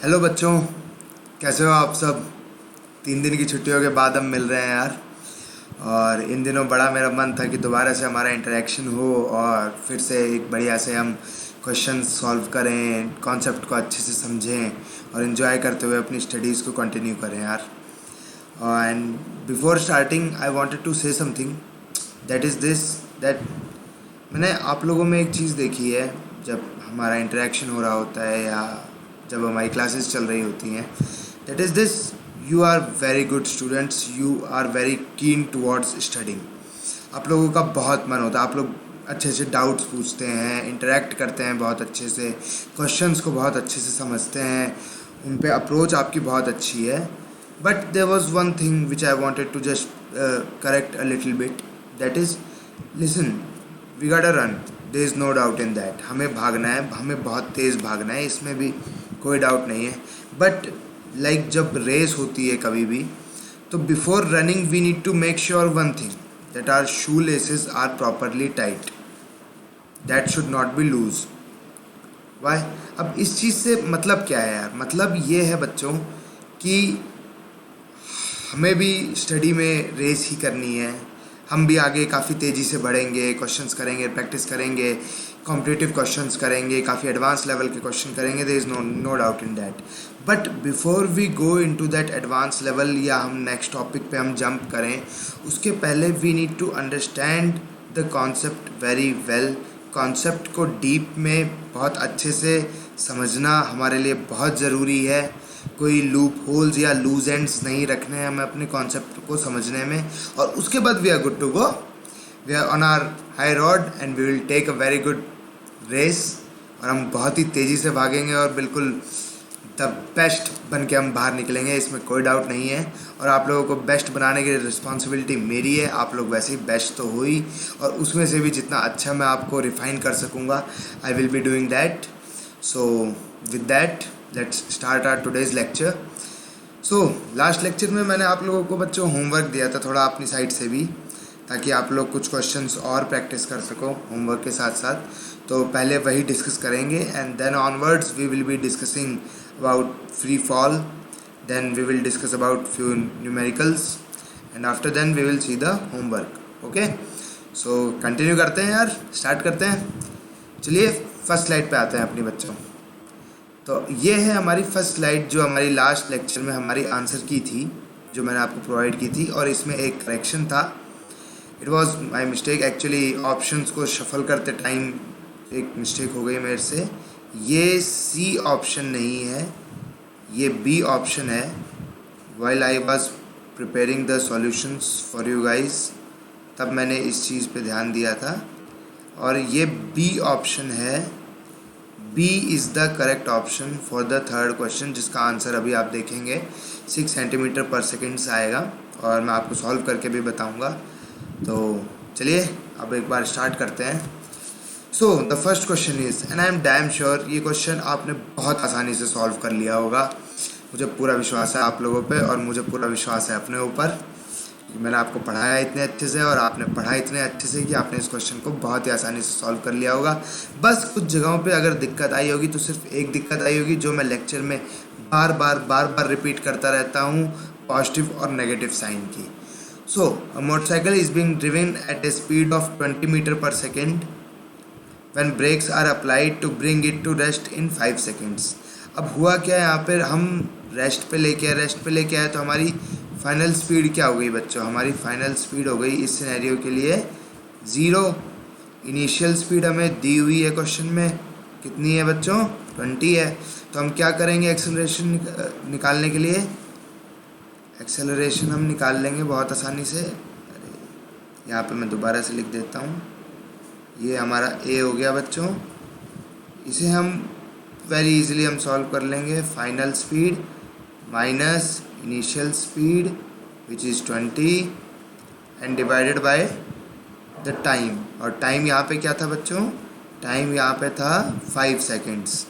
Hello बच्चों, कैसे हो आप सब। 3 दिन की छुट्टियों के बाद हम मिल रहे हैं यार। और इन दिनों बड़ा मेरा मन था कि दोबारा से हमारा इंटरेक्शन हो और फिर से एक बढ़िया से हम क्वेश्चन सॉल्व करें, कॉन्सेप्ट को अच्छे से समझें और इन्जॉय करते हुए अपनी स्टडीज़ को कंटिन्यू करें यार। And before starting I wanted to say something, that is this, that मैंने आप लोगों में एक चीज़ देखी है। जब हमारा इंटरेक्शन हो रहा होता है या जब हमारी क्लासेस चल रही होती हैं, that is this, you are very good students, you are very keen towards studying. आप लोगों का बहुत मन होता है, आप लोग अच्छे से डाउट्स पूछते हैं, इंटरेक्ट करते हैं बहुत अच्छे से, क्वेश्चंस को बहुत अच्छे से समझते हैं, उन पे अप्रोच आपकी बहुत अच्छी है। But there was one thing which I wanted to just correct a little bit, that is, listen, we got a run, there is no doubt in that. हमें भागना है, हमें बहुत तेज़ भागना है, इसमें भी कोई डाउट नहीं है। बट लाइक जब रेस होती है कभी भी, तो before running we need to make sure one thing, that our shoelaces are properly tight, that should not be loose. Why? अब इस चीज़ से मतलब क्या है यार? मतलब ये है बच्चों कि हमें भी स्टडी में रेस ही करनी है। हम भी आगे काफ़ी तेज़ी से बढ़ेंगे, क्वेश्चंस करेंगे, प्रैक्टिस करेंगे, कॉम्पिटिटिव क्वेश्चंस करेंगे, काफ़ी एडवांस लेवल के क्वेश्चन करेंगे, there is no doubt in that. But before we go into that advance level या हम नेक्स्ट टॉपिक पे हम जंप करें, उसके पहले we need to understand the concept very well. Concept को डीप में बहुत अच्छे से समझना हमारे लिए बहुत ज़रूरी है। कोई लूप होल्स या लूज एंड्स नहीं रखने हैं हमें अपने कॉन्सेप्ट को समझने में, और उसके बाद we are good to go, we are on our high road and we will take a very good race. और हम बहुत ही तेज़ी से भागेंगे और बिल्कुल द बेस्ट बन के हम बाहर निकलेंगे, इसमें कोई डाउट नहीं है। और आप लोगों को बेस्ट बनाने की रिस्पॉन्सिबिलिटी मेरी है। आप लोग वैसे ही बेस्ट तो हो ही, और उसमें से भी जितना अच्छा मैं आपको रिफ़ाइन कर सकूँगा, I will be doing that. So with that let's start our today's lecture. So last lecture में मैंने आप लोगों को बच्चों होमवर्क दिया था थोड़ा अपनी साइड से भी, ताकि आप लोग कुछ क्वेश्चंस और प्रैक्टिस कर सको होमवर्क के साथ साथ। तो पहले वही डिस्कस करेंगे and then onwards we will be discussing about free fall, then we will discuss about few numericals and after then we will see the homework. Okay, so continue करते हैं यार, स्टार्ट करते हैं। चलिए फर्स्ट स्लाइड पे आते हैं अपनी बच्चों। तो ये है हमारी फर्स्ट स्लाइड जो हमारी लास्ट लेक्चर में हमारी आंसर की थी, जो मैंने आपको प्रोवाइड की थी, और इसमें एक करेक्शन था। It was my mistake actually, options को शफल करते टाइम एक मिस्टेक हो गई मेरे से। ये सी ऑप्शन नहीं है, ये बी ऑप्शन है। While I was preparing the solutions for you guys, तब मैंने इस चीज़ पे ध्यान दिया था, और ये बी ऑप्शन है। B is the correct option for the third question, जिसका आंसर अभी आप देखेंगे 6 सेंटीमीटर पर सेकेंड से आएगा, और मैं आपको सॉल्व करके भी बताऊंगा। तो चलिए अब एक बार स्टार्ट करते हैं। So the first question is, and I am damn sure ये क्वेश्चन आपने बहुत आसानी से सॉल्व कर लिया होगा। मुझे पूरा विश्वास है आप लोगों पे, और मुझे पूरा विश्वास है अपने ऊपर। मैंने आपको पढ़ाया इतने अच्छे से और आपने पढ़ा इतने अच्छे से कि आपने इस क्वेश्चन को बहुत ही आसानी से सॉल्व कर लिया होगा। बस कुछ जगहों पे अगर दिक्कत आई होगी तो सिर्फ एक दिक्कत आई होगी, जो मैं लेक्चर में बार बार रिपीट करता रहता हूँ, पॉजिटिव और नेगेटिव साइन की। So a motorcycle is being driven at a speed of 20 metre पर second when brakes are applied to bring it to rest in 5 seconds. अब हुआ क्या है, यहाँ पर हम रेस्ट पे लेके आए तो हमारी फाइनल स्पीड क्या हो गई बच्चों? हमारी फाइनल स्पीड हो गई इस सिनेरियो के लिए 0। इनिशियल स्पीड हमें दी हुई है क्वेश्चन में, कितनी है बच्चों? 20 है। तो हम क्या करेंगे एक्सेलरेशन निकालने के लिए? एक्सेलरेशन हम निकाल लेंगे बहुत आसानी से। अरे यहाँ पे मैं दोबारा से लिख देता हूँ, ये हमारा ए हो गया बच्चों। इसे हम वेरी इजीली हम सॉल्व कर लेंगे। Final speed minus initial speed which is 20 and divided by the time, और टाइम यहाँ पे क्या था बच्चों? टाइम यहाँ पे था 5 सेकेंड्स।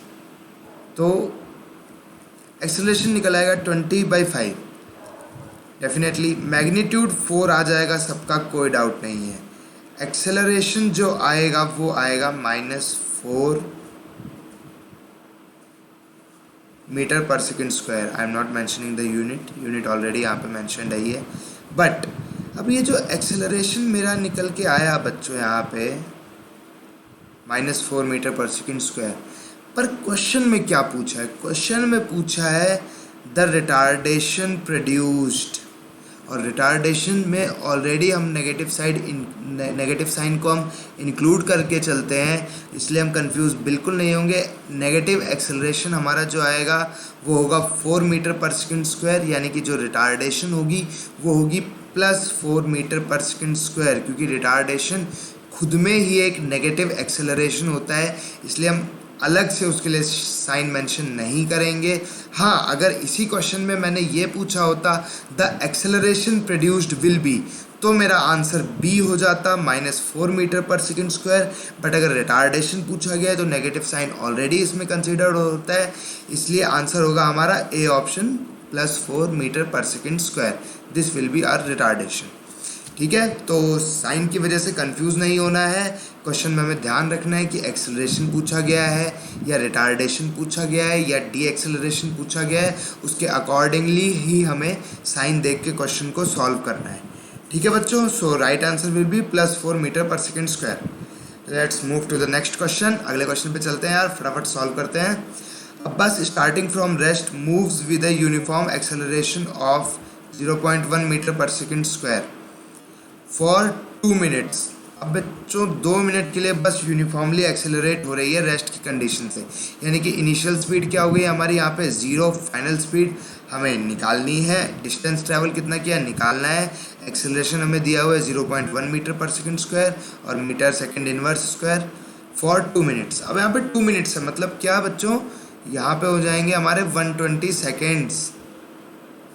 तो एक्सेलरेशन निकल आएगा 20/5। डेफिनेटली मैग्नीट्यूड 4 आ जाएगा, सबका कोई डाउट नहीं है। एक्सेलरेशन जो आएगा वो आएगा -4 मीटर पर second square. I am not mentioning the unit already यहाँ पे मैंशनड है ये। बट अब ये जो एक्सेलरेशन मेरा निकल के आया बच्चों यहाँ पे -4 मीटर पर सेकेंड स्क्वायर, पर क्वेश्चन में क्या पूछा है? क्वेश्चन में पूछा है द रिटार्डेशन प्रोड्यूस्ड, और रिटार्डेशन में ऑलरेडी हम नेगेटिव साइन को हम इंक्लूड करके चलते हैं, इसलिए हम कंफ्यूज बिल्कुल नहीं होंगे। नेगेटिव एक्सेलरेशन हमारा जो आएगा वो होगा 4 मीटर पर सेकेंड स्क्वायर, यानी कि जो रिटार्डेशन होगी वो होगी +4 मीटर पर सेकेंड स्क्वायर, क्योंकि रिटार्डेशन खुद में ही एक नेगेटिव एक्सेलरेशन होता है, इसलिए हम अलग से उसके लिए साइन मेंशन नहीं करेंगे। हाँ, अगर इसी क्वेश्चन में मैंने ये पूछा होता the acceleration produced will be, तो मेरा आंसर बी हो जाता -4 मीटर पर सेकेंड स्क्वायर। बट अगर रिटार्डेशन पूछा गया है तो नेगेटिव साइन ऑलरेडी इसमें कंसिडर्ड होता है, इसलिए आंसर होगा हमारा ए ऑप्शन +4 मीटर पर second square. This will be our retardation. ठीक है, तो साइन की वजह से कंफ्यूज नहीं होना है। क्वेश्चन में हमें ध्यान रखना है कि एक्सेलरेशन पूछा गया है या रिटार्डेशन पूछा गया है या डी एक्सेलरेशन पूछा गया है, उसके अकॉर्डिंगली ही हमें साइन देख के क्वेश्चन को सॉल्व करना है। ठीक है बच्चों, so right answer will be +4 metre पर second square. Let's move to the next question. अगले क्वेश्चन पे चलते हैं यार, फटाफट सॉल्व करते हैं। अब bus starting from rest moves with a uniform acceleration of 0.1 metre पर सेकेंड स्क्वायर फॉर 2 मिनट्स। अब बच्चों 2 मिनट के लिए बस यूनिफॉर्मली एक्सेलरेट हो रही है रेस्ट की कंडीशन से, यानी कि इनिशियल स्पीड क्या हो गई हमारी यहाँ पे 0, फाइनल स्पीड हमें निकालनी है, डिस्टेंस ट्रैवल कितना किया निकालना है, एक्सेलरेशन हमें दिया हुआ है 0.1 मीटर पर सेकेंड स्क्वायर और metre second inverse square for 2 minutes. अब यहाँ पे 2 मिनट्स है, मतलब क्या बच्चों, यहाँ पे हो जाएंगे हमारे 120 सेकेंड्स।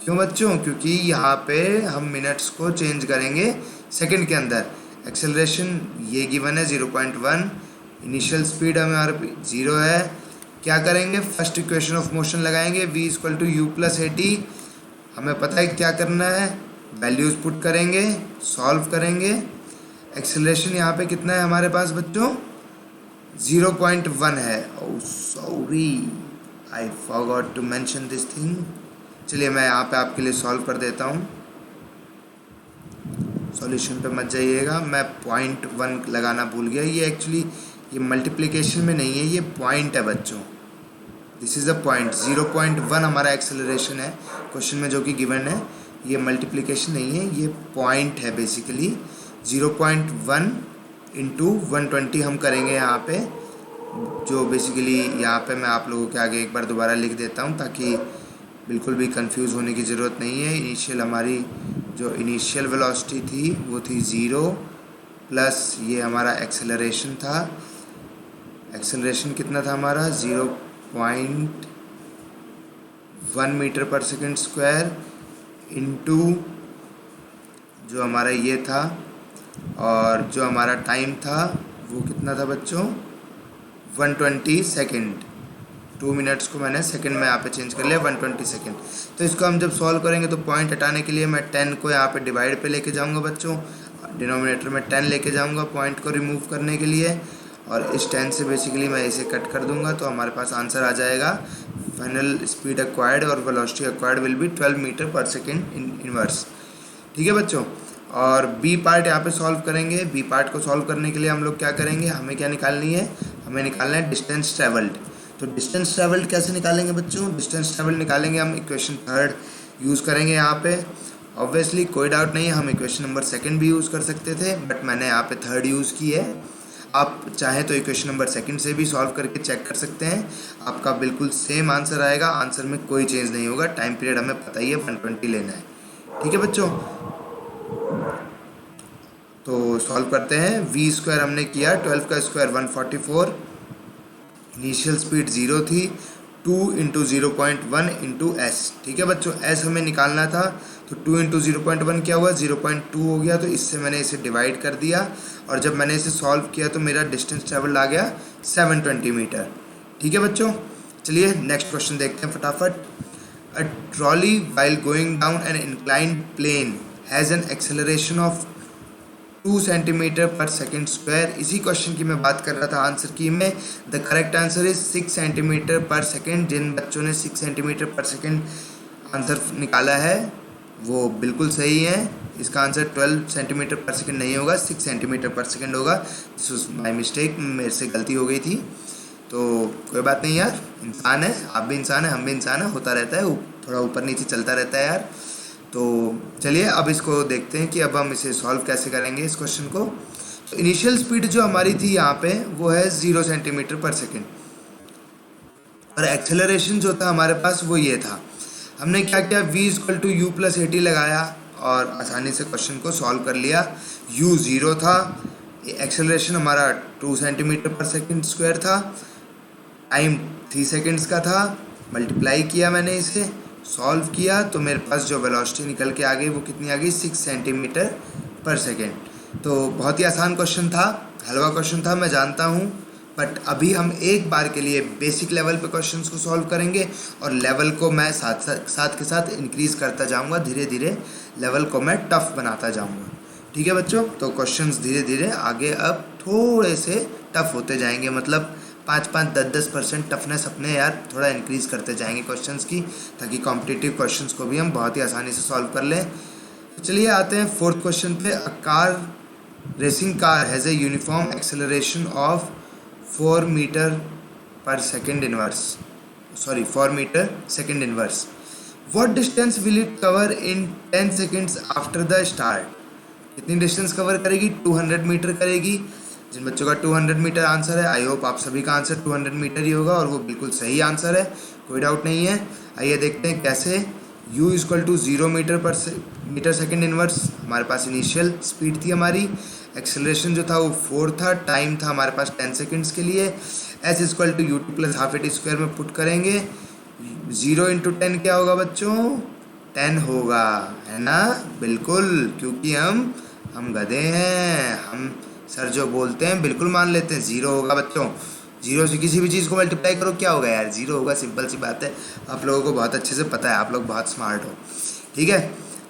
क्यों बच्चों? क्योंकि यहाँ पे हम मिनट्स को चेंज करेंगे सेकंड के अंदर। एक्सेलरेशन ये गिवन है 0.1, इनिशियल स्पीड हमारे 0 है। क्या करेंगे? फर्स्ट इक्वेशन ऑफ मोशन लगाएंगे, v = u + at। हमें पता है क्या करना है, वैल्यूज पुट करेंगे, सॉल्व करेंगे। एक्सेलरेशन यहाँ पे कितना है हमारे पास बच्चों? 0.1 है। Oh sorry, I forgot to mention this thing. चलिए मैं यहाँ पे आपके लिए सॉल्व कर देता हूँ। सॉल्यूशन पे मत जाइएगा, मैं 0.1 लगाना भूल गया। ये एक्चुअली ये मल्टीप्लिकेशन में नहीं है, ये पॉइंट है बच्चों। This is a point. 0.1 हमारा एक्सेलरेशन है क्वेश्चन में जो कि गिवन है, ये मल्टीप्लिकेशन नहीं है, ये पॉइंट है बेसिकली। 0.1 × 120 हम करेंगे यहाँ पे, जो बेसिकली यहाँ पे मैं आप लोगों के आगे एक बार दोबारा लिख देता हूँ ताकि बिल्कुल भी कंफ्यूज होने की ज़रूरत नहीं है। इनिशियल हमारी जो इनिशियल वेलोसिटी थी वो थी 0 प्लस ये हमारा एक्सेलरेशन था। एक्सेलरेशन कितना था हमारा? 0.1 मीटर पर सेकेंड स्क्वायर इनटू जो हमारा ये था, और जो हमारा टाइम था वो कितना था बच्चों? 120 सेकेंड। 2 मिनट्स को मैंने सेकंड में यहाँ पे चेंज कर लिया, 120 सेकंड। तो इसको हम जब सॉल्व करेंगे तो पॉइंट हटाने के लिए मैं 10 को यहाँ पे डिवाइड पे लेके जाऊँगा बच्चों, डिनोमिनेटर में 10 लेके जाऊँगा पॉइंट को रिमूव करने के लिए, और इस 10 से बेसिकली मैं इसे कट कर दूँगा तो हमारे पास आंसर आ जाएगा फाइनल स्पीड एक्वायर्ड और velocity acquired will be 12 metre पर सेकेंड इनवर्स। ठीक है बच्चों, और बी पार्ट यहाँ पे सॉल्व करेंगे। बी पार्ट को सॉल्व करने के लिए हम लोग क्या करेंगे, हमें क्या निकालनी है? हमें निकालना है डिस्टेंस ट्रेवल्ड। तो डिस्टेंस ट्रेवल्ड कैसे निकालेंगे बच्चों? डिस्टेंस ट्रेवल्ड निकालेंगे हम इक्वेशन 3 यूज़ करेंगे यहाँ पे। ऑब्वियसली कोई डाउट नहीं है, हम इक्वेशन नंबर 2 भी यूज़ कर सकते थे, बट मैंने यहाँ पे 3 यूज़ की है। आप चाहें तो इक्वेशन नंबर 2 से भी सॉल्व करके चेक कर सकते हैं, आपका बिल्कुल सेम आंसर आएगा। आंसर में कोई चेंज नहीं होगा। टाइम पीरियड हमें पता ही है 120 लेना है। ठीक है बच्चों, तो सॉल्व करते हैं। v² हमने किया, 12 का स्क्वायर 144, इनिशियल स्पीड 0 थी, 2 × 0.1 × s। ठीक है बच्चों, s हमें निकालना था, तो 2 × 0.1 क्या हुआ? 0.2 हो गया, तो इससे मैंने इसे डिवाइड कर दिया, और जब मैंने इसे सॉल्व किया तो मेरा डिस्टेंस ट्रेवल आ गया 720 मीटर। ठीक है बच्चों, चलिए नेक्स्ट क्वेश्चन देखते हैं फटाफट। A trolley while going down an inclined plane has an acceleration of 2 centimetre per second square. इसी क्वेश्चन की मैं बात कर रहा था आंसर की में। The correct answer is 6 centimetre per second. जिन बच्चों ने 6 सेंटीमीटर पर सेकेंड आंसर निकाला है वो बिल्कुल सही है। इसका आंसर 12 सेंटीमीटर पर सेकेंड नहीं होगा, 6 सेंटीमीटर पर सेकेंड होगा। दिस वॉज माई मिस्टेक, मेरे से गलती हो गई थी। तो कोई बात नहीं यार, इंसान है, आप भी इंसान है, हम भी इंसान है, होता रहता है, थोड़ा ऊपर नीचे चलता रहता है यार। तो चलिए अब इसको देखते हैं कि अब हम इसे सॉल्व कैसे करेंगे इस क्वेश्चन को। तो इनिशियल स्पीड जो हमारी थी यहाँ पे वो है 0 सेंटीमीटर पर सेकेंड, और एक्सेलरेशन जो था हमारे पास वो ये था। हमने क्या किया, v=u+at लगाया और आसानी से क्वेश्चन को सॉल्व कर लिया। u 0 था, एक्सेलरेशन हमारा 2 सेंटीमीटर पर सेकेंड स्क्वायर था, टाइम 3 सेकेंड्स का था। मल्टीप्लाई किया मैंने इसे, सॉल्व किया तो मेरे पास जो वेलोसिटी निकल के आ गई वो कितनी आ गई, 6 सेंटीमीटर पर सेकेंड। तो बहुत ही आसान क्वेश्चन था, हलवा क्वेश्चन था मैं जानता हूँ, बट अभी हम एक बार के लिए बेसिक लेवल पे क्वेश्चंस को सॉल्व करेंगे और लेवल को मैं साथ के साथ इंक्रीज़ करता जाऊँगा। धीरे धीरे लेवल को मैं टफ बनाता जाऊँगा। ठीक है बच्चों, तो क्वेश्चंस धीरे धीरे आगे अब थोड़े से टफ होते जाएंगे, मतलब 5-5, 10-10% टफनेस अपने यार थोड़ा इंक्रीज़ करते जाएंगे क्वेश्चंस की, ताकि कॉम्पिटिटिव क्वेश्चंस को भी हम बहुत ही आसानी से सॉल्व कर लें। तो चलिए आते हैं फोर्थ क्वेश्चन पे। A racing car has a uniform acceleration of 4 metre पर second inverse, 4 metre second inverse. What distance will it cover in 10 seconds after the start. कितनी डिस्टेंस कवर करेगी, 200 मीटर करेगी। जिन बच्चों का 200 मीटर आंसर है, I hope आप सभी का आंसर 200 मीटर ही होगा और वो बिल्कुल सही आंसर है, कोई डाउट नहीं है। आइए देखते हैं कैसे। u=0 मीटर सेकेंड इनवर्स हमारे पास इनिशियल स्पीड थी हमारी, एक्सेलरेशन जो था वो 4 था, टाइम था हमारे पास 10 सेकेंड्स के लिए। s=ut+12at² में पुट करेंगे। 0 × 10 क्या होगा बच्चों, 10 होगा, है ना, बिल्कुल, क्योंकि हम गधे हैं, हम सर जो बोलते हैं बिल्कुल मान लेते हैं। 0 होगा बच्चों, 0 से किसी भी चीज़ को मल्टीप्लाई करो क्या होगा यार, 0 होगा, सिंपल सी बात है। आप लोगों को बहुत अच्छे से पता है, आप लोग बहुत स्मार्ट हो। ठीक है,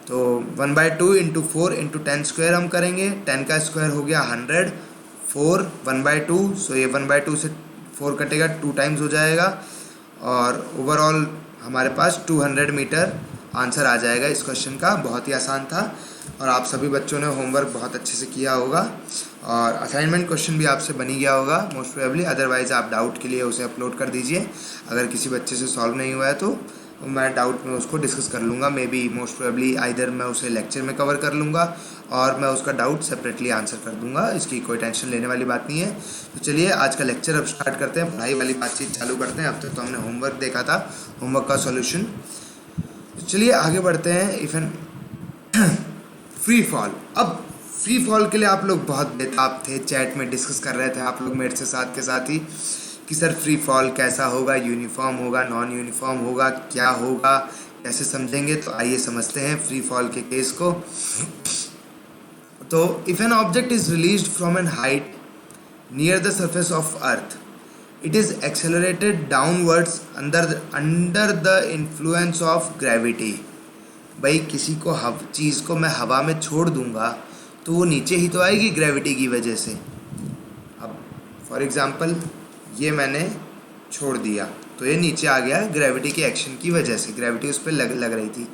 तो 1/2 × 4 × 10² हम करेंगे। 10 का स्क्वायर हो गया 100, 4 1/2, सो ये 1/2 से 4 कटेगा, 2 टाइम्स हो जाएगा और ओवरऑल हमारे पास 200 मीटर आंसर आ जाएगा इस क्वेश्चन का। बहुत ही आसान था और आप सभी बच्चों ने होमवर्क बहुत अच्छे से किया होगा और असाइनमेंट क्वेश्चन भी आपसे बनी गया होगा मोस्ट प्रोबेबली। अदरवाइज़ आप डाउट के लिए उसे अपलोड कर दीजिए। अगर किसी बच्चे से सॉल्व नहीं हुआ है तो मैं डाउट में उसको डिस्कस कर लूँगा, may be most probably either मैं उसे लेक्चर में कवर कर लूँगा और मैं उसका डाउट सेपरेटली आंसर कर दूँगा। इसकी कोई टेंशन लेने वाली बात नहीं है। तो चलिए आज का लेक्चर अब स्टार्ट करते हैं, पढ़ाई वाली बातचीत चालू करते हैं। अब तक तो हमने होमवर्क देखा था, होमवर्क का सॉल्यूशन। तो चलिए आगे बढ़ते हैं। If an free fall. अब फ्री फॉल के लिए आप लोग बहुत बेताब थे, चैट में डिस्कस कर रहे थे आप लोग मेरे से साथ के साथ ही कि सर फ्री फॉल कैसा होगा, यूनिफॉर्म होगा, नॉन यूनिफॉर्म होगा, क्या होगा, कैसे समझेंगे। तो आइए समझते हैं फ्री फॉल के केस को। तो if an object is released from an height near the surface of earth, it is accelerated downwards under the influence of gravity. भाई किसी को चीज़ को मैं हवा में छोड़ दूंगा तो वो नीचे ही तो आएगी ग्रेविटी की वजह से। अब फॉर एग्ज़ाम्पल ये मैंने छोड़ दिया तो ये नीचे आ गया ग्रेविटी के एक्शन की वजह से, ग्रेविटी उस पर लग रही थी।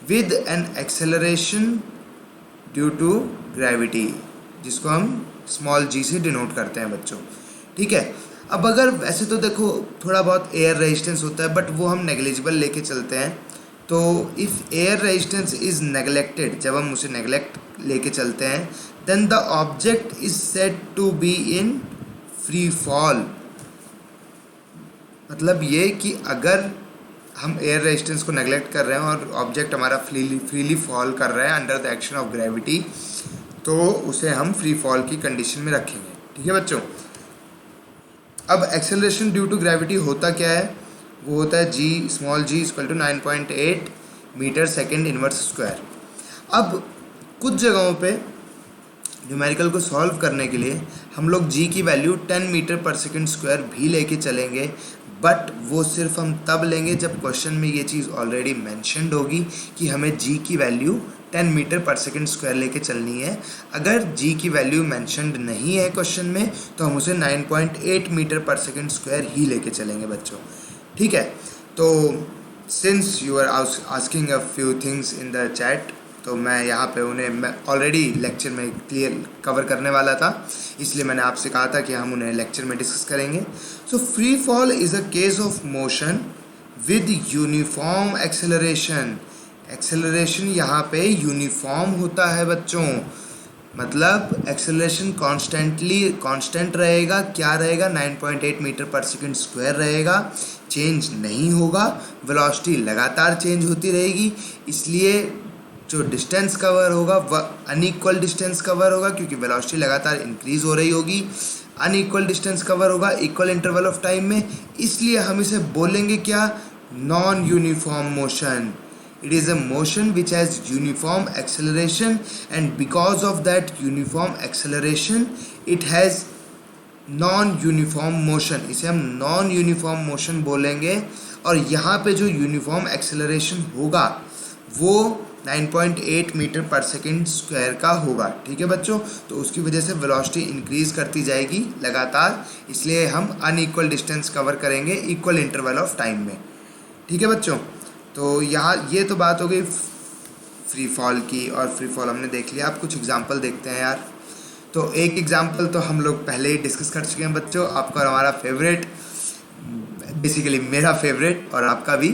With an acceleration due to gravity, जिसको हम स्मॉल g से डिनोट करते हैं बच्चों। ठीक है, अब अगर वैसे तो देखो थोड़ा बहुत एयर रेजिस्टेंस होता है बट वो हम नेग्लिजिबल लेके चलते हैं। तो if air resistance is neglected, जब हम उसे नेगलेक्ट लेके चलते हैं, then the object is said to be in free fall. मतलब ये कि अगर हम एयर रेजिस्टेंस को नेगलेक्ट कर रहे हैं और ऑब्जेक्ट हमारा फ्रीली फॉल कर रहा है under the action of gravity, तो उसे हम फ्री फॉल की कंडीशन में रखेंगे। ठीक है बच्चों, अब एक्सेलरेशन ड्यू टू ग्रेविटी होता क्या है, वो होता है small g = 9.8 metre second inverse square. अब कुछ जगहों पे न्यूमेरिकल को सॉल्व करने के लिए हम लोग g की वैल्यू 10 मीटर पर सेकेंड स्क्वायर भी लेके चलेंगे, बट वो सिर्फ हम तब लेंगे जब क्वेश्चन में ये चीज़ ऑलरेडी मेंशन्ड होगी कि हमें g की वैल्यू 10 मीटर पर सेकंड स्क्वायर लेके चलनी है। अगर जी की वैल्यू मेंशन्ड नहीं है क्वेश्चन में तो हम उसे 9.8 मीटर पर सेकंड स्क्वायर ही लेके चलेंगे बच्चों, ठीक है। तो since you are asking a few things in the chat, तो मैं यहाँ पे मैं ऑलरेडी लेक्चर में क्लियर कवर करने वाला था, इसलिए मैंने आपसे कहा था कि हम उन्हें लेक्चर में डिस्कस करेंगे। So free fall is a case of motion with uniform acceleration. Acceleration यहाँ पे यूनिफॉर्म होता है बच्चों, मतलब एक्सेलरेशन कांस्टेंट रहेगा। क्या रहेगा? 9.8 मीटर पर सेकंड स्क्वायर रहेगा, चेंज नहीं होगा। वेलोसिटी लगातार चेंज होती रहेगी, इसलिए जो डिस्टेंस कवर होगा वह अनइक्वल डिस्टेंस कवर होगा, क्योंकि वेलोसिटी लगातार इंक्रीज हो रही होगी। अनइक्वल डिस्टेंस कवर होगा इक्वल इंटरवल ऑफ टाइम में, इसलिए हम इसे बोलेंगे क्या? Non uniform motion. It is a motion which has uniform acceleration, and because of that uniform acceleration it has non-uniform motion। इसे हम non-uniform motion बोलेंगे। और यहाँ पे जो uniform acceleration होगा वो 9.8 मीटर पर सेकेंड स्क्वायर का होगा, ठीक है बच्चों। तो उसकी वजह से वेलोसिटी इंक्रीज करती जाएगी लगातार, इसलिए हम अनइक्वल डिस्टेंस कवर करेंगे इक्वल इंटरवल ऑफ टाइम में, ठीक है बच्चों। तो यहाँ ये तो बात हो गई फ्री फॉल की, और फ्री फॉल हमने देख लिया। अब कुछ एग्जांपल देखते हैं यार। तो एक एग्जांपल तो हम लोग पहले ही डिस्कस कर चुके हैं बच्चों, आपका और हमारा फेवरेट, बेसिकली मेरा फेवरेट और आपका भी।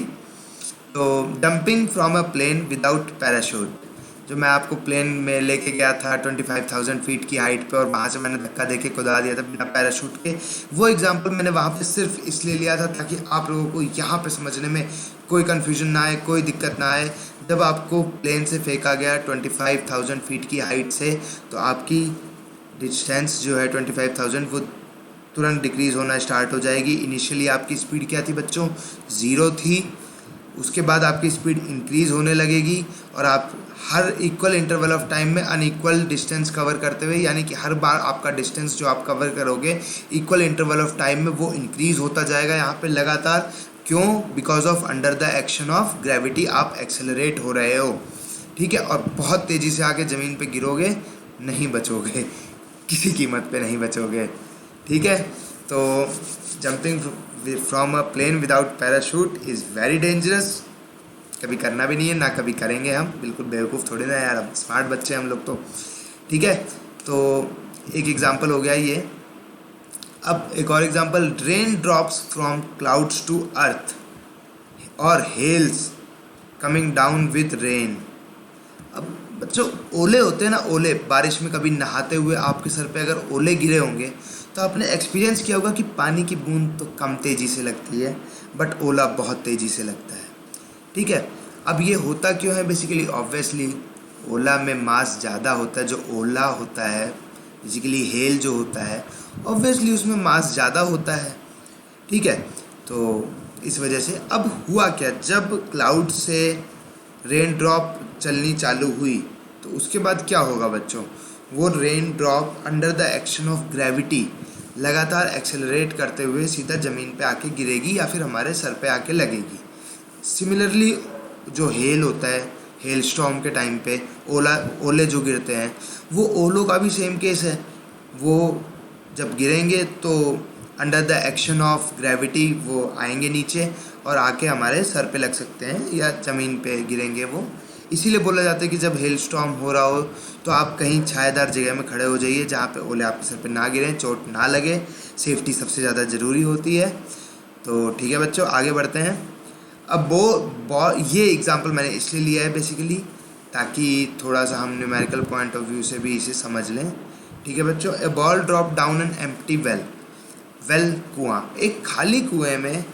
तो dumping from a plane without parachute, जो मैं आपको प्लेन में लेके गया था 25,000 फीट की हाइट पे, और वहाँ से मैंने धक्का देके कुदा दिया था बिना पैराशूट के। वो एग्जांपल मैंने वहाँ पे सिर्फ इसलिए लिया था ताकि आप लोगों को यहाँ पे समझने में कोई कन्फ्यूजन ना आए, कोई दिक्कत ना आए। जब आपको प्लेन से फेंका गया 25,000 फीट की हाइट से, तो आपकी डिस्टेंस जो है 25,000 वो तुरंत डिक्रीज़ होना स्टार्ट हो जाएगी। इनिशियली आपकी स्पीड क्या थी बच्चों? 0 थी। उसके बाद आपकी स्पीड इंक्रीज़ होने लगेगी, और आप हर इक्वल इंटरवल ऑफ टाइम में अनइक्वल डिस्टेंस कवर करते हुए, यानी कि हर बार आपका डिस्टेंस जो आप कवर करोगे इक्वल इंटरवल ऑफ टाइम में वो इंक्रीज़ होता जाएगा यहाँ पे लगातार। क्यों? Because of under the action of gravity आप एक्सेलरेट हो रहे हो, ठीक है। और बहुत तेज़ी से आके ज़मीन पे गिरोगे, नहीं बचोगे, किसी कीमत पे नहीं बचोगे, ठीक है। तो jumping from a plane without parachute is very dangerous. कभी करना भी नहीं है, ना कभी करेंगे हम, बिल्कुल बेवकूफ़ थोड़े ना यार, हम स्मार्ट बच्चे हम लोग तो, ठीक है। तो एक एग्जांपल हो गया ये। अब एक और example, rain drops from clouds to earth और hails coming down with rain. अब बच्चों ओले होते हैं ना, ओले, बारिश में कभी नहाते हुए आपके सर पे अगर ओले गिरे होंगे तो आपने एक्सपीरियंस किया होगा कि पानी की बूंद तो कम तेज़ी से लगती है बट ओला बहुत तेज़ी से लगता है, ठीक है। अब ये होता क्यों है? बेसिकली ऑब्वियसली ओला में मास ज़्यादा होता है। जो ओला होता है, बेसिकली हेल जो होता है, ऑब्वियसली उसमें मास ज़्यादा होता है, ठीक है। तो इस वजह से अब हुआ क्या, जब क्लाउड से रेन ड्रॉप चलनी चालू हुई तो उसके बाद क्या होगा बच्चों? वो rain drop under the action of gravity लगातार एक्सेलरेट करते हुए सीधा ज़मीन पे आके गिरेगी या फिर हमारे सर पे आके लगेगी। सिमिलरली जो हेल होता है, हेल स्टॉर्म के टाइम पे ओले जो गिरते हैं, वो ओलों का भी सेम केस है। वो जब गिरेंगे तो under the action of gravity वो आएंगे नीचे और आके हमारे सर पे लग सकते हैं या ज़मीन पे गिरेंगे वो। इसीलिए बोला जाता है कि जब हेल स्टॉर्म हो रहा हो तो आप कहीं छायादार जगह में खड़े हो जाइए जहाँ पे ओले आपके सर पे ना गिरें, चोट ना लगे। सेफ्टी सबसे ज़्यादा ज़रूरी होती है। तो ठीक है बच्चों, आगे बढ़ते हैं। अब ये एग्जांपल मैंने इसलिए लिया है बेसिकली ताकि थोड़ा सा हम न्यूमेरिकल पॉइंट ऑफ व्यू से भी इसे समझ लें, ठीक है बच्चों। A ball drop down an empty well कुआं, एक खाली कुएं में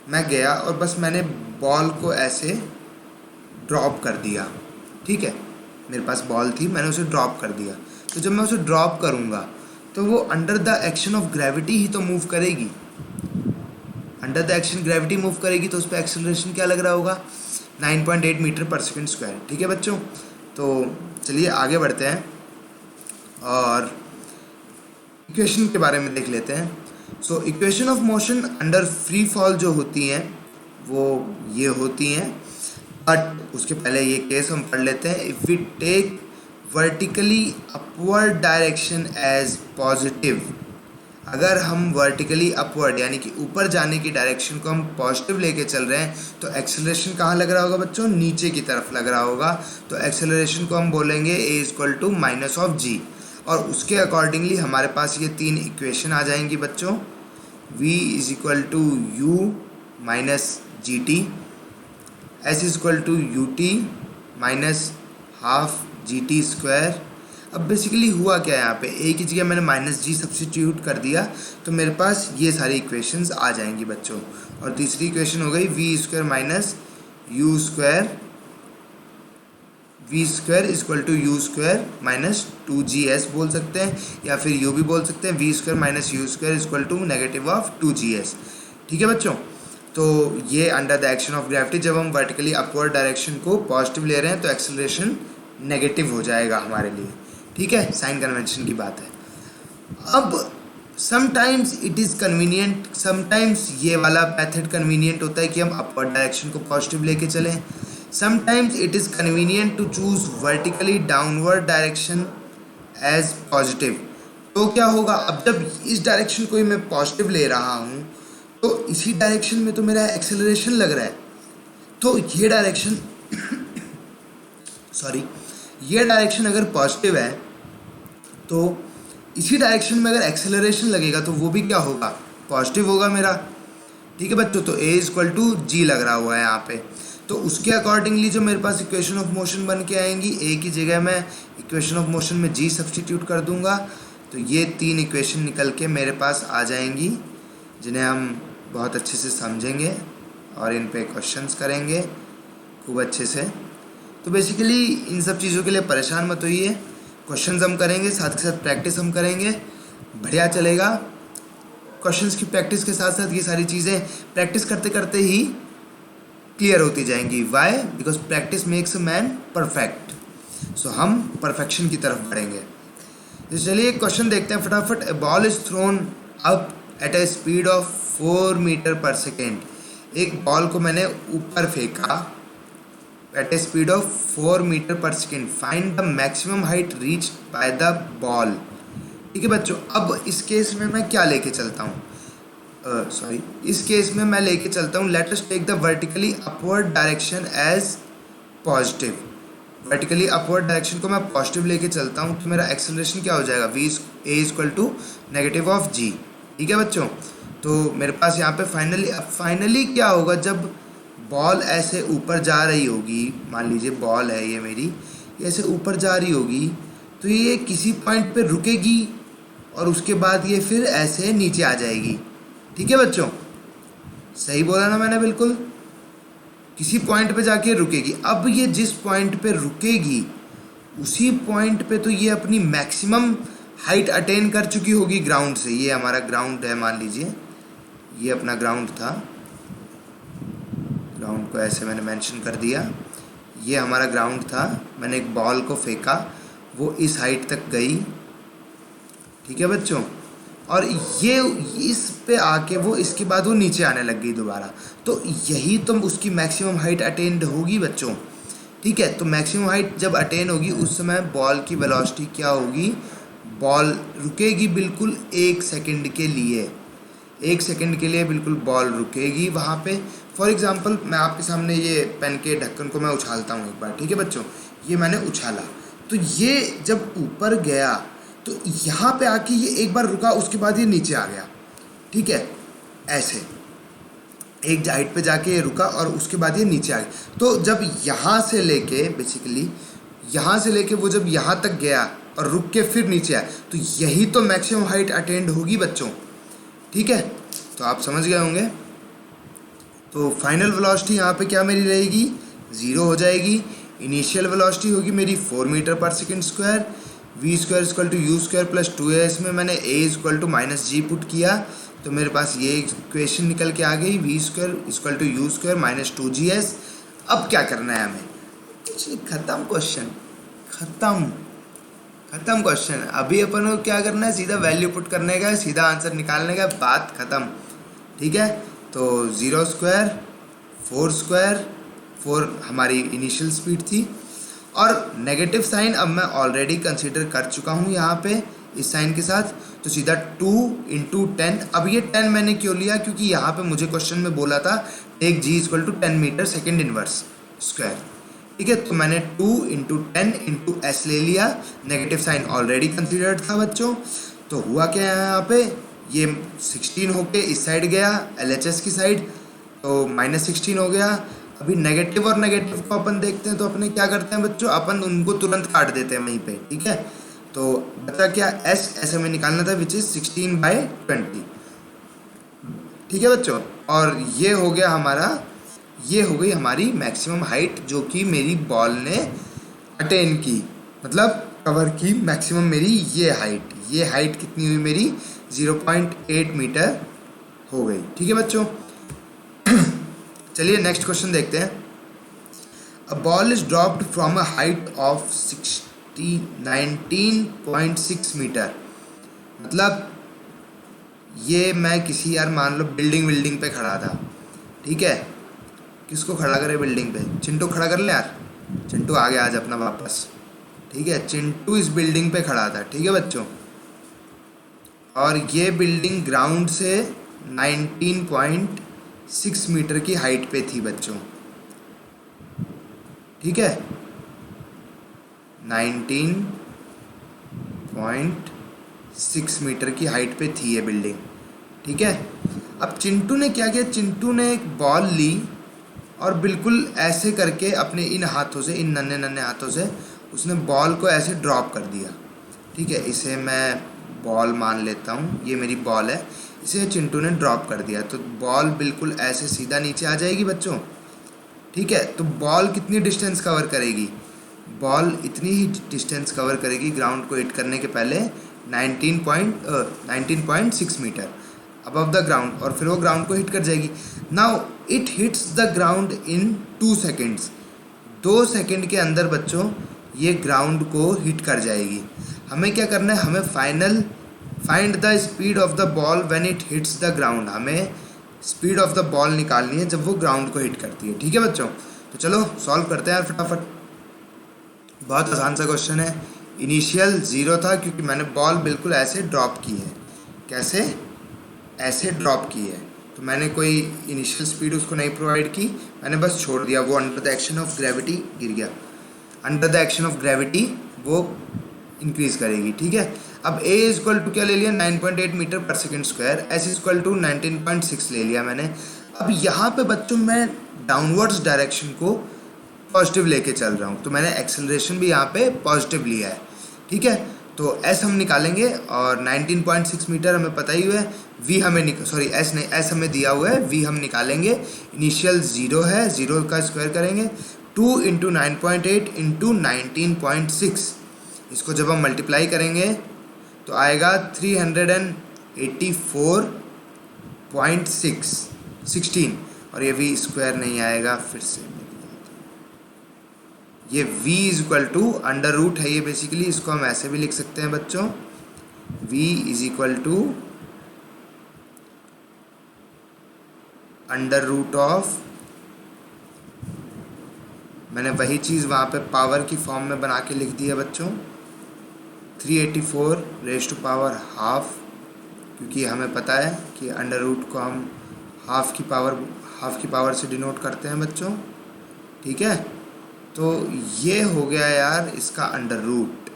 मैं गया और बस मैंने बॉल को ऐसे ड्रॉप कर दिया, ठीक है। मेरे पास बॉल थी, मैंने उसे ड्रॉप कर दिया। तो जब मैं उसे ड्रॉप करूँगा तो वो under the action of gravity ही तो मूव करेगी। Under the action gravity move करेगी तो उस पर एक्सेलरेशन क्या लग रहा होगा? 9.8 मीटर पर सेकेंड स्क्वायर, ठीक है बच्चों। तो चलिए आगे बढ़ते हैं और इक्वेशन के बारे में देख लेते हैं। So equation of motion under free fall जो होती हैं वो ये होती हैं। बट उसके पहले ये केस हम पढ़ लेते हैं। If we take vertically upward direction as positive, अगर हम वर्टिकली अपवर्ड यानी कि ऊपर जाने की डायरेक्शन को हम पॉजिटिव लेके चल रहे हैं तो एक्सेलरेशन कहाँ लग रहा होगा बच्चों? नीचे की तरफ लग रहा होगा। तो एक्सेलरेशन को हम बोलेंगे a=-g, और उसके अकॉर्डिंगली हमारे पास ये तीन इक्वेशन आ जाएंगी बच्चों। v=u - gt, s=ut -12 gt²। अब बेसिकली हुआ क्या है यहाँ पे, a की जगह मैंने -g सब्स्टिट्यूट कर दिया तो मेरे पास ये सारी इक्वेशंस आ जाएंगी बच्चों। और तीसरी इक्वेशन हो गई v² - u² -2gs बोल सकते हैं, या फिर u भी बोल सकते हैं, v² - u² -2gs। ठीक है बच्चों, तो ये under the action of gravity जब हम वर्टिकली अपवर्ड डायरेक्शन को पॉजिटिव ले रहे हैं तो एक्सेलरेशन नेगेटिव हो जाएगा हमारे लिए। ठीक है, साइन कन्वेंशन की बात है। अब sometimes it is convenient, sometimes ये वाला मेथड कन्वीनियंट होता है कि हम अपवर्ड डायरेक्शन को पॉजिटिव लेके चलें। Sometimes it is convenient to choose vertically downward direction as positive. तो क्या होगा, अब जब इस डायरेक्शन को ही मैं पॉजिटिव ले रहा हूँ तो इसी डायरेक्शन में तो मेरा एक्सेलरेशन लग रहा है, तो ये डायरेक्शन सॉरी ये डायरेक्शन अगर पॉजिटिव है तो इसी डायरेक्शन में अगर एक्सेलरेशन लगेगा तो वो भी क्या होगा, पॉजिटिव होगा मेरा। ठीक है बच्चों, तो a=g लग रहा हुआ है यहाँ पे, तो उसके अकॉर्डिंगली जो मेरे पास इक्वेशन ऑफ मोशन बन के आएंगी, a की जगह मैं इक्वेशन ऑफ मोशन में g सब्स्टिट्यूट कर दूंगा तो ये तीन इक्वेशन निकल के मेरे पास आ जाएंगी, जिन्हें हम बहुत अच्छे से समझेंगे और इन पे क्वेश्चंस करेंगे खूब अच्छे से। तो बेसिकली इन सब चीज़ों के लिए परेशान मत होइए, क्वेश्चंस हम करेंगे, साथ के साथ प्रैक्टिस हम करेंगे, बढ़िया चलेगा। क्वेश्चंस की प्रैक्टिस के साथ साथ ये सारी चीज़ें प्रैक्टिस करते करते ही क्लियर होती जाएंगी। Why? Because practice makes a man perfect. So हम परफेक्शन की तरफ बढ़ेंगे। तो चलिए एक क्वेश्चन देखते हैं फटाफट। A ball is thrown up at a speed of 4 metre पर सेकेंड। एक बॉल को मैंने ऊपर फेंका at a speed of 4 metre पर second. Find the maximum height reach by the ball. ठीक है बच्चों, अब इस केस में मैं क्या लेके चलता हूँ, इस केस में मैं लेके चलता हूँ let us take the vertically upward direction as positive. Vertically upward direction को मैं पॉजिटिव लेके चलता हूँ तो मेरा एक्सेलरेशन क्या हो जाएगा, v=-g। ठीक है बच्चों, तो मेरे पास यहाँ पे फाइनली क्या होगा, जब बॉल ऐसे ऊपर जा रही होगी, मान लीजिए बॉल है ये मेरी, ऐसे ऊपर जा रही होगी तो ये किसी पॉइंट पे रुकेगी और उसके बाद ये फिर ऐसे नीचे आ जाएगी। ठीक है बच्चों, सही बोला ना मैंने, बिल्कुल किसी पॉइंट पे जाके रुकेगी। अब ये जिस पॉइंट पे रुकेगी उसी पॉइंट पे तो ये अपनी मैक्सिमम हाइट अटेन कर चुकी होगी ग्राउंड से। ये हमारा ग्राउंड है, मान लीजिए ये अपना ग्राउंड था, ग्राउंड को ऐसे मैंने मेंशन कर दिया, ये हमारा ग्राउंड था। मैंने एक बॉल को फेंका, वो इस हाइट तक गई। ठीक है बच्चों, और ये इस पे आके वो इसके बाद वो नीचे आने लग गई दोबारा, तो यही तो उसकी मैक्सिमम हाइट अटेन्ड होगी बच्चों। ठीक है, तो मैक्सिमम हाइट जब अटेन होगी उस समय बॉल की वेलोसिटी क्या होगी, बॉल रुकेगी बिल्कुल 1 सेकंड के लिए, 1 सेकंड के लिए बिल्कुल बॉल रुकेगी वहाँ पे। फॉर एग्जांपल मैं आपके सामने ये पेन के ढक्कन को मैं उछालता हूँ एक बार। ठीक है बच्चों, ये मैंने उछाला तो ये जब ऊपर गया तो यहाँ पे आके ये एक बार रुका, उसके बाद ये नीचे आ गया। ठीक है, ऐसे एक हाइट पे जाके ये रुका और उसके बाद ये नीचे आ गया। तो जब यहाँ से लेके बेसिकली यहाँ से लेके वो जब यहाँ तक गया और रुक के फिर नीचे आया तो यही तो मैक्सिमम हाइट अटेंड होगी बच्चों। ठीक है, तो आप समझ गए होंगे। तो फाइनल वेलोसिटी यहाँ पे क्या मेरी रहेगी, 0 हो जाएगी। इनिशियल वेलोसिटी होगी मेरी 4 मीटर पर सेकेंड स्क्वायर। v²=u² + 2a। में मैंने a=-g पुट किया तो मेरे पास ये इक्वेशन निकल के आ गई, v²=u² -2gs। अब क्या करना है हमें, खत्म क्वेश्चन, खत्म क्वेश्चन। अभी अपन को क्या करना है, सीधा वैल्यू पुट करने का, सीधा आंसर निकालने का, बात खत्म। ठीक है, तो 0², 4², 4 हमारी इनिशियल स्पीड थी। और नेगेटिव साइन अब मैं ऑलरेडी कंसीडर कर चुका हूँ यहाँ पे इस साइन के साथ, तो सीधा 2 × 10। अब ये 10 मैंने क्यों लिया, क्योंकि यहाँ पे मुझे क्वेश्चन में बोला था take g = 10 metre second inverse square. ठीक है, तो मैंने 2 × 10 × s ले लिया। नेगेटिव साइन ऑलरेडी कंसीडर्ड था बच्चों। तो हुआ क्या है यहाँ पे, ये 16 होके इस साइड गया LHS की साइड, तो -16 हो गया। अभी नेगेटिव और नेगेटिव को अपन देखते हैं, तो अपने क्या करते हैं बच्चों, अपन उनको तुरंत काट देते हैं वहीं पे। ठीक है, तो बचा क्या, s हमें निकालना था विच इज 16/20। ठीक है बच्चों, और ये हो गया हमारा, ये हो गई हमारी मैक्सिमम हाइट जो कि मेरी बॉल ने अटेन की, मतलब कवर की मैक्सिमम मेरी ये हाइट कितनी हुई मेरी 0.8 मीटर हो गई। ठीक है बच्चों, चलिए नेक्स्ट क्वेश्चन देखते हैं। A ball is dropped from a height of 19.6 metre. मतलब ये मैं किसी यार मान लो बिल्डिंग पे खड़ा था। ठीक है, किसको खड़ा करे बिल्डिंग पे, चिंटू खड़ा कर ले यार, चिंटू आ गया आज अपना वापस। ठीक है, चिंटू इस बिल्डिंग पे खड़ा था। ठीक है बच्चों, और ये बिल्डिंग ग्राउंड से 19.6 मीटर की हाइट पे थी बच्चों। ठीक है, 19.6 मीटर की हाइट पे थी ये बिल्डिंग। ठीक है, अब चिंटू ने क्या किया, चिंटू ने एक बॉल ली और बिल्कुल ऐसे करके अपने इन हाथों से, इन नन्हे नन्हे हाथों से उसने बॉल को ऐसे ड्रॉप कर दिया। ठीक है, इसे मैं बॉल मान लेता हूँ, ये मेरी बॉल है, इसे चिंटू ने ड्रॉप कर दिया, तो बॉल बिल्कुल ऐसे सीधा नीचे आ जाएगी बच्चों। ठीक है, तो बॉल कितनी डिस्टेंस कवर करेगी, बॉल इतनी ही डिस्टेंस कवर करेगी ग्राउंड को हिट करने के पहले 19.6 मीटर अबव द ग्राउंड, और फिर वो ग्राउंड को हिट कर जाएगी। Now it hits the ground in 2 seconds. 2 second के अंदर बच्चों ये ग्राउंड को हिट कर जाएगी। हमें क्या करना है, हमें find the speed of the ball when it hits the ground. हमें स्पीड ऑफ द बॉल निकालनी है जब वो ग्राउंड को हिट करती है। ठीक है बच्चों, तो चलो सॉल्व करते हैं यार फटाफट। बहुत आसान सा क्वेश्चन है। इनिशियल 0 था क्योंकि मैंने बॉल बिल्कुल ऐसे ड्रॉप की है। कैसे, ऐसे ड्रॉप की है, तो मैंने कोई इनिशियल स्पीड उसको नहीं प्रोवाइड की, मैंने बस छोड़ दिया, वो under the action of gravity गिर गया। Under the action of gravity वो इंक्रीज करेगी। ठीक है, अब a = क्या ले लिया, 9.8 मीटर पर सेकेंड स्क्वायर, s = 19.6 ले लिया मैंने। अब यहाँ पे बच्चों मैं डाउनवर्ड्स डायरेक्शन को पॉजिटिव लेके चल रहा हूँ, तो मैंने एक्सेलरेशन भी यहाँ पे पॉजिटिव लिया है। ठीक है, तो s हम निकालेंगे, और 19.6 मीटर हमें पता ही हुआ है, v हमें s नहीं, s हमें दिया हुआ है, v हम निकालेंगे। इनिशियल 0 है, 0 का स्क्वायर करेंगे, 2 × 9.8 × 19.6, इसको जब हम मल्टीप्लाई करेंगे तो आएगा 384.16, और ये v स्क्वायर नहीं आएगा, फिर से ये v = अंडर रूट है ये बेसिकली, इसको हम ऐसे भी लिख सकते हैं बच्चों, v = अंडर रूट ऑफ, मैंने वही चीज़ वहाँ पे पावर की फॉर्म में बना के लिख दी है बच्चों, 384 ½ क्योंकि हमें पता है कि अंडर रूट को हम हाफ की पावर से डिनोट करते हैं बच्चों। ठीक है, तो ये हो गया यार इसका अंडर रूट,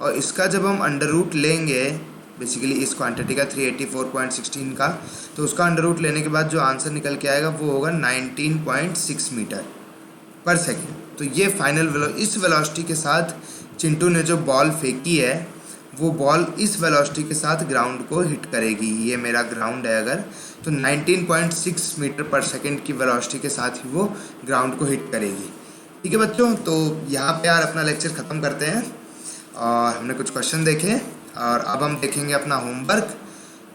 और इसका जब हम अंडर रूट लेंगे बेसिकली इस क्वांटिटी का 384.16 का, तो उसका अंडर रूट लेने के बाद जो आंसर निकल के आएगा वो होगा 19.6 मीटर पर सेकेंड। तो ये फाइनल इस वेलोसिटी के साथ चिंटू ने जो बॉल फेंकी है, वो बॉल इस वेलोसिटी के साथ ग्राउंड को हिट करेगी। ये मेरा ग्राउंड है अगर, तो 19.6 मीटर पर सेकेंड की वेलोसिटी के साथ ही वो ग्राउंड को हिट करेगी। ठीक है बच्चों, तो यहाँ पे यार अपना लेक्चर ख़त्म करते हैं, और हमने कुछ क्वेश्चन देखे, और अब हम देखेंगे अपना होमवर्क।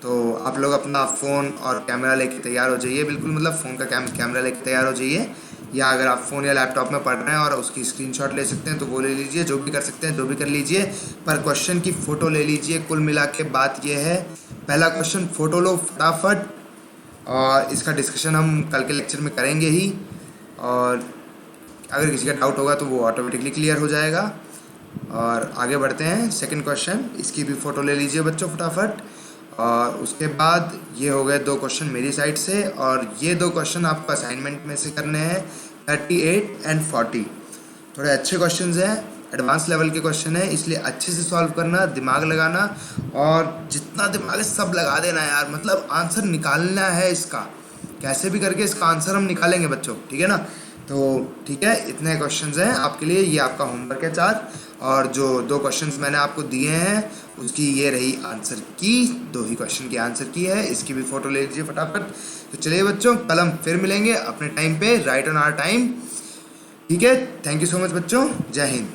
तो आप लोग अपना फ़ोन और कैमरा लेके तैयार हो जाइए, बिल्कुल मतलब फ़ोन का कैमरा लेके तैयार हो जाइए, या अगर आप फ़ोन या लैपटॉप में पढ़ रहे हैं और उसकी स्क्रीनशॉट ले सकते हैं तो वो ले लीजिए, जो भी कर सकते हैं जो भी कर लीजिए, पर क्वेश्चन की फ़ोटो ले लीजिए। कुल मिला के बात ये है, पहला क्वेश्चन फ़ोटो लो फटाफट, और इसका डिस्कशन हम कल के लेक्चर में करेंगे ही, और अगर किसी का डाउट होगा तो वो ऑटोमेटिकली क्लियर हो जाएगा। और आगे बढ़ते हैं, सेकंड क्वेश्चन, इसकी भी फ़ोटो ले लीजिए बच्चों फटाफट। और उसके बाद ये हो गए 2 क्वेश्चन मेरी साइड से, और ये 2 क्वेश्चन आपको असाइनमेंट में से करने हैं, 38 एंड 40। थोड़े अच्छे क्वेश्चंस हैं, एडवांस लेवल के क्वेश्चन है, इसलिए अच्छे से सॉल्व करना, दिमाग लगाना, और जितना दिमाग है सब लगा देना यार, मतलब आंसर निकालना है इसका, कैसे भी करके इसका आंसर हम निकालेंगे बच्चों, ठीक है ना। तो ठीक है, इतने क्वेश्चंस हैं आपके लिए, ये आपका होमवर्क है 4। और जो 2 क्वेश्चंस मैंने आपको दिए हैं उसकी ये रही आंसर की, 2 ही क्वेश्चन की आंसर की है, इसकी भी फ़ोटो ले लीजिए फटाफट। तो चलिए बच्चों, कल हम फिर मिलेंगे अपने टाइम पे, राइट ऑन आवर टाइम, ठीक है। थैंक यू सो मच बच्चों, जय हिंद।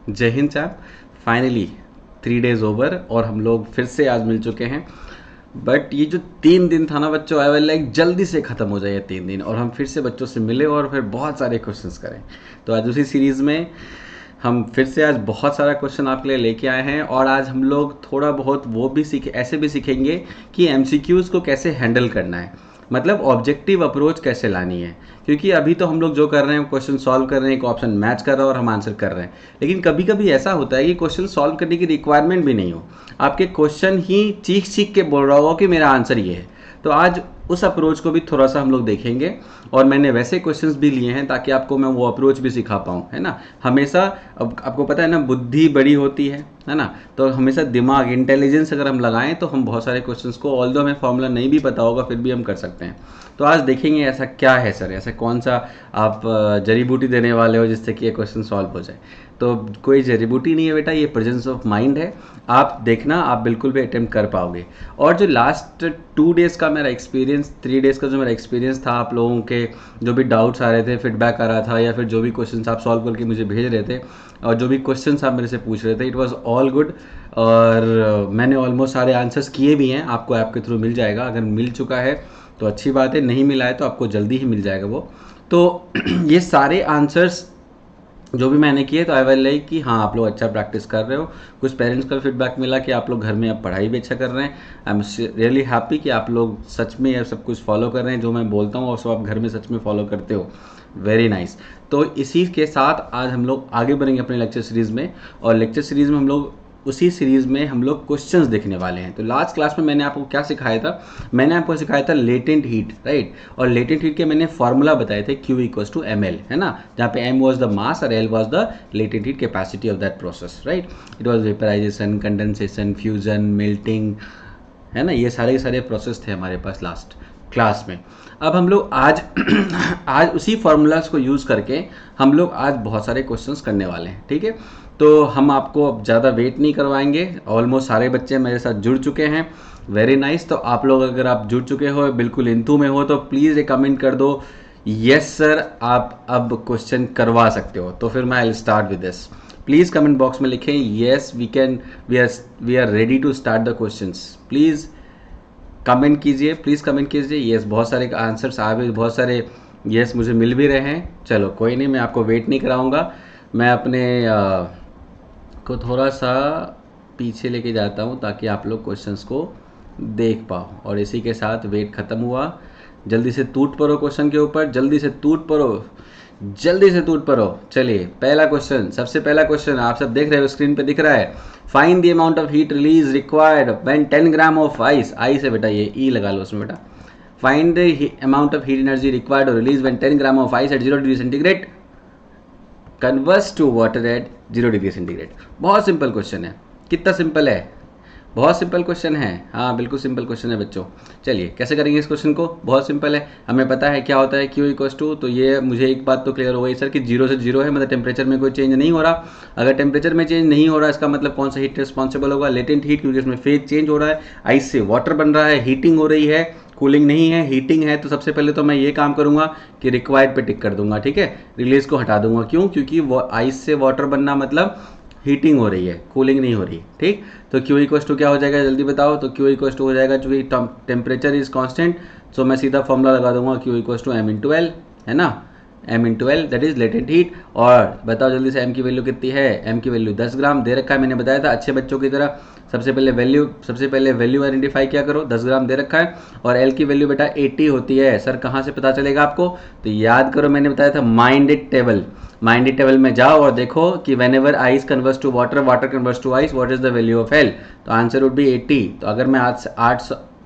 जय हिंद साहब। फाइनली 3 days ओवर और हम लोग फिर से आज मिल चुके हैं। बट ये जो 3 दिन था ना बच्चों, आई वाज लाइक जल्दी से ख़त्म हो जाए ये 3 दिन और हम फिर से बच्चों से मिले और फिर बहुत सारे क्वेश्चंस करें। तो आज उसी सीरीज़ में हम फिर से आज बहुत सारा क्वेश्चन आपके लिए लेके आए हैं और आज हम लोग थोड़ा बहुत वो भी ऐसे भी सीखेंगे कि एमसीक्यूज़ को कैसे हैंडल करना है, मतलब ऑब्जेक्टिव अप्रोच कैसे लानी है। क्योंकि अभी तो हम लोग जो कर रहे हैं क्वेश्चन सॉल्व कर रहे हैं, एक ऑप्शन मैच कर रहा है और हम आंसर कर रहे हैं। लेकिन कभी कभी ऐसा होता है कि क्वेश्चन सॉल्व करने की रिक्वायरमेंट भी नहीं हो, आपके क्वेश्चन ही चीख चीख के बोल रहा हो कि मेरा आंसर ये है। तो आज उस अप्रोच को भी थोड़ा सा हम लोग देखेंगे और मैंने वैसे क्वेश्चंस भी लिए हैं ताकि आपको मैं वो अप्रोच भी सिखा पाऊँ, है ना। हमेशा अब आपको पता है ना, बुद्धि बड़ी होती है ना। तो हमेशा दिमाग, इंटेलिजेंस अगर हम लगाएं तो हम बहुत सारे क्वेश्चंस को, ऑल्दो हमें फॉर्मूला नहीं भी पता होगा फिर भी हम कर सकते हैं। तो आज देखेंगे ऐसा क्या है सर, ऐसा कौन सा आप जड़ी बूटी देने वाले हो जिससे कि ये क्वेश्चन सॉल्व हो जाए। तो कोई जड़ी बूटी नहीं है बेटा, ये प्रेजेंस ऑफ माइंड है। आप देखना, आप बिल्कुल भी अटेम्प्ट कर पाओगे। और जो लास्ट 2 days का मेरा एक्सपीरियंस, 3 days का जो मेरा एक्सपीरियंस था, आप लोगों के जो भी डाउट्स आ रहे थे, फीडबैक आ रहा था, या फिर जो भी क्वेश्चंस आप सॉल्व करके मुझे भेज रहे थे और जो भी क्वेश्चंस आप मेरे से पूछ रहे थे, इट वाज ऑल गुड। और मैंने ऑलमोस्ट सारे आंसर्स किए भी हैं, आपको ऐप के थ्रू मिल जाएगा। अगर मिल चुका है तो अच्छी बात है, नहीं मिला है तो आपको जल्दी ही मिल जाएगा वो। तो ये सारे आंसर्स जो भी मैंने किए, तो आई वाज लाइक कि हाँ आप लोग अच्छा प्रैक्टिस कर रहे हो। कुछ पेरेंट्स का फीडबैक मिला कि आप लोग घर में अब पढ़ाई भी अच्छा कर रहे हैं। आई एम रियली हैप्पी कि आप लोग सच में ये सब कुछ फॉलो कर रहे हैं, जो मैं बोलता हूँ और सब आप घर में सच में फॉलो करते हो। Very nice. तो इसी के साथ आज हम लोग आगे बढ़ेंगे अपने लेक्चर सीरीज़ में। और लेक्चर सीरीज़ में हम लोग उसी सीरीज़ में हम लोग क्वेश्चंस देखने वाले हैं। तो लास्ट क्लास में मैंने आपको क्या सिखाया था, मैंने आपको सिखाया था लेटेंट हीट, राइट। और लेटेंट हीट के मैंने फॉर्मूला बताए थे, Q = ml, है ना, जहाँ पे m वॉज द मास और l was the latent heat capacity of that process, right. It was vaporisation, condensation, fusion, melting, है ना। ये सारे के सारे प्रोसेस थे हमारे पास लास्ट क्लास में। अब हम लोग आज आज उसी फार्मूलाज को यूज़ करके हम लोग आज बहुत सारे क्वेश्चंस करने वाले हैं, ठीक है। तो हम आपको अब ज़्यादा वेट नहीं करवाएंगे, ऑलमोस्ट सारे बच्चे मेरे साथ जुड़ चुके हैं। Very nice. तो आप लोग अगर आप जुड़ चुके हो, बिल्कुल इंतू में हो, तो प्लीज़ एक कमेंट कर दो, यस सर आप अब क्वेश्चन करवा सकते हो। तो फिर मैं I start with this. Please comment box में लिखें yes we are ready to start the questions. Please comment कीजिए, प्लीज़ कमेंट कीजिए। यस, बहुत सारे आंसर्स आ भी, बहुत सारे यस मुझे मिल भी रहे हैं। चलो कोई नहीं, मैं आपको वेट नहीं कराऊंगा। मैं अपने को थोड़ा सा पीछे लेके जाता हूँ ताकि आप लोग क्वेश्चंस को देख पाओ। और इसी के साथ वेट ख़त्म हुआ। जल्दी से टूट पड़ो क्वेश्चन के ऊपर, जल्दी से टूट पड़ो, जल्दी से टूट पड़ो। चलिए पहला क्वेश्चन, सबसे पहला क्वेश्चन आप सब देख रहे हो, स्क्रीन पे दिख रहा है। Find the amount of heat release required when 10 gram of ice, I say बेटा ये ई लगा लो उसमें बेटा। Find the amount of heat energy required और release when 10 gram of ice at 0 degree centigrade converts to water at 0 degree centigrade. बहुत simple question है। कितना सिंपल है, बहुत सिंपल क्वेश्चन है। हाँ बिल्कुल सिंपल क्वेश्चन है बच्चों। चलिए कैसे करेंगे इस क्वेश्चन को, बहुत सिंपल है। हमें पता है क्या होता है Q = तो ये मुझे एक बात तो क्लियर हो गई सर कि 0 से 0 है, मतलब टेम्परेचर में कोई चेंज नहीं हो रहा। अगर टेम्परेचर में चेंज नहीं हो रहा, इसका मतलब कौन सा हीट रिस्पॉन्सिबल होगा, लेटेंट हीट, क्योंकि इसमें फेज चेंज हो रहा है, आइस से वाटर बन रहा है, हीटिंग हो रही है, कूलिंग नहीं है, हीटिंग है। तो सबसे पहले तो मैं ये काम करूंगा कि रिक्वायर्ड पे टिक कर दूंगा, ठीक है। रिलीज को हटा दूंगा, क्यों, क्योंकि वो आइस से वाटर बनना मतलब हीटिंग हो रही है, कूलिंग नहीं हो रही, ठीक। तो Q = क्या हो जाएगा जल्दी बताओ। तो Q = हो जाएगा, चूँकि टेम्परेचर इज कांस्टेंट, सो मैं सीधा फॉर्मूला लगा दूंगा Q = m × L, है ना, m × L that is latent heat. और बताओ जल्दी से m की वैल्यू कितनी है, m की वैल्यू 10 ग्राम दे रखा है, मैंने बताया था अच्छे बच्चों की तरह। सबसे पहले वैल्यू आइडेंटिफाई क्या करो, 10 ग्राम दे रखा है। और L की वैल्यू बेटा 80 होती है। सर कहाँ से पता चलेगा आपको, तो याद करो मैंने बताया था माइंडेड टेबल। माइंडेड टेबल में जाओ और देखो कि whenever ice converts to water, water converts to ice, what is the value of L। तो आंसर वुड बी 80। तो अगर मैं आज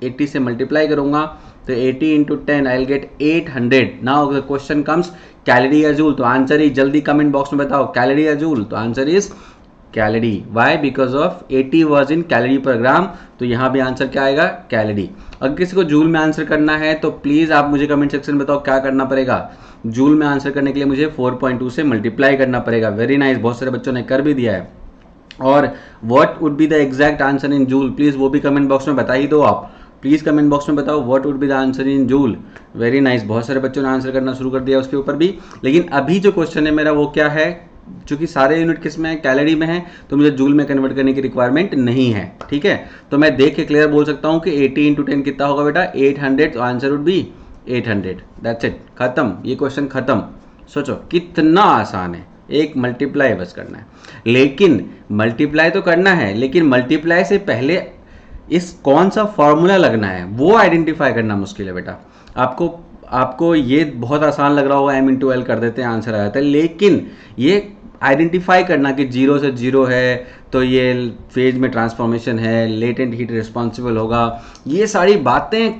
80 से मल्टीप्लाई करूंगा तो 80 × 10 I will get 800। Now the question comes calorie या जूल। तो आंसर ही जल्दी कमेंट बॉक्स में बताओ, कैलोरी या जूल। तो answer is calorie. Why, because of 80 was in calorie per gram. तो यहाँ भी आंसर क्या आएगा, कैलोरी। अगर किसी को जूल में आंसर करना है तो प्लीज़ आप मुझे कमेंट सेक्शन में बताओ क्या करना पड़ेगा। जूल में आंसर करने के लिए मुझे 4.2 से मल्टीप्लाई करना पड़ेगा। वेरी नाइस, बहुत सारे बच्चों ने कर भी दिया है। और what would be the exact answer in joule, please वो भी कमेंट बॉक्स में बता ही दो आप। प्लीज़ कमेंट बॉक्स में बताओ what would be the answer in joule. Very nice, बहुत सारे बच्चों ने आंसर करना शुरू कर दिया उसके ऊपर भी। लेकिन अभी जो क्वेश्चन है मेरा वो क्या है, चूंकि सारे यूनिट किस में है, कैलोरी में है, तो मुझे जूल में कन्वर्ट करने की रिक्वायरमेंट नहीं है। ठीक है, तो मैं देख के क्लियर बोल सकता हूँ कि 80 × 10 कितना होगा बेटा, 800। तो answer would B 800। That's it, खत्म, ये क्वेश्चन खत्म। सोचो कितना आसान है, एक मल्टीप्लाई बस करना है। लेकिन मल्टीप्लाई तो करना है, लेकिन मल्टीप्लाई से पहले इस कौन सा फॉर्मूला लगना है वो आइडेंटिफाई करना मुश्किल है बेटा। आपको ये बहुत आसान लग रहा होगा, m × l कर देते हैं आंसर आ जाता है, लेकिन ये आइडेंटिफाई करना कि 0 से 0 है तो ये फेज में ट्रांसफॉर्मेशन है, लेटेंट हीट रिस्पॉन्सिबल होगा, ये सारी बातें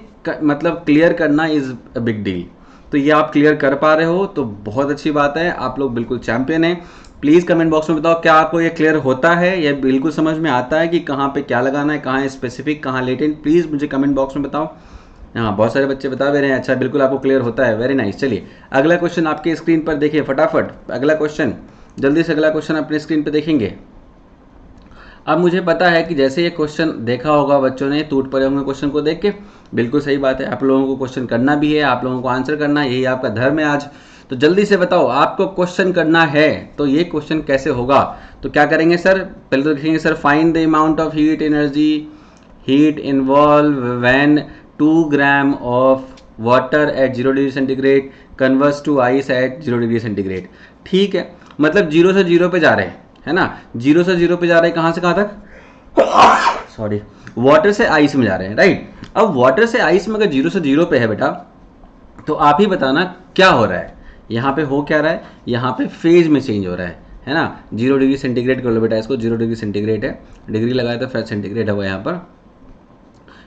मतलब क्लियर करना इज़ अ बिग डील। तो ये आप क्लियर कर पा रहे हो तो बहुत अच्छी बात है, आप लोग बिल्कुल चैंपियन हैं। प्लीज़ कमेंट बॉक्स में बताओ क्या आपको ये क्लियर होता है, या बिल्कुल समझ में आता है कि कहाँ पे क्या लगाना है, कहाँ स्पेसिफिक, कहाँ लेटेंट। प्लीज़ मुझे कमेंट बॉक्स में बताओ। हाँ, बहुत सारे बच्चे बता भी रहे हैं, अच्छा बिल्कुल आपको क्लियर होता है, वेरी नाइस। चलिए अगला क्वेश्चन आपके स्क्रीन पर देखिए फटाफट, अगला क्वेश्चन जल्दी से, अगला क्वेश्चन अपने स्क्रीन पर देखेंगे। अब मुझे पता है कि जैसे ये क्वेश्चन देखा होगा बच्चों ने, टूट पड़े होंगे क्वेश्चन को देख के, बिल्कुल सही बात है, आप लोगों को क्वेश्चन करना भी है, आप लोगों को आंसर करना है, यही आपका धर्म है आज। तो जल्दी से बताओ, आपको क्वेश्चन करना है तो ये क्वेश्चन कैसे होगा। तो क्या करेंगे सर, पहले तो लिखेंगे sir find the amount of heat involve when 2 gram of water at 0 degree centigrade converts to ice at 0 degree centigrade. ठीक है, मतलब 0 से 0 पे जा रहे हैं, है ना, 0 से 0 पे जा रहे हैं, कहाँ से कहाँ तक, सॉरी, वाटर से आइस में जा रहे हैं, राइट। अब वाटर से आइस में अगर 0 से 0 पे है बेटा, तो आप ही बताना क्या हो रहा है, यहाँ पे हो क्या रहा है, यहाँ पे फेज में चेंज हो रहा है ना। 0 डिग्री सेंटीग्रेड कर लो बेटा इसको, 0 डिग्री सेंटीग्रेड है, डिग्री लगाया तो फिर सेंटीग्रेड है वो, यहाँ पर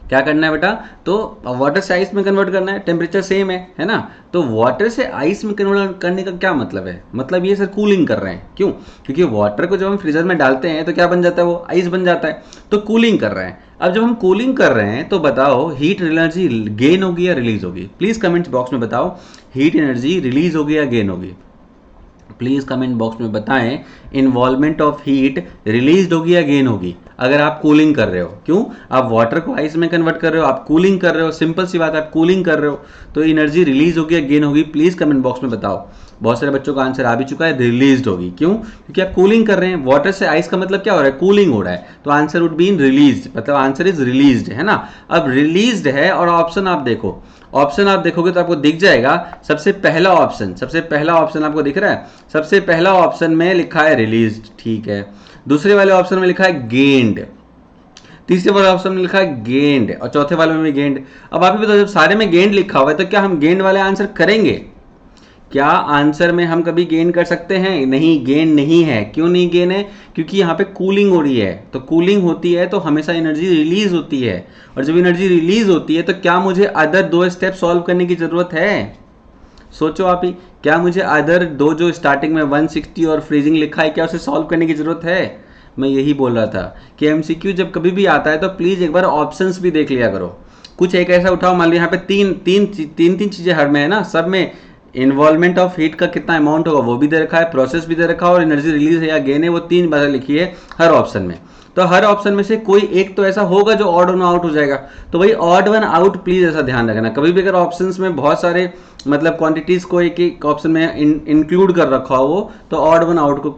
क्या करना है बेटा, तो वाटर से आइस में कन्वर्ट करना है, टेम्परेचर सेम है ना। तो वाटर से आइस में कन्वर्ट करने का क्या मतलब है, मतलब ये सर कूलिंग कर रहे हैं, क्यों, क्योंकि वाटर को जब हम फ्रीजर में डालते हैं तो क्या बन जाता है, वो आइस बन जाता है, तो कूलिंग कर रहे हैं। अब जब हम कूलिंग कर रहे हैं तो बताओ हीट एनर्जी गेन होगी या रिलीज होगी, प्लीज कमेंट बॉक्स में बताओ, हीट एनर्जी रिलीज होगी या गेन होगी, प्लीज कमेंट बॉक्स में बताएं। इन्वॉल्वमेंट ऑफ हीट रिलीज होगी या गेन होगी अगर आप कूलिंग कर रहे हो, क्यों, आप वाटर को आइस में कन्वर्ट कर रहे हो, आप कूलिंग कर रहे हो, सिंपल सी बात है, आप कूलिंग कर रहे हो, तो एनर्जी रिलीज होगी या गेन होगी, प्लीज कमेंट बॉक्स में बताओ। बहुत सारे बच्चों का आंसर आ भी चुका है, रिलीज होगी, क्यों, क्योंकि आप कूलिंग कर रहे हैं, वाटर से आइस का मतलब क्या हो रहा है, कूलिंग हो रहा है, तो answer would be in release, मतलब आंसर इज रिलीज्ड, है ना। अब रिलीज्ड है और ऑप्शन आप देखो, ऑप्शन आप देखोगे तो आपको दिख जाएगा, सबसे पहला ऑप्शन आपको दिख रहा है, सबसे पहला ऑप्शन में लिखा है रिलीज्ड, ठीक है, दूसरे वाले ऑप्शन में लिखा है गेन्ड, तीसरे वाले ऑप्शन में लिखा है गेंड, और चौथे वाले में भी गेंड। अब आप ही बताओ, जब सारे में गेंड लिखा हुआ है तो क्या हम गेंड वाले आंसर करेंगे, क्या आंसर में हम कभी गेन कर सकते हैं, नहीं, गेन नहीं है। क्यों नहीं गेन है, क्योंकि यहाँ पे कूलिंग हो रही है, तो कूलिंग होती है तो हमेशा एनर्जी रिलीज होती है, और जब एनर्जी रिलीज होती है तो क्या मुझे अदर 2 स्टेप सॉल्व करने की जरूरत है, सोचो आप ही, क्या मुझे अदर 2 जो स्टार्टिंग में 160 और फ्रीजिंग लिखा है, क्या उसे सॉल्व करने की जरूरत है। मैं यही बोल रहा था कि एमसीक्यू जब कभी भी आता है तो प्लीज एक बार ऑप्शंस भी देख लिया करो, कुछ एक ऐसा उठाओ, मान लो यहाँ पे तीन चीजें हर में है ना, सब में इन्वॉल्वमेंट ऑफ हीट का कितना अमाउंट होगा वो भी दे रखा है, प्रोसेस भी दे रखा है, और एनर्जी रिलीज है या गेन है वो 3 बातें लिखी है हर ऑप्शन में। तो हर ऑप्शन में से कोई एक तो ऐसा होगा जो ऑड वन आउट हो जाएगा, तो वही ऑड वन आउट प्लीज ऐसा ध्यान रखना। कभी भी अगर ऑप्शंस में बहुत सारे मतलब क्वांटिटीज को एक ऑप्शन में इंक्लूड कर रखा हो वो, तो ऑड वन आउट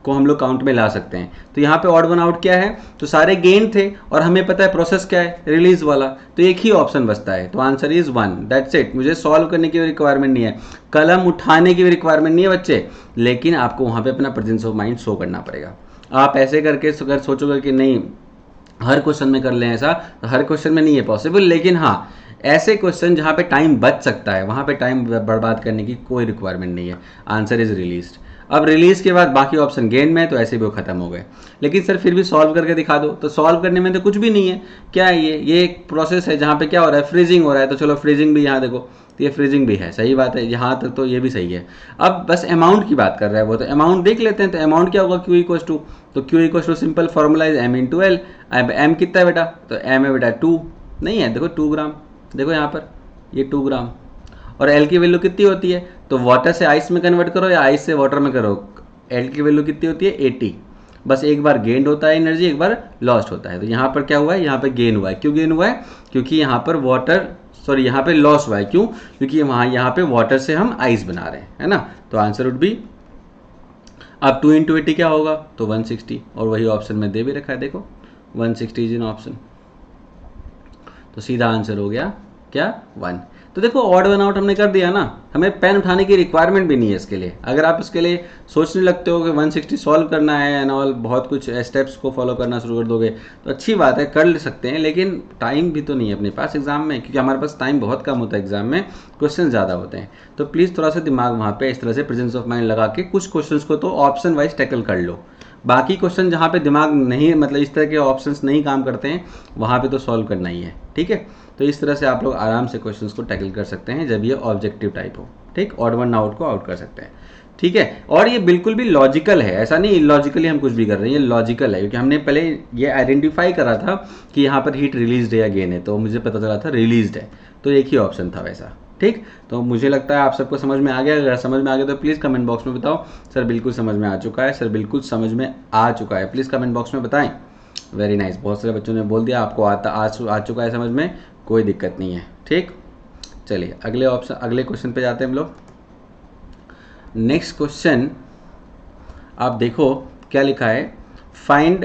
को हम लोग काउंट में ला सकते हैं। तो यहाँ पे ऑड वन आउट क्या है, तो सारे गेन थे और हमें पता है प्रोसेस क्या है, रिलीज वाला, तो एक ही ऑप्शन बचता है, तो आंसर इज 1, दैट्स इट। मुझे सॉल्व करने की रिक्वायरमेंट नहीं है, कलम उठाने की भी रिक्वायरमेंट नहीं है बच्चे, लेकिन आपको वहाँ पे अपना प्रेजेंस ऑफ माइंड शो करना पड़ेगा। आप ऐसे करके अगर सोचोगे कि नहीं हर क्वेश्चन में कर लें ऐसा, तो हर क्वेश्चन में नहीं है पॉसिबल, लेकिन हाँ ऐसे क्वेश्चन जहाँ पे टाइम बच सकता है वहाँ पे टाइम बर्बाद करने की कोई रिक्वायरमेंट नहीं है, आंसर इज रिलीज्ड। अब रिलीज के बाद बाकी ऑप्शन गेन में, तो ऐसे भी वो खत्म हो गए। लेकिन सर फिर भी सॉल्व करके दिखा दो, तो सॉल्व करने में तो कुछ भी नहीं है, क्या है ये एक प्रोसेस है जहाँ पे क्या हो रहा है, फ्रीजिंग हो रहा है, तो चलो फ्रीजिंग भी यहाँ देखो, तो ये फ्रीजिंग भी है, सही बात है, यहाँ तक तो ये भी सही है। अब बस अमाउंट की बात कर रहा है वो, तो अमाउंट देख लेते हैं, तो अमाउंट क्या होगा, Q = तो Q = simple formula is M × L। अब M कितना है बेटा, तो M है बेटा 2, नहीं है, देखो 2 ग्राम, देखो यहाँ पर ये 2 ग्राम, और L की वैल्यू कितनी होती है, तो वाटर से आइस में कन्वर्ट करो या आइस से वाटर में करो, L की वैल्यू कितनी होती है 80, बस एक बार गेंड होता है एनर्जी, एक बार लॉस्ट होता है। तो यहाँ पर क्या हुआ है, यहाँ पे गेन हुआ है, क्यों गेन हुआ है, क्योंकि यहाँ पर यहाँ पे लॉस हुआ है, क्यों, क्योंकि यहाँ पे वाटर से हम आइस बना रहे हैं, है ना। तो आंसर वुड बी अब 2 इंटू 80 क्या होगा, तो 160, और वही ऑप्शन में दे भी रखा है, देखो 160 इज इन ऑप्शन, तो सीधा आंसर हो गया क्या 1। तो देखो ऑड वन आउट हमने कर दिया ना, हमें पेन उठाने की रिक्वायरमेंट भी नहीं है इसके लिए। अगर आप इसके लिए सोचने लगते हो कि 160 सॉल्व करना है एंड ऑल, बहुत कुछ स्टेप्स को फॉलो करना शुरू कर दोगे तो अच्छी बात है, कर ले सकते हैं, लेकिन टाइम भी तो नहीं है अपने पास एग्जाम में, क्योंकि हमारे पास टाइम बहुत कम होता है एग्जाम में, क्वेश्चन ज़्यादा होते हैं। तो प्लीज़ थोड़ा सा दिमाग वहाँ पे इस तरह से प्रेजेंस ऑफ माइंड लगा के कुछ क्वेश्चन को तो ऑप्शन वाइज टैकल कर लो। बाकी क्वेश्चन जहाँ पे दिमाग नहीं, मतलब इस तरह के ऑप्शंस नहीं काम करते हैं, वहाँ पे तो सॉल्व करना ही है, ठीक है। तो इस तरह से आप लोग आराम से क्वेश्चंस को टैकल कर सकते हैं जब ये ऑब्जेक्टिव टाइप हो, ठीक। ऑड वन आउट को आउट कर सकते हैं, ठीक है। और ये बिल्कुल भी लॉजिकल है, ऐसा नहीं इलॉजिकली हम कुछ भी कर रहे हैं, ये लॉजिकल है, क्योंकि हमने पहले ये आइडेंटिफाई करा था कि यहाँ पर हीट रिलीज है या गेन है, तो मुझे पता चला था रिलीज है, तो एक ही ऑप्शन था वैसा, ठीक। तो मुझे लगता है आप सबको समझ में आ गया। अगर समझ में आ गया तो प्लीज़ कमेंट बॉक्स में बताओ सर बिल्कुल समझ में आ चुका है, सर बिल्कुल समझ में आ चुका है, प्लीज़ कमेंट बॉक्स में बताएं। वेरी नाइस, बहुत सारे बच्चों ने बोल दिया आपको आ चुका है समझ में, कोई दिक्कत नहीं है, ठीक। चलिए अगले ऑप्शन, अगले क्वेश्चन पे जाते हैं हम लोग। नेक्स्ट क्वेश्चन आप देखो क्या लिखा है, find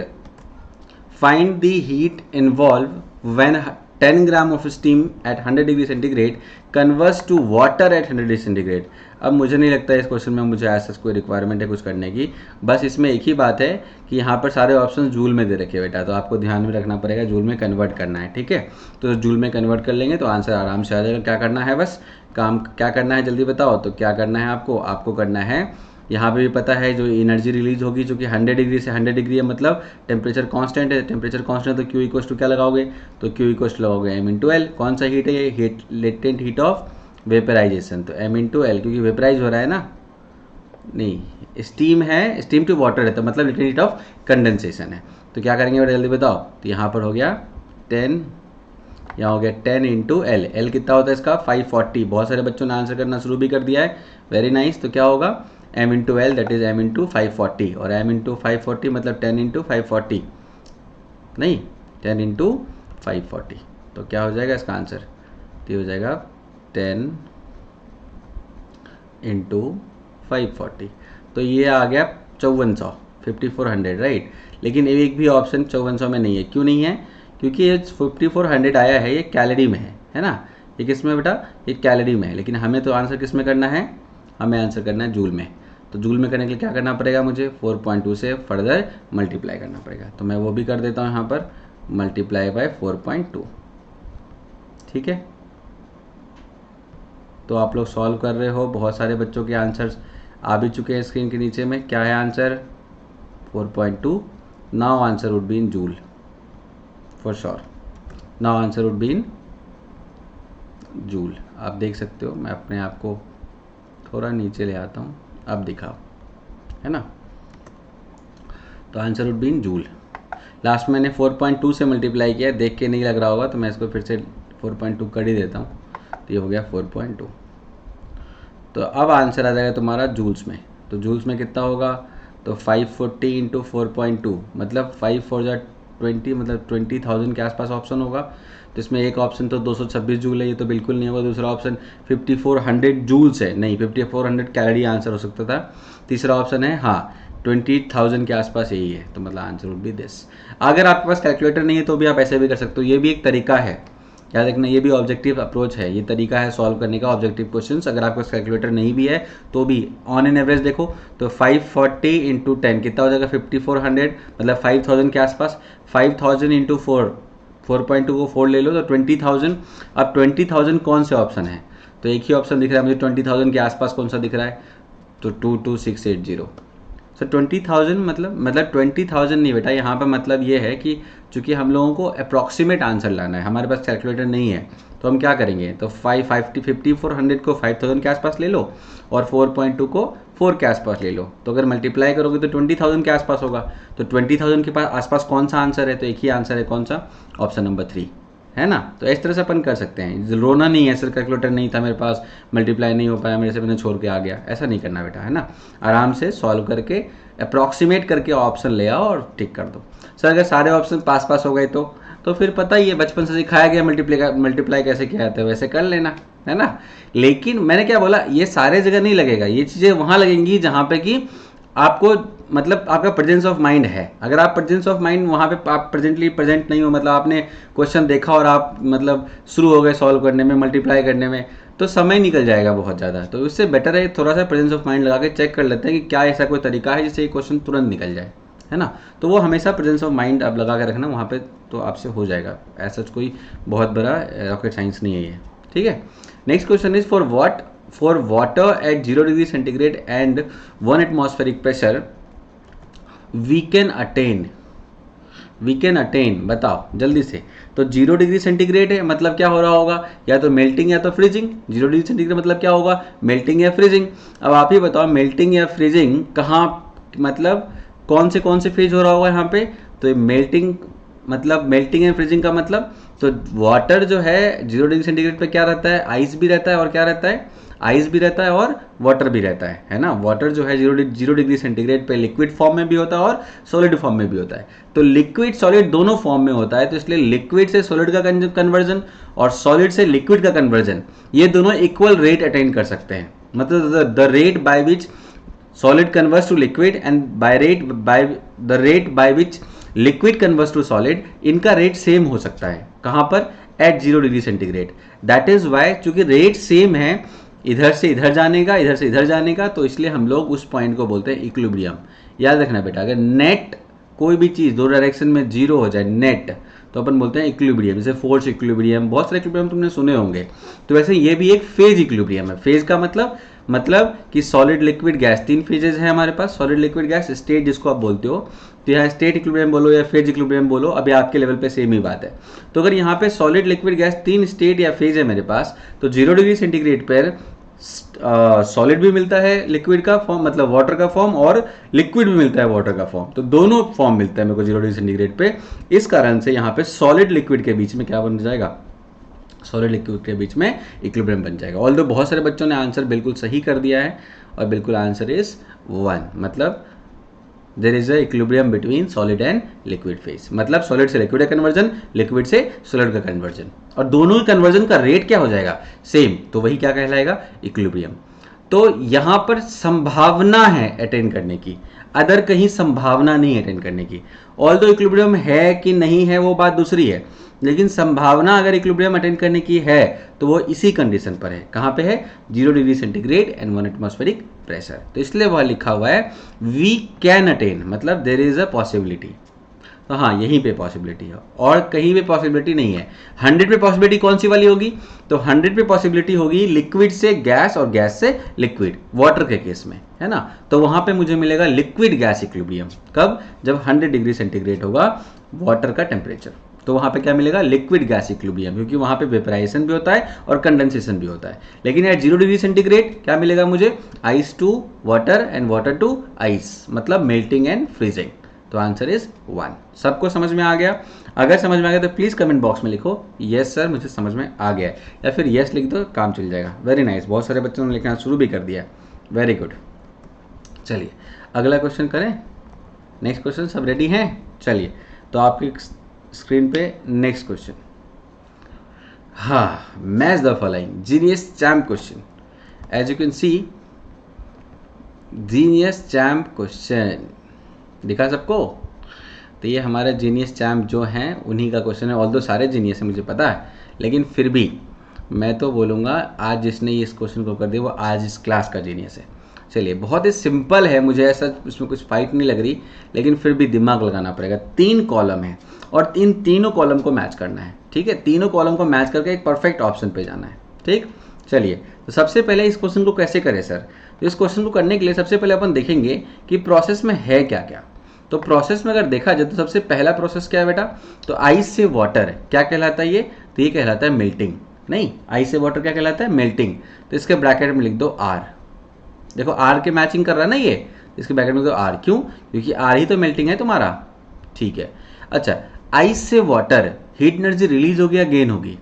the heat involve when 10 gram of steam at 100 degree centigrade converts to water at 100 degree centigrade. अब मुझे नहीं लगता है इस क्वेश्चन में मुझे ऐसा कोई रिक्वायरमेंट है कुछ करने की, बस इसमें एक ही बात है कि यहाँ पर सारे ऑप्शन जूल में दे रखे बेटा, तो आपको ध्यान में रखना पड़ेगा, जूल में कन्वर्ट करना है, ठीक है। तो जूल में कन्वर्ट कर लेंगे तो आंसर आराम से आ जाएगा। क्या करना है, बस काम क्या करना है जल्दी बताओ। तो क्या करना है आपको करना है, यहाँ पे भी पता है जो एनर्जी रिलीज होगी, जो कि 100 डिग्री से 100 डिग्री है, मतलब टेम्परेचर कांस्टेंट है, टेम्परेचर कांस्टेंट है तो Q इक्वल टू क्या लगाओगे, तो Q इक्वल टू लगाओगे M इंटू एल। कौन सा हीट है ये, heat latent heat of vaporisation, तो M इंटू एल, क्योंकि वेपराइज हो रहा है ना, नहीं स्टीम है, स्टीम टू वाटर है, तो मतलब लेटेंट हीट ऑफ कंडेंसेशन है। तो क्या करेंगे बेटा जल्दी बताओ, तो यहाँ पर हो गया 10, यहाँ हो गया 10 इंटू एल, एल कितना होता है इसका 540। बहुत सारे बच्चों ने आंसर करना शुरू भी कर दिया है, वेरी नाइस। तो क्या होगा m into L that is m into 540, और m इंटू 540 मतलब 10 इंटू 540, नहीं 10 इंटू 540, तो क्या हो जाएगा इसका आंसर, तो ये हो जाएगा 10 इंटू 540, तो ये आ गया 5400, 5400 राइट। लेकिन एक भी ऑप्शन 5400 में नहीं है, क्यों नहीं है, क्योंकि ये 5400 आया है, ये कैलोरी में है ना, ये किस में बेटा, ये कैलोरी में है, लेकिन हमें तो आंसर किस में करना है, हमें आंसर करना है जूल में। तो जूल में करने के लिए क्या करना पड़ेगा मुझे, 4.2 से फर्दर मल्टीप्लाई करना पड़ेगा, तो मैं वो भी कर देता हूँ यहाँ पर, मल्टीप्लाई बाय 4.2, ठीक है। तो आप लोग सॉल्व कर रहे हो, बहुत सारे बच्चों के आंसर्स आ भी चुके हैं स्क्रीन के नीचे में। क्या है answer, 4.2। Now answer would be in joule for sure, now answer would be in joule. आप देख सकते हो, मैं अपने आप को थोड़ा नीचे ले आता हूँ, अब दिखाओ, है ना। तो answer would be in joule. Last मैंने 4.2 से मल्टीप्लाई किया, देख के नहीं लग रहा होगा तो मैं इसको फिर से 4.2 कर ही देता हूँ, तो ये हो गया 4.2। तो अब आंसर आ जाएगा तुम्हारा जूल्स में, तो जूल्स में कितना होगा, तो 540 इंटू 4.2 मतलब 5 4 20, मतलब 20,000 के आसपास ऑप्शन होगा। तो इसमें एक ऑप्शन तो 226 जूल है, ये तो बिल्कुल नहीं होगा। दूसरा ऑप्शन 5400 जूल्स है, नहीं 5400 कैलोरी आंसर हो सकता था। तीसरा ऑप्शन है हाँ 20,000 के आसपास यही है, तो मतलब आंसर वुड बी दिस। अगर आपके पास कैलकुलेटर नहीं है तो भी आप ऐसे भी कर सकते हो, ये भी एक तरीका है, याद रखना, ये भी ऑब्जेक्टिव अप्रोच है, ये तरीका है सॉल्व करने का ऑब्जेक्टिव क्वेश्चंस। अगर आपके पास कैलकुलेटर नहीं भी है तो भी ऑन एन एवरेज देखो, तो 540 इंटू 10 कितना हो जाएगा 5400, मतलब 5000 के आसपास। 5000 इंटू 4.2 को 4 ले लो तो 20,000। अब 20,000 कौन से ऑप्शन है, तो एक ही ऑप्शन दिख रहा है मुझे 20,000 के आसपास, कौन सा दिख रहा है, तो 22680। सर 20,000 मतलब 20,000 नहीं बेटा, यहाँ पर मतलब ये है कि चूंकि हम लोगों को अप्रॉक्सीमेट आंसर लाना है, हमारे पास कैलकुलेटर नहीं है, तो हम क्या करेंगे, तो 5400 को 5000 के आसपास ले लो और 4.2 को 4 के आसपास ले लो, तो अगर मल्टीप्लाई करोगे तो 20,000 के आसपास होगा। तो 20,000 के पास आसपास कौन सा आंसर है, तो एक ही आंसर है, कौन सा, ऑप्शन नंबर 3 है ना। तो इस तरह से अपन कर सकते हैं, रोना नहीं है सर कैलकुलेटर नहीं था मेरे पास, मल्टीप्लाई नहीं हो पाया मेरे से, मैंने छोड़ के आ गया, ऐसा नहीं करना बेटा, है ना। आराम से सॉल्व करके अप्रॉक्सीमेट करके ऑप्शन ले आओ और टिक कर दो। सर अगर सारे ऑप्शन पास पास हो गए तो फिर पता ही है, बचपन से सिखाया गया मल्टीप्लाई कैसे किया जाता है, वैसे कर लेना, है ना। लेकिन मैंने क्या बोला, ये सारे जगह नहीं लगेगा, ये चीज़ें वहाँ लगेंगी जहाँ पे कि आपको मतलब आपका प्रेजेंस ऑफ माइंड है। अगर आप प्रेजेंस ऑफ माइंड वहाँ पे आप प्रेजेंटली प्रेजेंट नहीं हो, मतलब आपने क्वेश्चन देखा और आप मतलब शुरू हो गए सॉल्व करने में, मल्टीप्लाई करने में, तो समय निकल जाएगा बहुत ज़्यादा। तो इससे बेटर है थोड़ा सा प्रेजेंस ऑफ माइंड लगा के चेक कर लेते हैं कि क्या ऐसा कोई तरीका है जिससे ये क्वेश्चन तुरंत निकल जाए, है ना। तो वो हमेशा प्रेजेंस ऑफ माइंड आप लगा के रखना वहाँ पे, तो आपसे हो जाएगा। ऐसा कोई बहुत बड़ा रॉकेट साइंस नहीं है ये, ठीक है। Next question is for water at 0 degree centigrade and 1 atmospheric pressure we can attain, बताओ जल्दी से। तो 0 डिग्री सेंटीग्रेड है, मतलब क्या हो रहा होगा, या तो मेल्टिंग या तो फ्रीजिंग। 0 डिग्री सेंटीग्रेड मतलब क्या होगा, मेल्टिंग या फ्रीजिंग। अब आप ही बताओ मेल्टिंग या फ्रीजिंग कहाँ, मतलब कौन से फेज हो रहा होगा यहाँ पे। तो मेल्टिंग मतलब मेल्टिंग एंड फ्रीजिंग का मतलब, तो वाटर जो है 0 डिग्री सेंटीग्रेड पे क्या रहता है, आइस भी रहता है, और क्या रहता है, आइस भी रहता है और वाटर भी रहता है ना। वाटर जो है 0 डिग्री सेंटीग्रेड पे लिक्विड फॉर्म में भी होता है और सॉलिड फॉर्म में भी होता है। तो लिक्विड सॉलिड दोनों फॉर्म में होता है, तो इसलिए लिक्विड से सॉलिड का कन्वर्जन और सॉलिड से लिक्विड का कन्वर्जन, ये दोनों इक्वल रेट अटेन कर सकते हैं। मतलब the rate by which solid converts to liquid and the rate by which liquid converts to solid, इनका रेट सेम हो सकता है। कहाँ पर, at 0 degree centigrade. That is why, चूंकि रेट सेम है इधर से इधर जाने का, इधर से इधर जाने का, तो इसलिए हम लोग उस पॉइंट को बोलते हैं इक्विलिब्रियम। याद रखना बेटा, अगर नेट कोई भी चीज़ दो डायरेक्शन में जीरो हो जाए नेट, तो अपन बोलते हैं इक्विलिब्रियम। जैसे फोर्स इक्विलिब्रियम, बहुत सारे इक्विलिब्रियम तुमने सुने होंगे। तो वैसे ये भी एक फेज इक्विलिब्रियम है। फेज का मतलब कि सॉलिड लिक्विड गैस, 3 फेजेस हैं हमारे पास, सॉलिड लिक्विड गैस स्टेट जिसको आप बोलते हो। तो यहाँ स्टेट इक्विलिब्रियम बोलो या फेज इक्विलिब्रियम बोलो, अभी आपके लेवल पे सेम ही बात है। तो अगर यहाँ पे सॉलिड लिक्विड गैस 3 स्टेट या फेज है मेरे पास, तो 0 डिग्री सेंटीग्रेड पर सॉलिड भी मिलता है लिक्विड का फॉर्म, मतलब वाटर का फॉर्म, और लिक्विड भी मिलता है वाटर का फॉर्म। तो दोनों फॉर्म मिलता है मेरे को 0 डिग्री सेंटीग्रेड पे। इस कारण से यहाँ पे सॉलिड लिक्विड के बीच में क्या बन जाएगा, सॉलिड लिक्विड के बीच में इक्विलिब्रियम बन जाएगा। ऑल्दो बहुत सारे बच्चों ने आंसर बिल्कुल सही कर दिया है, और बिल्कुल आंसर इज 1, मतलब there is a equilibrium between solid and liquid phase. मतलब सॉलिड से लिक्विड का कन्वर्जन, लिक्विड से सॉलिड का कन्वर्जन, और दोनों ही कन्वर्जन का रेट क्या हो जाएगा, सेम। तो वही क्या कहलाएगा, इक्विलिब्रियम। तो यहाँ पर संभावना है अटेन करने की, अदर कहीं संभावना नहीं अटेन करने की। ऑल्दो इक्विलिब्रियम है कि नहीं है वो बात दूसरी है, लेकिन संभावना अगर इक्विलिब्रियम अटेन करने की है तो वो इसी कंडीशन पर है। कहाँ पे है, 0 degree centigrade and 1 atmospheric pressure. तो इसलिए वह लिखा हुआ है वी कैन अटेन, मतलब देयर इज अ पॉसिबिलिटी। तो हाँ, यहीं पे पॉसिबिलिटी है और कहीं पे पॉसिबिलिटी नहीं है। 100 पे पॉसिबिलिटी कौन सी वाली होगी, तो 100 पे पॉसिबिलिटी होगी लिक्विड से गैस और गैस से लिक्विड, वाटर के केस में, है ना। तो वहां पे मुझे मिलेगा लिक्विड गैस इक्विलिब्रियम। कब, जब 100 डिग्री सेंटीग्रेड होगा वाटर का टेम्परेचर, तो वहां पे क्या मिलेगा, लिक्विड गैस इक्विलिब्रियम, क्योंकि वहां पे वेपराइजेशन भी होता है और कंडेंसेशन भी होता है। लेकिन एट 0 डिग्री सेंटीग्रेड क्या मिलेगा मुझे, ice to water and water to ice, मतलब मेल्टिंग एंड फ्रीजिंग। तो आंसर इज 1। सबको समझ में आ गया? अगर समझ में आ गया तो प्लीज कमेंट बॉक्स में लिखो यस सर मुझे समझ में आ गया, या फिर यस लिख दो, काम चल जाएगा। वेरी नाइस, बहुत सारे बच्चों ने लिखना शुरू भी कर दिया, वेरी गुड। चलिए अगला क्वेश्चन करें। नेक्स्ट क्वेश्चन सब रेडी हैं? चलिए तो आपकी स्क्रीन पे नेक्स्ट क्वेश्चन, हाँ, match the following genius champ question. As you can see, genius champ question दिखा सबको? तो ये हमारे जीनियस चैम्प जो हैं उन्हीं का क्वेश्चन है। ऑल्दो सारे जीनियस है मुझे पता है, लेकिन फिर भी मैं तो बोलूँगा आज जिसने इस क्वेश्चन को कर दिया वो आज इस क्लास का जीनियस है। चलिए बहुत ही सिंपल है, मुझे ऐसा उसमें कुछ फाइट नहीं लग रही, लेकिन फिर भी दिमाग लगाना पड़ेगा। 3 कॉलम है और इन तीनों कॉलम को मैच करना है, ठीक है। तीनों कॉलम को मैच करके एक परफेक्ट ऑप्शन पे जाना है, ठीक। चलिए तो सबसे पहले इस क्वेश्चन को कैसे करें सर? तो इस क्वेश्चन को करने के लिए सबसे पहले अपन देखेंगे कि प्रोसेस में है क्या क्या। तो प्रोसेस में अगर देखा जाए तो सबसे पहला प्रोसेस क्या है बेटा, तो आइस से वाटर क्या कहलाता है ये, तो ये कहलाता है मेल्टिंग। नहीं, आइस से वाटर क्या कहलाता है, मेल्टिंग। तो इसके ब्रैकेट में लिख दो आर। देखो आर के मैचिंग कर रहा है ना ये, इसके ब्रैकेट में लिख दो आर। क्यों? क्योंकि आर ही तो मेल्टिंग है तुम्हारा, ठीक है। अच्छा, आइस से वाटर हीट एनर्जी रिलीज होगी या गेन होगी,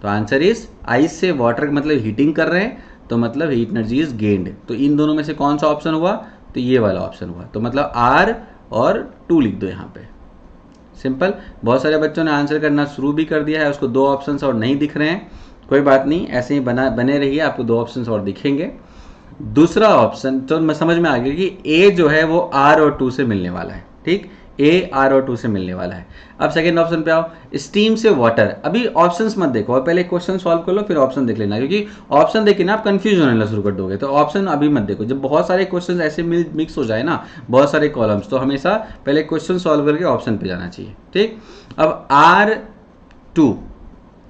तो आंसर इज आइस से वाटर मतलब हीटिंग कर रहे हैं, तो मतलब हीट एनर्जी इज गेन्ड। तो इन दोनों में से कौन सा ऑप्शन हुआ, तो ये वाला ऑप्शन हुआ। तो मतलब आर और 2 लिख दो यहाँ पे, सिंपल। बहुत सारे बच्चों ने आंसर करना शुरू भी कर दिया है, उसको 2 ऑप्शंस और नहीं दिख रहे हैं, कोई बात नहीं, ऐसे ही बने रहिए, आपको 2 ऑप्शंस और दिखेंगे। दूसरा ऑप्शन तो मैं समझ में आ गया कि ए जो है वो आर और टू से मिलने वाला है, ठीक, ए आर और टू से मिलने वाला है। अब सेकेंड ऑप्शन पे आओ, स्टीम से वाटर। अभी ऑप्शंस मत देखो, और पहले क्वेश्चन सॉल्व कर लो फिर ऑप्शन देख लेना, क्योंकि ऑप्शन देखिए ना आप कंफ्यूज होने शुरू कर दोगे। तो ऑप्शन अभी मत देखो, जब बहुत सारे क्वेश्चन ऐसे मिक्स हो जाए ना, बहुत सारे कॉलम्स, तो हमेशा पहले क्वेश्चन सॉल्व करके ऑप्शन पे जाना चाहिए, ठीक। अब R two,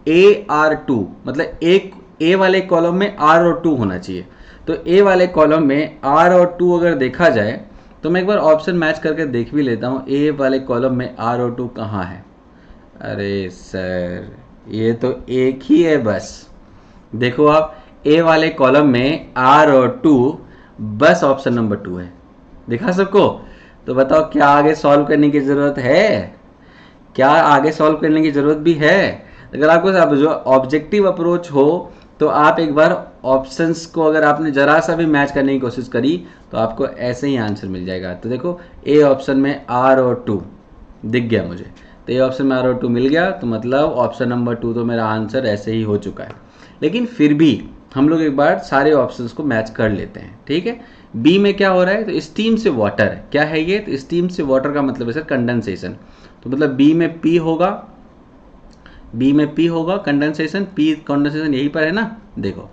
A R two मतलब एक ए वाले कॉलम में आर और टू होना चाहिए। तो ए वाले कॉलम में आर और टू अगर देखा जाए तो मैं एक बार ऑप्शन मैच करके देख भी लेता हूँ, ए वाले कॉलम में आर और टू कहाँ है। अरे सर ये तो एक ही है बस। देखो आप, ए वाले कॉलम में आर और टू, बस ऑप्शन नंबर 2 है। दिखा सबको? तो बताओ क्या आगे सॉल्व करने की ज़रूरत है? क्या आगे सॉल्व करने की ज़रूरत भी है? अगर आपको जो ऑब्जेक्टिव अप्रोच हो तो आप एक बार ऑप्शंस को अगर आपने ज़रा सा भी मैच करने की कोशिश करी तो आपको ऐसे ही आंसर मिल जाएगा। तो देखो ए ऑप्शन में आर और टू दिख गया मुझे, तो ए ऑप्शन में आर और टू मिल गया, तो मतलब ऑप्शन नंबर 2 तो मेरा आंसर ऐसे ही हो चुका है। लेकिन फिर भी हम लोग एक बार सारे ऑप्शंस को मैच कर लेते हैं, ठीक है। बी में क्या हो रहा है, तो स्टीम से वाटर, क्या है ये, तो स्टीम से वाटर का मतलब है सर कंडेंसेशन। तो मतलब बी में पी होगा, बी में पी होगा कंडेंसेशन, पी कंडेंसेशन यहीं पर है ना, देखो।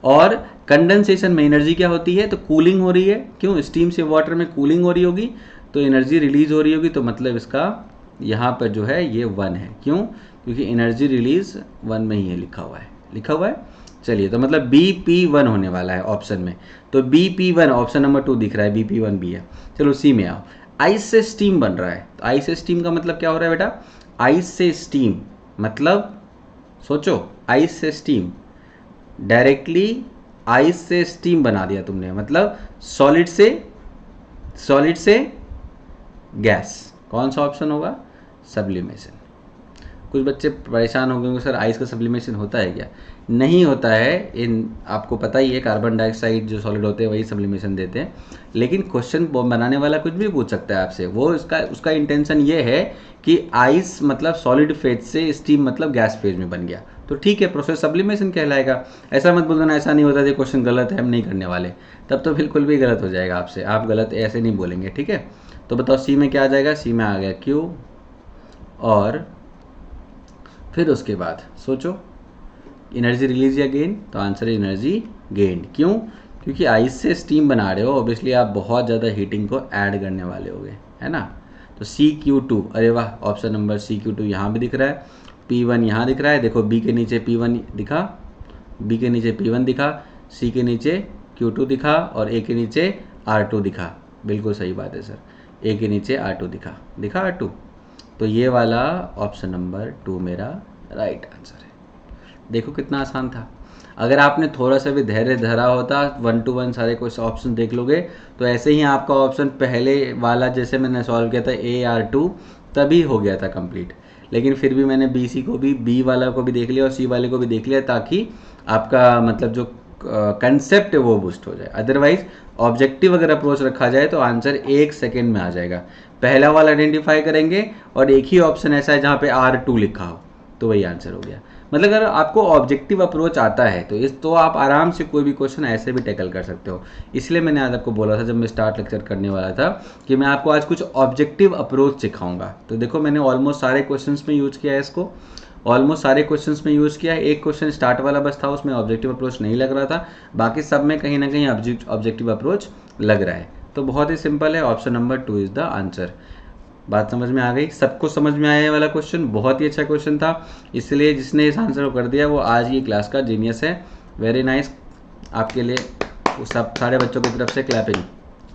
और कंडेंसेशन में एनर्जी क्या होती है, तो कूलिंग हो रही है, क्यों, स्टीम से वाटर में कूलिंग हो रही होगी तो एनर्जी रिलीज हो रही होगी, तो मतलब इसका यहाँ पर जो है ये 1 है, क्यों, क्योंकि एनर्जी रिलीज 1 में ही है, लिखा हुआ है, लिखा हुआ है। चलिए, तो मतलब बी पी 1 होने वाला है ऑप्शन में, तो बी पी 1 ऑप्शन नंबर 2 दिख रहा है, बी पी 1 बी है। चलो सी में आओ, आइस से स्टीम बन रहा है, तो आइस से स्टीम का मतलब क्या हो रहा है बेटा, आइस से स्टीम मतलब सोचो, आइस से स्टीम, डायरेक्टली आइस से स्टीम बना दिया तुमने, मतलब सॉलिड से गैस। कौन सा ऑप्शन होगा, सब्लिमेशन। कुछ बच्चे परेशान हो गए सर आइस का सब्लिमेशन होता है क्या? नहीं होता है, इन आपको पता ही है, कार्बन डाइऑक्साइड जो सॉलिड होते हैं वही सब्लिमेशन देते हैं। लेकिन क्वेश्चन बनाने वाला कुछ भी पूछ सकता है आपसे, वो उसका इंटेंशन ये है कि आइस मतलब सॉलिड फेज से स्टीम मतलब गैस फेज में बन गया, तो ठीक है, प्रोसेस सब्लिमेशन कहलाएगा। ऐसा मत बोल देना ऐसा नहीं होता, ये क्वेश्चन गलत है हम नहीं करने वाले, तब तो बिल्कुल भी गलत हो जाएगा आपसे, आप गलत ऐसे नहीं बोलेंगे, ठीक है। तो बताओ सी में क्या आ जाएगा, सी में आ गया क्यू, और फिर उसके बाद सोचो एनर्जी रिलीज या गेन, तो आंसर है एनर्जी गेन। क्यों, क्योंकि आइस से स्टीम बना रहे हो, ऑब्वियसली आप बहुत ज़्यादा हीटिंग को ऐड करने वाले होगे, है ना। तो CQ2, अरे वाह, ऑप्शन नंबर CQ2 यहाँ भी दिख रहा है, P1 यहाँ दिख रहा है, देखो बी के नीचे P1 दिखा, बी के नीचे P1 दिखा, सी के नीचे Q2 दिखा, और ए के नीचे R2 दिखा। बिल्कुल सही बात है सर, ए के नीचे R2 दिखा R2, तो ये वाला ऑप्शन नंबर 2 मेरा राइट आंसर है। देखो कितना आसान था। अगर आपने थोड़ा सा भी धैर्य धरा होता, 1 to 1 सारे कुछ ऑप्शन देख लोगे, तो ऐसे ही आपका ऑप्शन पहले वाला जैसे मैंने सॉल्व किया था AR2 तभी हो गया था कंप्लीट। लेकिन फिर भी मैंने BC को भी, बी वाला को भी देख लिया और सी वाले को भी देख लिया, ताकि आपका मतलब जो कंसेप्ट है वो बूस्ट हो जाए। अदरवाइज ऑब्जेक्टिव अगर अप्रोच रखा जाए तो आंसर 1 सेकेंड में आ जाएगा। पहला वाला आइडेंटिफाई करेंगे और एक ही ऑप्शन ऐसा है जहाँ पे R2 लिखा हो, तो वही आंसर हो गया। मतलब अगर आपको ऑब्जेक्टिव अप्रोच आता है तो आप आराम से कोई भी क्वेश्चन ऐसे भी टैकल कर सकते हो। इसलिए मैंने आज आपको बोला था जब मैं स्टार्ट लेक्चर करने वाला था कि मैं आपको आज कुछ ऑब्जेक्टिव अप्रोच सिखाऊंगा। तो देखो मैंने ऑलमोस्ट सारे क्वेश्चंस में यूज किया है इसको, ऑलमोस्ट सारे क्वेश्चंस में यूज़ किया है। एक क्वेश्चन स्टार्ट वाला बस था, उसमें ऑब्जेक्टिव अप्रोच नहीं लग रहा था, बाकी सब में कहीं ना कहीं ऑब्जेक्टिव अप्रोच लग रहा है। तो बहुत ही सिंपल है, option number 2 is the answer. बात समझ में आ गई? सबको समझ में आया ये वाला क्वेश्चन? बहुत ही अच्छा क्वेश्चन था, इसलिए जिसने इस आंसर को कर दिया वो आज की क्लास का जीनियस है। वेरी नाइस, आपके लिए सब सारे बच्चों की तरफ से क्लैपिंग।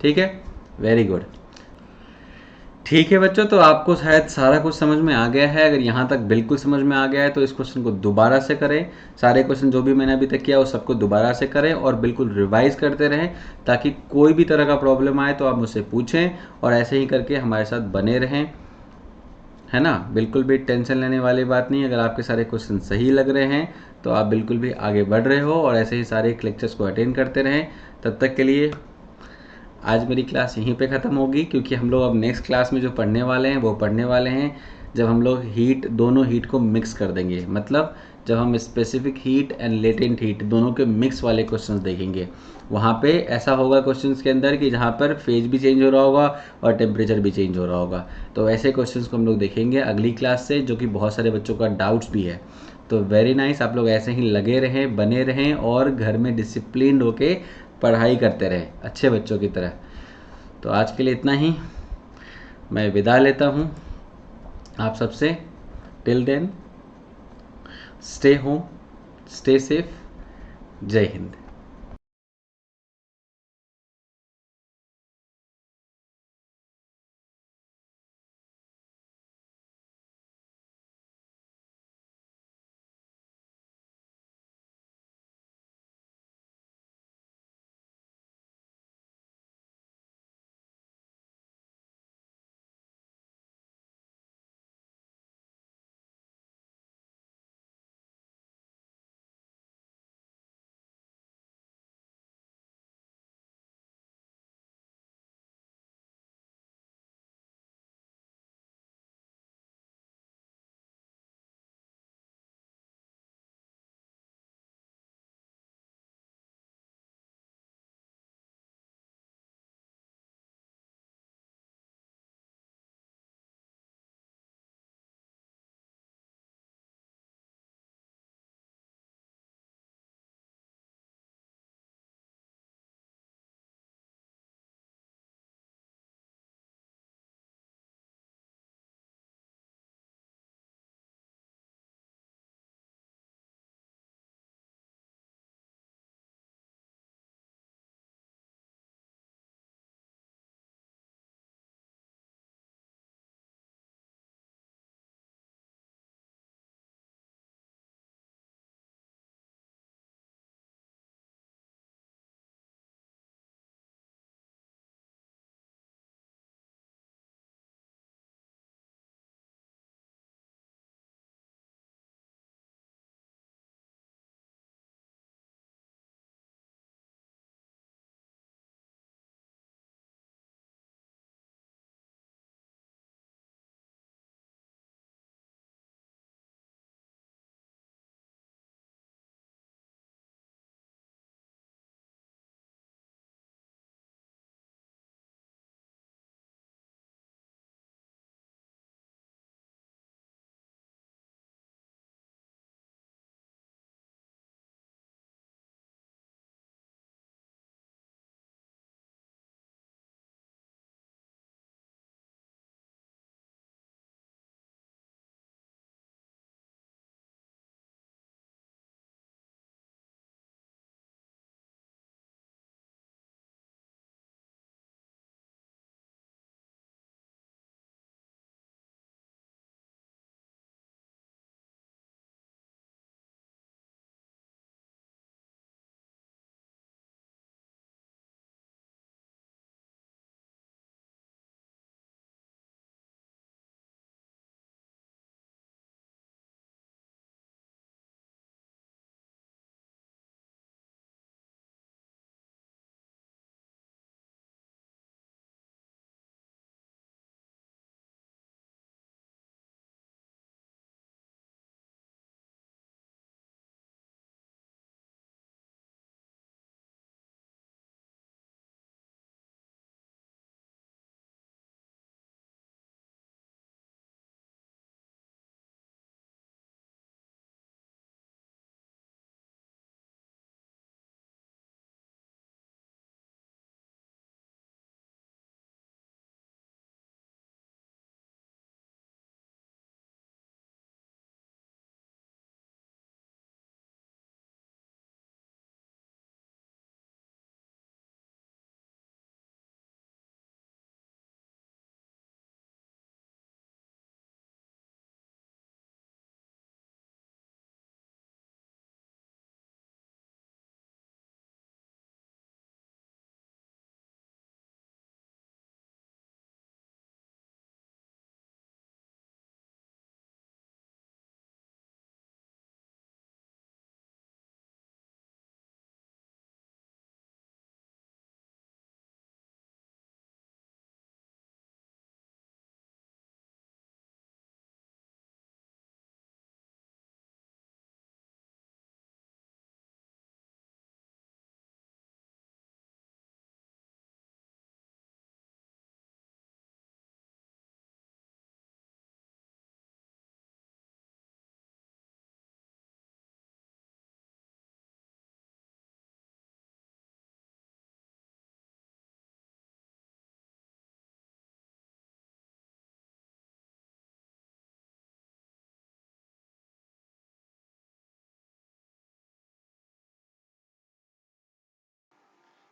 ठीक है, वेरी गुड। ठीक है बच्चों, तो आपको शायद सारा कुछ समझ में आ गया है। अगर यहाँ तक बिल्कुल समझ में आ गया है तो इस क्वेश्चन को दोबारा से करें। सारे क्वेश्चन जो भी मैंने अभी तक किया वो सबको दोबारा से करें और बिल्कुल रिवाइज करते रहें, ताकि कोई भी तरह का प्रॉब्लम आए तो आप मुझसे पूछें और ऐसे ही करके हमारे साथ बने रहें, है ना। बिल्कुल भी टेंशन लेने वाली बात नहीं। अगर आपके सारे क्वेश्चन सही लग रहे हैं तो आप बिल्कुल भी आगे बढ़ रहे हो और ऐसे ही सारे लेक्चर्स को अटेंड करते रहें। तब तक के लिए आज मेरी क्लास यहीं पे ख़त्म होगी, क्योंकि हम लोग अब नेक्स्ट क्लास में जो पढ़ने वाले हैं वो पढ़ने वाले हैं जब हम लोग दोनों हीट को मिक्स कर देंगे। मतलब जब हम specific heat and latent heat दोनों के मिक्स वाले क्वेश्चंस देखेंगे। वहाँ पे ऐसा होगा क्वेश्चंस के अंदर कि जहाँ पर फेज भी चेंज हो रहा होगा और टेम्परेचर भी चेंज हो रहा होगा। तो ऐसे क्वेश्चंस को हम लोग देखेंगे अगली क्लास से, जो कि बहुत सारे बच्चों का डाउट्स भी है। तो वेरी नाइस, आप लोग ऐसे ही लगे रहें, बने रहें और घर में डिसिप्लिन्ड होके पढ़ाई करते रहें अच्छे बच्चों की तरह। तो आज के लिए इतना ही, मैं विदा लेता हूँ आप सबसे। Till then, stay home, stay safe, जय हिंद।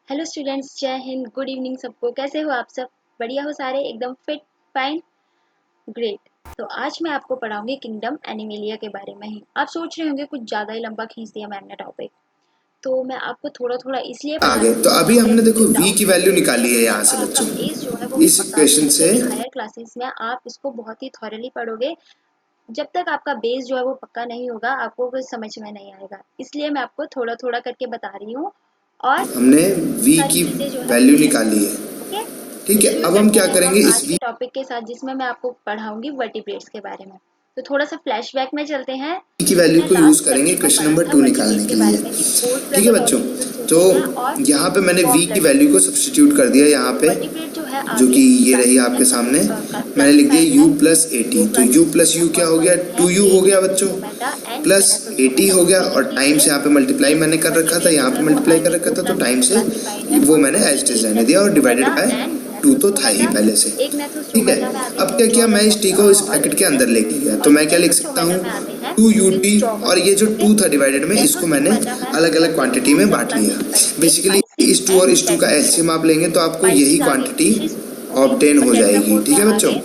हेलो स्टूडेंट्स, जय हिंद, गुड इवनिंग सबको। कैसे हो आप सब? बढ़िया हो सारे? एकदम फिट, फाइन, ग्रेट। तो आज मैं आपको पढ़ाऊंगी किंगडम एनिमेलिया के बारे में ही। आप सोच रहे होंगे कुछ ज़्यादा ही लंबा खींच दिया मैम ने टॉपिक, तो मैं आपको थोड़ा थोड़ा इसलिए पढ़ा आगे रही तो हूँ अभी ताकि हमने आपको देखो कोई v डाउट की ना वैल्यू हो। निकाली है यहाँ से और आपका बच्चों, बेस जो है वो भी इस पक्का हो इक्वेशन जाए, से। क्योंकि हायर क्लासेस में आप इसको बहुत ही थॉरली पढ़ोगे। जब तक आपका बेस जो है वो पक्का नहीं होगा, आपको कुछ समझ में नहीं आएगा। इसलिए मैं आपको थोड़ा थोड़ा करके बता रही हूँ और हमने v सारी की चीज़ें जो है वो वैल्यू क्लियर निकाली करेंगे। है। ओके, ठीक तो है, शुरू अब हम करते क्या हैं हम करेंगे इस आज v। के टॉपिक के साथ, जिसमें मैं आपको पढ़ाऊंगी वर्टिब्रेट्स के बारे में। तो थोड़ा सा फ्लैशबैक में चलते हैं। की जो वैल्यू हमने को यूज लास्ट करेंगे लेक्चर में क्वेश्चन पढ़ा नंबर था 2 निकालने वर्टिब्रेट्स के के बारे लिए। में कि फोर ठीक है ब्लडेड बच्चों, ऑर्गेनिजम्स तो होते हैं और यहाँ पे मैंने v वार्म की ब्लडेड वैल्यू को होते हैं। सब्स्टिट्यूट कर दिया यहाँ तो पे, वर्टिब्रेट जो है जो कि आगे ये रही आपके सामने। मैंने लिख दिया क्लासिफाइड u है प्लस ए टी, दो तो u प्लस क्लासिफिकेशन यू में। क्या कौन हो कौन गया, सी है? 2u हो गया बच्चों, एग्नेथोस्टोमेटा एंड प्लस ए टी गैनाथोस्टोमेटा। हो गया, तो और इसी टाइम से से यहाँ पे मल्टीप्लाई ये मैंने कर रखा था, वर्टिब्रेट यहाँ जो पे है वो मल्टीप्लाई कर आगे रखा दो था, तो क्लासेस टाइम में से क्लासिफाइड है। वो कौन मैंने कौन सी? एज इट इज एक रहने दिया, और डिवाइडेड गैनाथोस्टोमेटा बाय एंड 2 तो था ही गैनाथोस्टोमेटा। पहले से। एक ठीक है, गैनाथोस्टोमेटा में आते अब हैं क्या किया, मैं इस टी को इस जॉर्डन ब्रैकेट के ऑर्गेनिज्म, अंदर लेके गया, तो और मैं क्या लिख सकता हूँ, गैनाथोस्टोमेटा में आते हैं 2ut, और ये स्ट्रोमा। जो ओके, 2 था डिवाइडेड में, इसको मैंने गैस्ट्रोस्टोमेटा में हम अलग क्या अलग करेंगे? क्वांटिटी में सब बांट लिया। क्लासेस करेंगे बेसिकली स्पाइसेस इस 2 और एंड इस 2 का पेस्टिस एलसीएम में। आप लेंगे तो आपको यही स्पाइसेस आ गई, क्वांटिटी फिशेस हो गई, ऑब्टेन और हो जाएगी। टेट्रापोड्स ठीक है आ बच्चों, गए,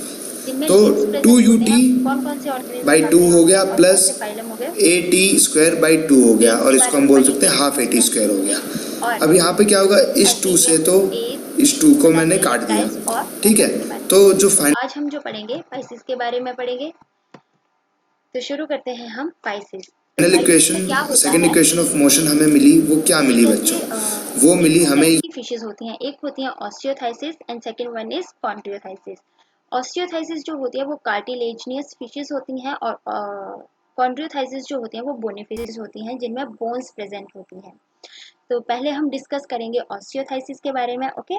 जिनमें तो गिल्स टू प्रेजेंट यू होते टी हैं। कौन कौन से बाई ऑर्गेनिजम्स टू आते हैं हो यहाँ पे? गया, कौन कौन प्लस से फाइलम हो गए? ए टी स्क्वायर बाई 2 हो गया, गेल्स और के इसको बारे हम में बोल सकते पढ़ेंगे हैं हाफ ए टी इसमें। स्क्वायर हो गया। और अब यहाँ पे क्या होगा, इस 2 से अजीलियम, तो एज, इस 2 को मैंने मोनास्ट्री, काट दिया। रेप्टाइल्स और ठीक है, मैमल्स के बारे में तो पढ़ेंगे। जो तो फाइनल आज हम जो पढ़ेंगे पाइसेस के बारे में पढ़ेंगे। तो शुरू करते हैं हम पाइसेस। तो पाइसेस में इक्वेशन, क्या होता सेकेंड है? इक्वेशन ऑफ मोशन हमें मिली, वो क्या ये मिली कैसे बच्चों, वो तीन मिली हमें। टाइप की फिशेस होती हैं। एक होती है ऑस्टियोथाइसिस एंड सेकंड वन इज कॉन्ड्रियोथाइसिस। ऑस्टियोथाइसिस जो होती है वो कार्टिलेजिनियस फिशेस होती हैं, और कॉन्ड्रियोथाइसिस जो होती हैं वो बोनी फिशेस होती हैं, जिनमें बोन्स प्रेजेंट होती हैं। तो पहले हम डिस्कस करेंगे ऑस्टियोथाइसिस के बारे में। ओके,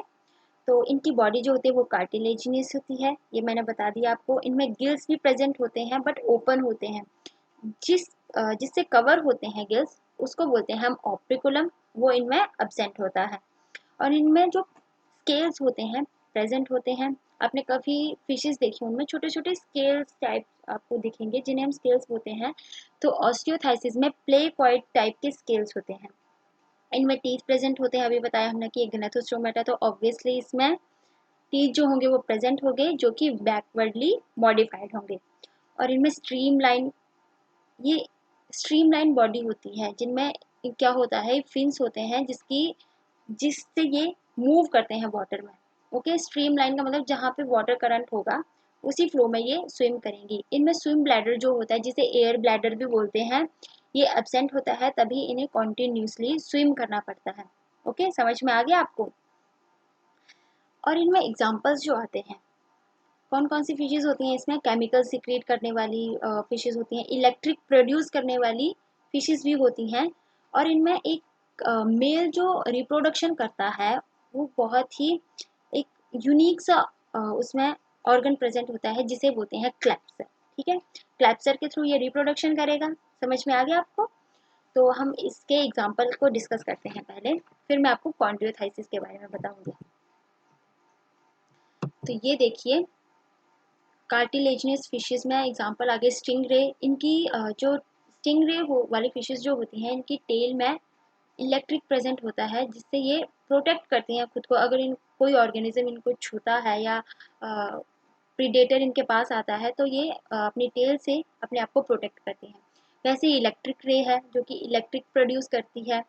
तो इनकी बॉडी जो होती है वो कार्टिलेजिनियस होती है, ये मैंने बता दिया आपको। इनमें गिल्स भी प्रेजेंट होते हैं बट ओपन होते हैं। जिससे कवर होते हैं गिल्स, उसको बोलते हैं हम ऑप्टिकुलम। वो इनमें अब्सेंट होता है। और इनमें जो स्केल्स होते हैं प्रेजेंट होते हैं। आपने काफ़ी फिशेस देखी, उनमें छोटे छोटे स्केल्स टाइप आपको दिखेंगे, जिन्हें हम स्केल्स बोलते हैं। तो ऑस्टियोथाइसिस में प्लेकॉइड टाइप के स्केल्स होते हैं। इनमें टीथ प्रेजेंट होते हैं। अभी बताया हमने कि गनेथोस्टोमेटा, तो ऑब्वियसली इसमें टीथ जो होंगे वो प्रेजेंट होंगे, जो कि बैकवर्डली मॉडिफाइड होंगे। और इनमें ये स्ट्रीमलाइन बॉडी होती है, जिनमें क्या होता है, फिन्स होते हैं जिससे ये मूव करते हैं वाटर में। ओके, स्ट्रीमलाइन का मतलब जहाँ पे वाटर करंट होगा उसी फ्लो में ये स्विम करेंगी। इनमें स्विम ब्लैडर जो होता है, जिसे एयर ब्लैडर भी बोलते हैं, ये एब्सेंट होता है, तभी इन्हें कॉन्टिन्यूसली स्विम करना पड़ता है। ओके, समझ में आ गया आपको? और इनमें एग्जाम्पल्स जो आते हैं, कौन कौन सी फिशेज होती हैं इसमें? केमिकल सिक्रेट करने वाली फिशेज होती हैं, इलेक्ट्रिक प्रोड्यूस करने वाली फिशेज भी होती हैं। और इनमें एक मेल जो रिप्रोडक्शन करता है, वो बहुत ही एक यूनिक सा उसमें ऑर्गन प्रेजेंट होता है, जिसे बोलते हैं क्लैप्सर। ठीक है, क्लैप्सर के थ्रू ये रिप्रोडक्शन करेगा। समझ में आ गया आपको? तो हम इसके एग्जाम्पल को डिस्कस करते हैं पहले, फिर मैं आपको कॉन्ड्रियोथाइसिस के बारे में बताऊंगी। तो ये देखिए, कार्टिलेजिनस फिशेस में एग्जांपल आगे स्टिंग रे। इनकी जो स्टिंग रे वाली फिशेस जो होती हैं, इनकी टेल में इलेक्ट्रिक प्रेजेंट होता है, जिससे ये प्रोटेक्ट करती हैं खुद को। अगर इन कोई ऑर्गेनिज्म इनको छूता है या प्रीडेटर इनके पास आता है, तो ये अपनी टेल से अपने आप को प्रोटेक्ट करती हैं। वैसे ही इलेक्ट्रिक रे है, जो कि इलेक्ट्रिक प्रोड्यूस करती है,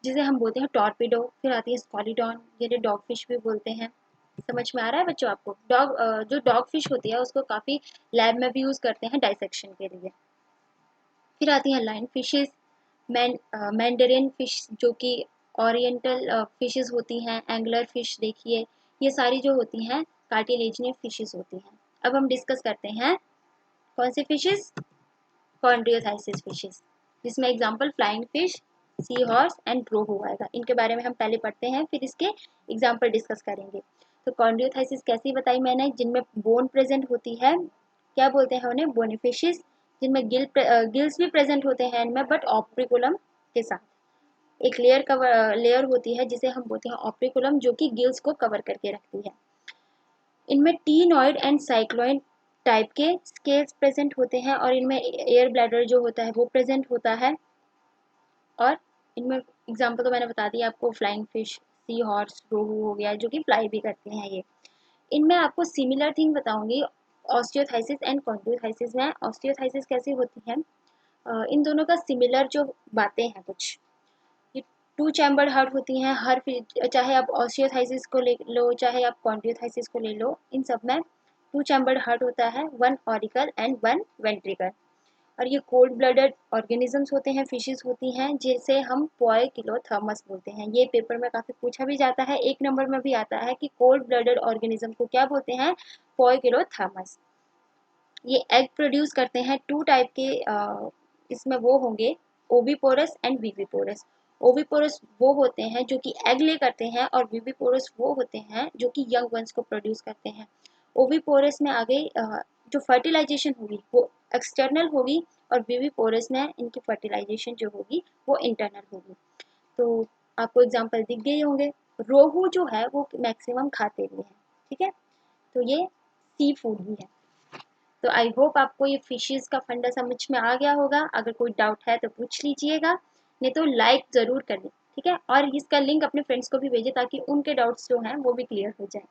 जिसे हम बोलते हैं टॉर्पिडो। फिर आती है स्कॉलिडॉन, जिन्हें डॉग फिश भी बोलते हैं। समझ में आ रहा है बच्चों आपको? जो डॉग फिश होती है उसको काफ़ी लैब में भी यूज़ करते हैं डाइसेक्शन के लिए। फिर आती हैं लाइन फिशेस, मैंडेरिन फिश, जो कि ओरिएंटल फिशेस होती हैं। एंगलर फिश देखिए, ये सारी जो होती हैं कार्टिलेजिनियस फिशेस होती हैं। अब हम डिस्कस करते हैं कौन सी फिशेस? कॉन्ड्रियोथाइसिस फिशेस, जिसमें example flying fish, sea horse and rohu आएगा। इनके बारे में हम पहले पढ़ते हैं, फिर इसके एग्जांपल डिस्कस करेंगे। तो कॉन्ड्रियोथाइसिस कैसी बताई मैंने? जिनमें बोन प्रेजेंट होती है, क्या बोलते हैं उन्हें? बोनी फिशेस, जिनमें गिल्स भी प्रेजेंट होते हैं इनमें, बट ऑप्रिकुलम के साथ। एक लेयर होती है जिसे हम बोलते हैं ऑप्रिकुलम, जो कि गिल्स को कवर करके रखती है। इनमें टीनॉइड एंड साइक्लोइड टाइप के स्केल्स प्रेजेंट होते हैं, और इनमें एयर ब्लैडर जो होता है वो प्रेजेंट होता है। और इनमें एग्जांपल तो मैंने बता दिया आपको, फ्लाइंग फिश, सी हॉर्स, रोहू हो गया, जो कि फ्लाई भी करते हैं ये। इनमें आपको सिमिलर थिंग बताऊंगी, ऑस्टियोथाइसिस एंड कॉन्ड्रोथाइसिस में। ऑस्टियोथाइसिस कैसे होती है, इन दोनों का सिमिलर जो बातें हैं कुछ, ये टू चैम्बर्ड हार्ट होती हैं। चाहे आप ऑस्टियोथाइसिस को ले लो, चाहे आप कॉन्ड्रोथाइसिस को ले लो, इन सब में टू चैम्बर्ड हार्ट होता है, one auricle and one ventricle. और ये कोल्ड ब्लडेड ऑर्गेनिजम्स होते हैं, फिशेस होती हैं, जिसे हम पोइकिलोथर्मस बोलते हैं। ये पेपर में काफ़ी पूछा भी जाता है, एक नंबर में भी आता है कि कोल्ड ब्लडेड ऑर्गेनिज्म को क्या बोलते हैं, पोइकिलोथर्मस। ये एग प्रोड्यूस करते हैं टू टाइप के, इसमें वो होंगे ओविपोरस एंड विविपोरस। ओविपोरस वो होते हैं जो कि एग ले करते हैं, और विविपोरस वो होते हैं जो कि यंग वंस को प्रोड्यूस करते हैं। ओविपोरस में आगे जो फर्टिलाइजेशन होगी वो एक्सटर्नल होगी, और विविपोरस में इनकी फर्टिलाइजेशन जो होगी वो इंटरनल होगी। तो आपको एग्जांपल दिख गए होंगे। रोहू जो है वो मैक्सिमम खाते भी हैं, ठीक है, तो ये सी फूड भी है। तो आई होप आपको ये फिशेस का फंडा समझ में आ गया होगा। अगर कोई डाउट है तो पूछ लीजिएगा, नहीं तो लाइक ज़रूर कर दें, ठीक है। और इसका लिंक अपने फ्रेंड्स को भी भेजें ताकि उनके डाउट्स जो हैं वो भी क्लियर हो जाए।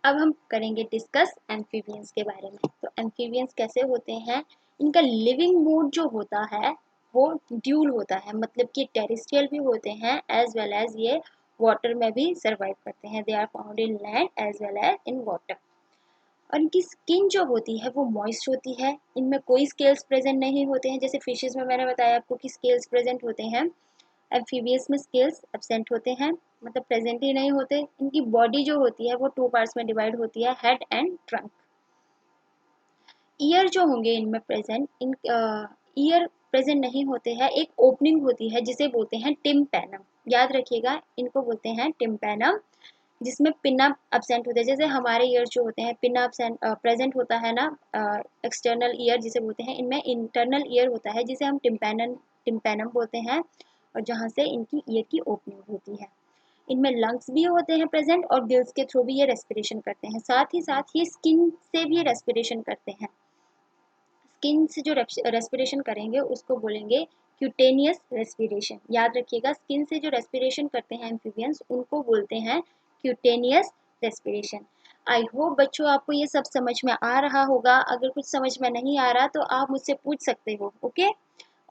अब हम करेंगे डिस्कस एम्फीबियंस के बारे में। तो एम्फीबियंस कैसे होते हैं, इनका लिविंग मोड जो होता है वो ड्यूल होता है, मतलब कि टेरेस्ट्रियल भी होते हैं एज वेल एज ये वाटर में भी सर्वाइव करते हैं। They are found in land as well as in water. और इनकी स्किन जो होती है वो मॉइस्ट होती है, इनमें कोई स्केल्स प्रेजेंट नहीं होते हैं। जैसे फिशेस में मैंने बताया आपको कि स्केल्स प्रेजेंट होते हैं, एम्फीबियस में स्केल्स एब्सेंट होते हैं, मतलब प्रेजेंट ही नहीं होते। इनकी बॉडी जो होती है वो टू पार्ट्स में डिवाइड होती है, हेड एंड ट्रंक। ईयर जो होंगे इनमें प्रेजेंट, इन ईयर प्रेजेंट नहीं होते हैं, एक ओपनिंग होती है जिसे बोलते हैं टिम्पैनम। याद रखिएगा, इनको बोलते हैं टिम्पैनम, जिसमें पिन एब्सेंट होते हैं। जैसे हमारे ईयर जो होते हैं पिन एब्सेंट प्रेजेंट होता है ना, एक्सटर्नल ईयर जिसे बोलते हैं, इनमें इंटरनल ईयर होता है जिसे हम टिम्पैनम बोलते हैं, और जहाँ से इनकी ईयर की ओपनिंग होती है। इनमें लंग्स भी होते हैं प्रेजेंट, और गिल्स के थ्रू भी ये रेस्पिरेशन करते हैं। साथ ही साथ ये स्किन से भी रेस्पिरेशन करते हैं। स्किन से जो रेस्पिरेशन करेंगे उसको बोलेंगे क्यूटेनियस रेस्पिरेशन। याद रखिएगा, स्किन से जो रेस्पिरेशन करते हैं एम्फीबियंस उनको बोलते हैं क्यूटेनियस रेस्पिरेशन। आई होप बच्चों आपको ये सब समझ में आ रहा होगा। अगर कुछ समझ में नहीं आ रहा तो आप मुझसे पूछ सकते हो, ओके।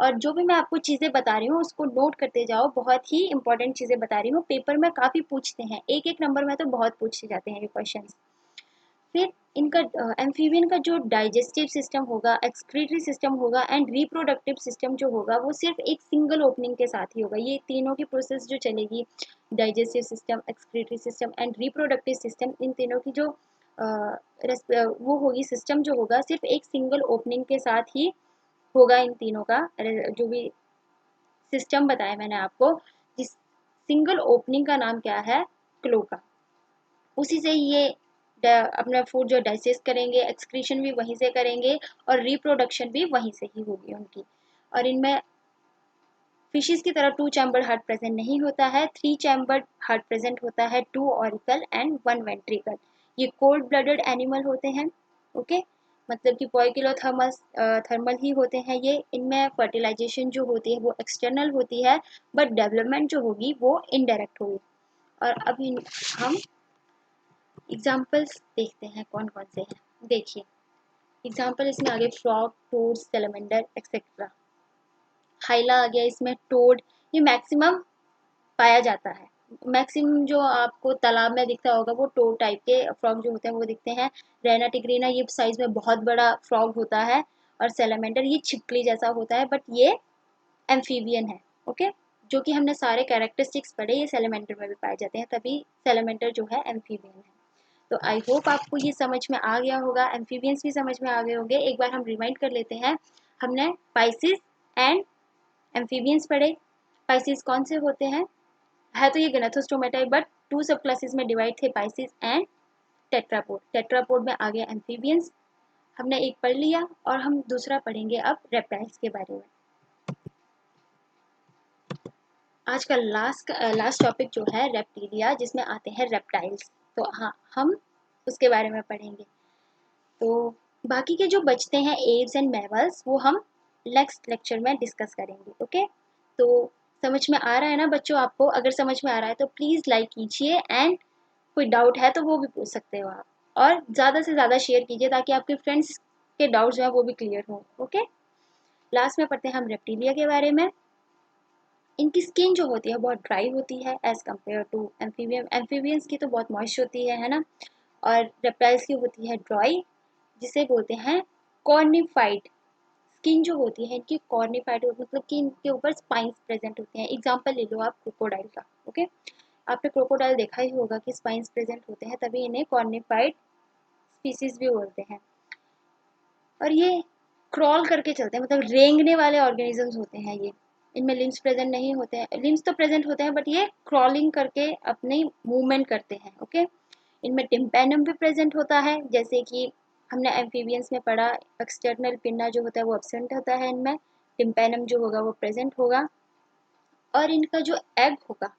और जो भी मैं आपको चीज़ें बता रही हूँ उसको नोट करते जाओ, बहुत ही इंपॉर्टेंट चीज़ें बता रही हूँ। पेपर में काफ़ी पूछते हैं, एक एक नंबर में तो बहुत पूछे जाते हैं ये क्वेश्चन। फिर इनका एम्फीबियन का जो डाइजेस्टिव सिस्टम होगा, एक्सक्रीटरी सिस्टम होगा, एंड रिप्रोडक्टिव सिस्टम जो होगा वो सिर्फ एक सिंगल ओपनिंग के साथ ही होगा। ये तीनों की प्रोसेस जो चलेगी, digestive system, excretory system and reproductive system, इन तीनों की जो वो होगी, सिस्टम जो होगा सिर्फ एक सिंगल ओपनिंग के साथ ही होगा। इन तीनों का जो भी सिस्टम बताया मैंने आपको, जिस सिंगल ओपनिंग का नाम क्या है, क्लोका। उसी से ये अपना फूड जो डाइजेस्ट करेंगे, एक्सक्रीशन भी वहीं से करेंगे, और रिप्रोडक्शन भी वहीं से ही होगी उनकी। और इनमें फिशेस की तरह टू चैम्बर्ड हार्ट प्रेजेंट नहीं होता है, थ्री चैम्बर्ड हार्ट प्रेजेंट होता है, two auricle and one ventricle. ये कोल्ड ब्लडेड एनिमल होते हैं, ओके, मतलब कि पोइकिलोथर्मस थर्मल ही होते हैं ये। इनमें फर्टिलाइजेशन जो होती है वो एक्सटर्नल होती है, बट डेवलपमेंट जो होगी वो इनडायरेक्ट होगी। और अभी हम एग्जाम्पल्स देखते हैं कौन कौन से हैं। देखिए एग्जाम्पल इसमें आगे फ्रॉग, टोड, सेलेमेंडर एक्सेट्रा। हाइला आ गया इसमें, टोड ये मैक्सिमम पाया जाता है। मैक्सिमम जो आपको तालाब में दिखता होगा वो टोड टाइप के फ्रॉग जो होते हैं वो दिखते हैं। रेना टिग्रीना ये साइज में बहुत बड़ा फ्रॉग होता है, और सेलेमेंडर ये छिपकली जैसा होता है, बट ये एम्फीबियन है, ओके। जो कि हमने सारे कैरेक्टरिस्टिक्स पढ़े ये सेलेमेंडर में भी पाए जाते हैं, तभी सेलेमेंडर जो है एम्फीबियन है। तो आई होप आपको ये समझ में आ गया होगा, एम्फीबियंस भी समझ में आ गए होंगे। एक बार हम रिमाइंड कर लेते हैं, हमने पाइसिस एंड एम्फीबियंस पढ़े। पाइसिस कौन से होते हैं, है तो ये गनाथोस्टोमेटा, बट टू सब क्लासेस में डिवाइड थे, पाइसिस एंड टेट्रापोड। टेट्रापोड में आ गया एम्फीबियंस, हमने एक पढ़ लिया। और हम दूसरा पढ़ेंगे अब रेप्टाइल्स के बारे में। आज का लास्ट टॉपिक जो है रेप्टिलिया, जिसमें आते हैं रेप्टाइल्स। तो हाँ, हम उसके बारे में पढ़ेंगे। तो बाकी के जो बचते हैं एव्स एंड मैमल्स वो हम नेक्स्ट लेक्चर में डिस्कस करेंगे, ओके। तो समझ में आ रहा है ना बच्चों आपको? अगर समझ में आ रहा है तो प्लीज़ लाइक कीजिए, एंड कोई डाउट है तो वो भी पूछ सकते हो आप, और ज़्यादा से ज़्यादा शेयर कीजिए ताकि आपके फ्रेंड्स के डाउट्स जो है वो भी क्लियर हो। ओके, लास्ट में पढ़ते हैं हम रेप्टिलिया के बारे में। इनकी स्किन जो होती है बहुत ड्राई होती है as compare to amphibian. Amphibians की तो बहुत मॉइस्ट होती है ना, और रेप्टाइल्स की होती है ड्राई, जिसे बोलते हैं कॉर्निफाइड। स्किन जो होती है इनकी कॉर्निफाइड, मतलब कि इनके ऊपर स्पाइंस प्रेजेंट होते हैं। एग्जांपल ले लो आप क्रोकोडाइल का। ओके, आपने क्रोकोडाइल देखा ही होगा कि स्पाइंस प्रेजेंट होते हैं, तभी इन्हें कॉर्निफाइड स्पीसीज भी बोलते हैं। और ये क्रॉल करके चलते हैं, मतलब रेंगने वाले ऑर्गेनिजम्स होते हैं ये। इनमें लिम्स प्रेजेंट नहीं होते हैं, लिम्स तो प्रेजेंट होते हैं बट ये क्रॉलिंग करके अपनी मूवमेंट करते हैं। ओके, इनमें टिम्पैनम भी प्रेजेंट होता है, जैसे कि हमने एम्फीबियंस में पढ़ा एक्सटर्नल पिन्ना जो होता है वो एब्सेंट होता है, इनमें टिम्पैनम जो होगा वो प्रेजेंट होगा। और इनका जो एग होगा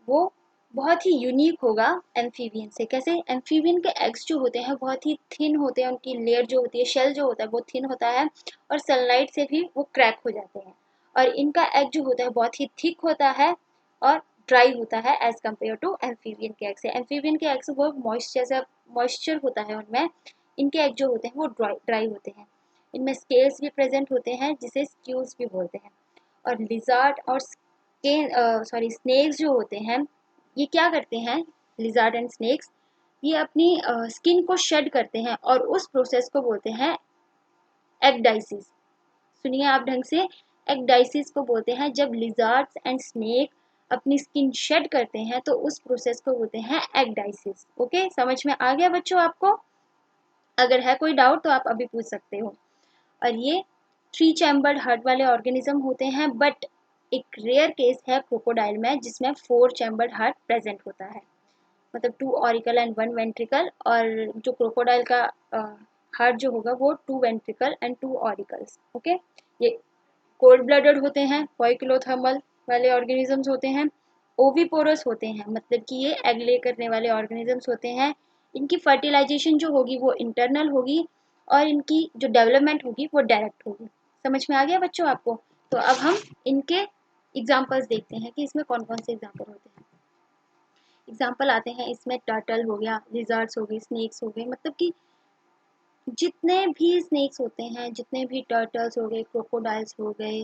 वो बहुत ही यूनिक होगा एम्फीबियन से। कैसे? एम्फीबियन के एग्स जो होते हैं बहुत ही थिन होते हैं, उनकी लेयर जो होती है, शेल जो होता है वो थिन होता है, और सनलाइट से भी वो क्रैक हो जाते हैं। और इनका एग जो होता है बहुत ही थिक होता है और ड्राई होता है एज कम्पेयर टू एम्फीबियन के एग से। एम्फीबियन के एग्स बहुत मॉइस्चर होता है उनमें, इनके एग जो होते हैं वो ड्राई होते हैं। इनमें स्केल्स भी प्रेजेंट होते हैं जिसे स्क्यूल्स भी बोलते हैं। और लिजार्ड और स्नेक्स जो होते हैं, ये क्या करते हैं? लिजार्ड एंड स्नेक्स ये अपनी स्किन को शेड करते हैं, और उस प्रोसेस को बोलते हैं एक्डाइसिस। सुनिए आप ढंग से, एक्डाइसिस को बोलते हैं जब लिजार्ड्स एंड स्नेक अपनी स्किन शेड करते हैं, तो उस प्रोसेस को बोलते हैं एक्डाइसिस। ओके, समझ में आ गया बच्चों आपको? अगर है कोई डाउट तो आप अभी पूछ सकते हो। और ये 3 चैम्बर्ड हार्ट वाले ऑर्गेनिज्म होते हैं, बट एक रेयर केस है क्रोकोडाइल में जिसमें 4 चैम्बर्ड हार्ट प्रेजेंट होता है, मतलब 2 ऑरिकल एंड 1 वेंट्रिकल। और जो क्रोकोडाइल का हार्ट जो होगा वो 2 वेंट्रिकल एंड 2 ऑरिकल्स। ओके, ये कोल्ड ब्लडेड होते हैं, पॉइकिलोथर्मल वाले ऑर्गेनिजम्स होते हैं, ओविपोरस होते हैं, मतलब कि ये एग ले करने वाले ऑर्गेनिजम्स होते हैं। इनकी फर्टिलाइजेशन जो होगी वो इंटरनल होगी, और इनकी जो डेवलपमेंट होगी वो डायरेक्ट होगी। समझ में आ गया बच्चों आपको? तो अब हम इनके एग्जाम्पल्स देखते हैं कि इसमें कौन कौन से एग्जाम्पल होते हैं। एग्जाम्पल आते हैं इसमें, टर्टल हो गया, लिजर्ड्स हो गए, स्नेक्स हो गए, मतलब कि जितने भी स्नेक्स होते हैं, जितने भी टर्टल्स हो गए, क्रोकोडाइल्स हो गए,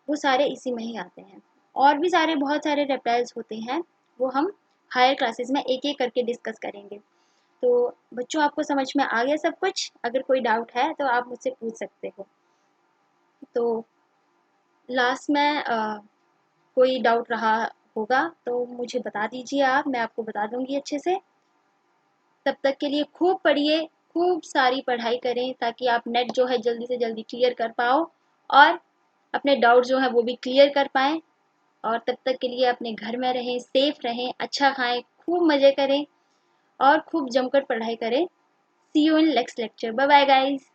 वो सारे इसी में ही आते हैं। और भी सारे बहुत सारे रेप्टाइल्स होते हैं, वो हम हायर क्लासेस में एक एक करके डिस्कस करेंगे। तो बच्चों आपको समझ में आ गया सब कुछ? अगर कोई डाउट है तो आप मुझसे पूछ सकते हो। तो लास्ट में कोई डाउट रहा होगा तो मुझे बता दीजिए आप, मैं आपको बता दूंगी अच्छे से। तब तक के लिए खूब पढ़िए, खूब सारी पढ़ाई करें ताकि आप नेट जो है जल्दी से जल्दी क्लियर कर पाओ, और अपने डाउट जो है वो भी क्लियर कर पाएँ। और तब तक के लिए अपने घर में रहें, सेफ रहें, अच्छा खाएं, खूब मज़े करें, और खूब जमकर पढ़ाई करें। See you in next lecture. Bye bye guys.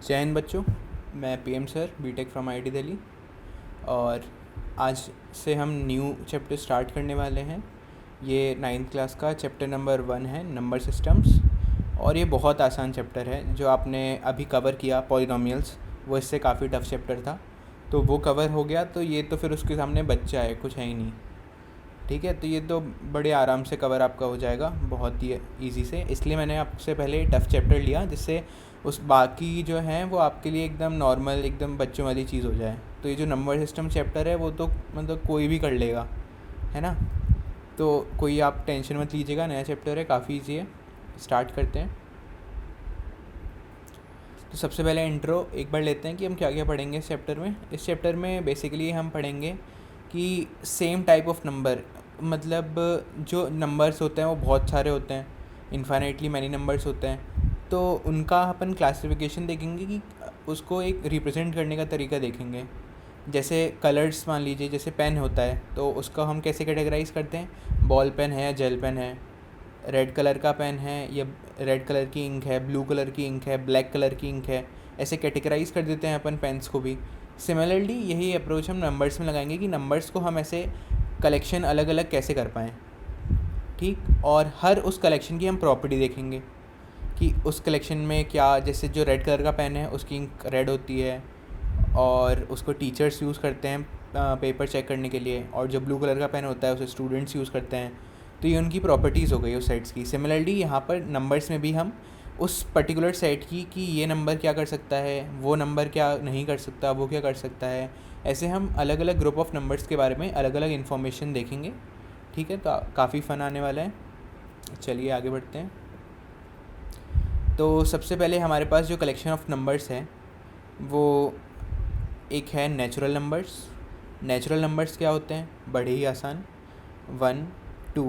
जय हिंद बच्चों, मैं PM sir BTech from IIT Delhi. और आज से हम न्यू चैप्टर स्टार्ट करने वाले हैं। ये 9th क्लास का चैप्टर नंबर 1 है, नंबर सिस्टम्स। और ये बहुत आसान चैप्टर है। जो आपने अभी कवर किया पॉलिनोमियल्स, वो इससे काफ़ी टफ चैप्टर था, तो वो कवर हो गया। तो ये तो फिर उसके सामने बच्चा है, कुछ है ही नहीं। ठीक है, तो ये तो बड़े आराम से कवर आपका हो जाएगा, बहुत ही ईजी से। इसलिए मैंने आपसे पहले टफ़ चैप्टर लिया, जिससे उस बाकी जो हैं वो आपके लिए एकदम नॉर्मल, एकदम बच्चों वाली चीज़ हो जाए। तो ये जो नंबर सिस्टम चैप्टर है वो तो मतलब कोई भी कर लेगा, है ना। तो कोई आप टेंशन मत लीजिएगा, नया चैप्टर है, काफ़ी ईजी है। स्टार्ट करते हैं। तो सबसे पहले इंट्रो एक बार लेते हैं कि हम क्या क्या पढ़ेंगे इस चैप्टर में। इस चैप्टर में बेसिकली हम पढ़ेंगे कि सेम टाइप ऑफ नंबर, मतलब जो नंबर्स होते हैं वो बहुत सारे होते हैं, इन्फाइनाइटली मैनी नंबर्स होते हैं। तो उनका अपन क्लासिफिकेशन देखेंगे कि उसको एक रिप्रेजेंट करने का तरीका देखेंगे। जैसे कलर्स मान लीजिए, जैसे पेन होता है तो उसको हम कैसे कैटेगराइज करते हैं, बॉल पेन है या जेल पेन है, रेड कलर का पेन है या रेड कलर की इंक है, ब्लू कलर की इंक है, ब्लैक कलर की इंक है, ऐसे कैटेगराइज कर देते हैं अपन पेन्स को भी। सिमिलरली यही अप्रोच हम नंबर्स में लगाएंगे कि नंबर्स को हम ऐसे कलेक्शन अलग अलग कैसे कर पाएँ। ठीक, और हर उस कलेक्शन की हम प्रॉपर्टी देखेंगे कि उस कलेक्शन में क्या, जैसे जो रेड कलर का पेन है उसकी इंक रेड होती है और उसको टीचर्स यूज़ करते हैं पेपर चेक करने के लिए, और जो ब्लू कलर का पेन होता है उसे स्टूडेंट्स यूज़ करते हैं। तो ये उनकी प्रॉपर्टीज़ हो गई उस सेट्स की। सिमिलरली यहाँ पर नंबर्स में भी हम उस पर्टिकुलर सेट की कि ये नंबर क्या कर सकता है, वो नंबर क्या नहीं कर सकता, वो क्या कर सकता है, ऐसे हम अलग अलग ग्रुप ऑफ नंबर्स के बारे में अलग अलग इन्फॉर्मेशन देखेंगे। ठीक है, तो काफ़ी फ़न आने वाला है। चलिए आगे बढ़ते हैं। तो सबसे पहले हमारे पास जो कलेक्शन ऑफ नंबर्स है वो एक है नेचुरल नंबर्स। नेचुरल नंबर्स क्या होते हैं, बड़े ही आसान, 1 2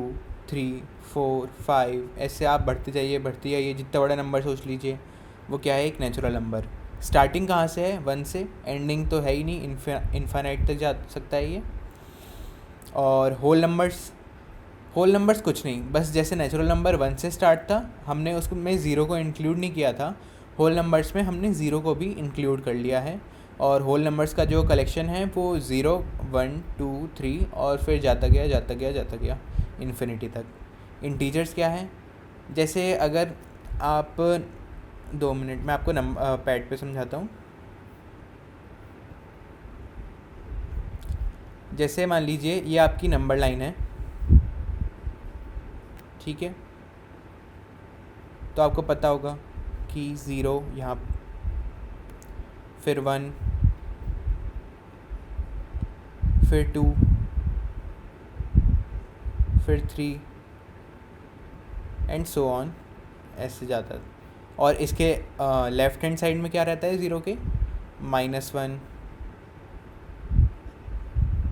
3 4 5 ऐसे आप बढ़ते जाइए, जितना बड़ा नंबर सोच लीजिए वो क्या है, एक नेचुरल नंबर। स्टार्टिंग कहाँ से है, 1 से, एंडिंग तो है ही नहीं, इन्फाइनाइट तक जा सकता है ये। और होल नंबर्स कुछ नहीं, बस जैसे नेचुरल नंबर 1 से स्टार्ट था, हमने उसमें ज़ीरो को इंक्लूड नहीं किया था, होल नंबर्स में हमने ज़ीरो को भी इंक्लूड कर लिया है। और होल नंबर्स का जो कलेक्शन है वो 0 1 2 3 और फिर जाता गया इन्फिनिटी तक। इंटीजर्स क्या है, जैसे अगर आप 2 मिनट में आपको पैड पे समझाता हूँ। जैसे मान लीजिए ये आपकी नंबर लाइन है, ठीक है, तो आपको पता होगा कि 0 यहाँ, फिर 1, फिर 2, फिर 3 एंड सो ऑन, ऐसे जाता है। और इसके लेफ़्ट हैंड साइड में क्या रहता है, 0 के -1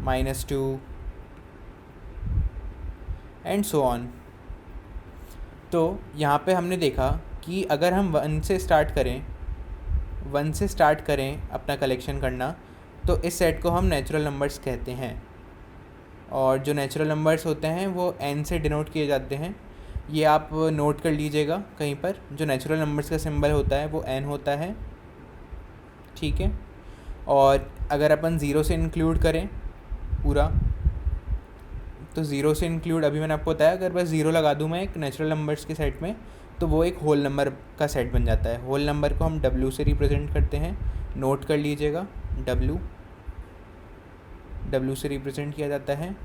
-2 एंड सो ऑन। तो यहाँ पे हमने देखा कि अगर हम 1 से स्टार्ट करें अपना कलेक्शन करना, तो इस सेट को हम नेचुरल नंबर्स कहते हैं। और जो नेचुरल नंबर्स होते हैं वो n से डिनोट किए जाते हैं। ये आप नोट कर लीजिएगा कहीं पर, जो नेचुरल नंबर्स का सिंबल होता है वो n होता है, ठीक है। और अगर अपन 0 से इंक्लूड करें पूरा, तो 0 से इंक्लूड, अभी मैंने आपको बताया, अगर बस 0 लगा दूँ मैं एक नेचुरल नंबर्स के सेट में, तो वो एक होल नंबर का सेट बन जाता है। होल नंबर को हम W से रिप्रेजेंट करते हैं, नोट कर लीजिएगा, W से रिप्रेजेंट किया जाता है।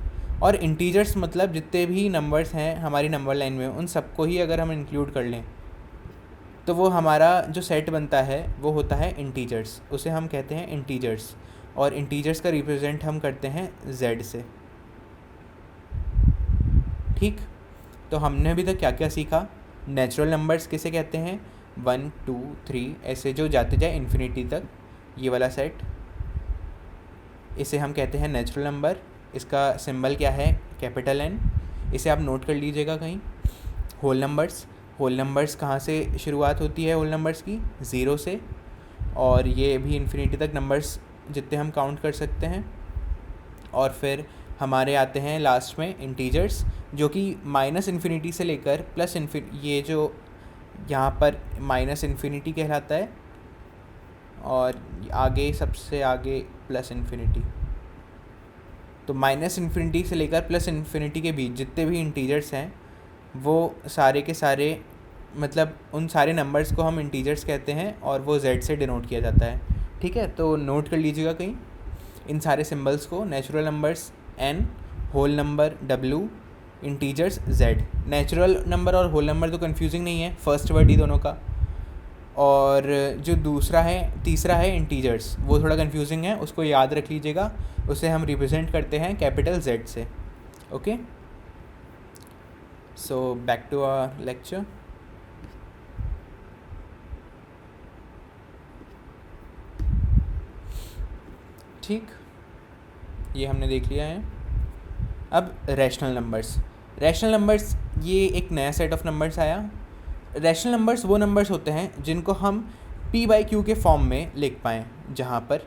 और इंटीजर्स मतलब जितने भी नंबर्स हैं हमारी नंबर लाइन में, उन सबको ही अगर हम इंक्लूड कर लें तो वो हमारा जो सेट बनता है वो होता है इंटीजर्स, उसे हम कहते हैं इंटीजर्स। और इंटीजर्स का रिप्रेजेंट हम करते हैं Z से। ठीक, तो हमने अभी तक क्या क्या सीखा। नेचुरल नंबर्स किसे कहते हैं, 1 2 3 ऐसे जो जाते जाए इन्फिनिटी तक, ये वाला सेट, इसे हम कहते हैं नेचुरल नंबर। इसका सिंबल क्या है, कैपिटल N, इसे आप नोट कर लीजिएगा कहीं। होल नंबर्स कहाँ से शुरुआत होती है होल नंबर्स की, 0 से, और ये भी इन्फिनिटी तक नंबर्स जितने हम काउंट कर सकते हैं। और फिर हमारे आते हैं लास्ट में इंटीजर्स, जो कि -इन्फिनिटी से लेकर प्लस ये जो यहाँ पर -इन्फिनिटी कहलाता है, और आगे सबसे आगे प्लस इन्फिनिटी। तो माइनस इन्फिनिटी से लेकर प्लस इन्फिनिटी के बीच जितने भी इंटीजर्स हैं वो सारे के सारे, मतलब उन सारे नंबर्स को हम इंटीजर्स कहते हैं और वो z से डिनोट किया जाता है। ठीक है, तो नोट कर लीजिएगा कहीं इन सारे सिंबल्स को। Natural numbers n, whole number w, integers z। Natural number और होल नंबर तो कंफ्यूजिंग नहीं है, फर्स्ट वर्ड ही दोनों का। और जो तीसरा है इंटीजर्स, वो थोड़ा कंफ्यूजिंग है, उसको याद रख लीजिएगा। उसे हम रिप्रेजेंट करते हैं कैपिटल Z से। Okay, so back to our lecture. ठीक, ये हमने देख लिया है। अब रैशनल नंबर्स ये एक नया सेट ऑफ नंबर्स आया। रैशनल नंबर्स वो नंबर्स होते हैं जिनको हम p/q के फॉर्म में लिख पाएँ, जहाँ पर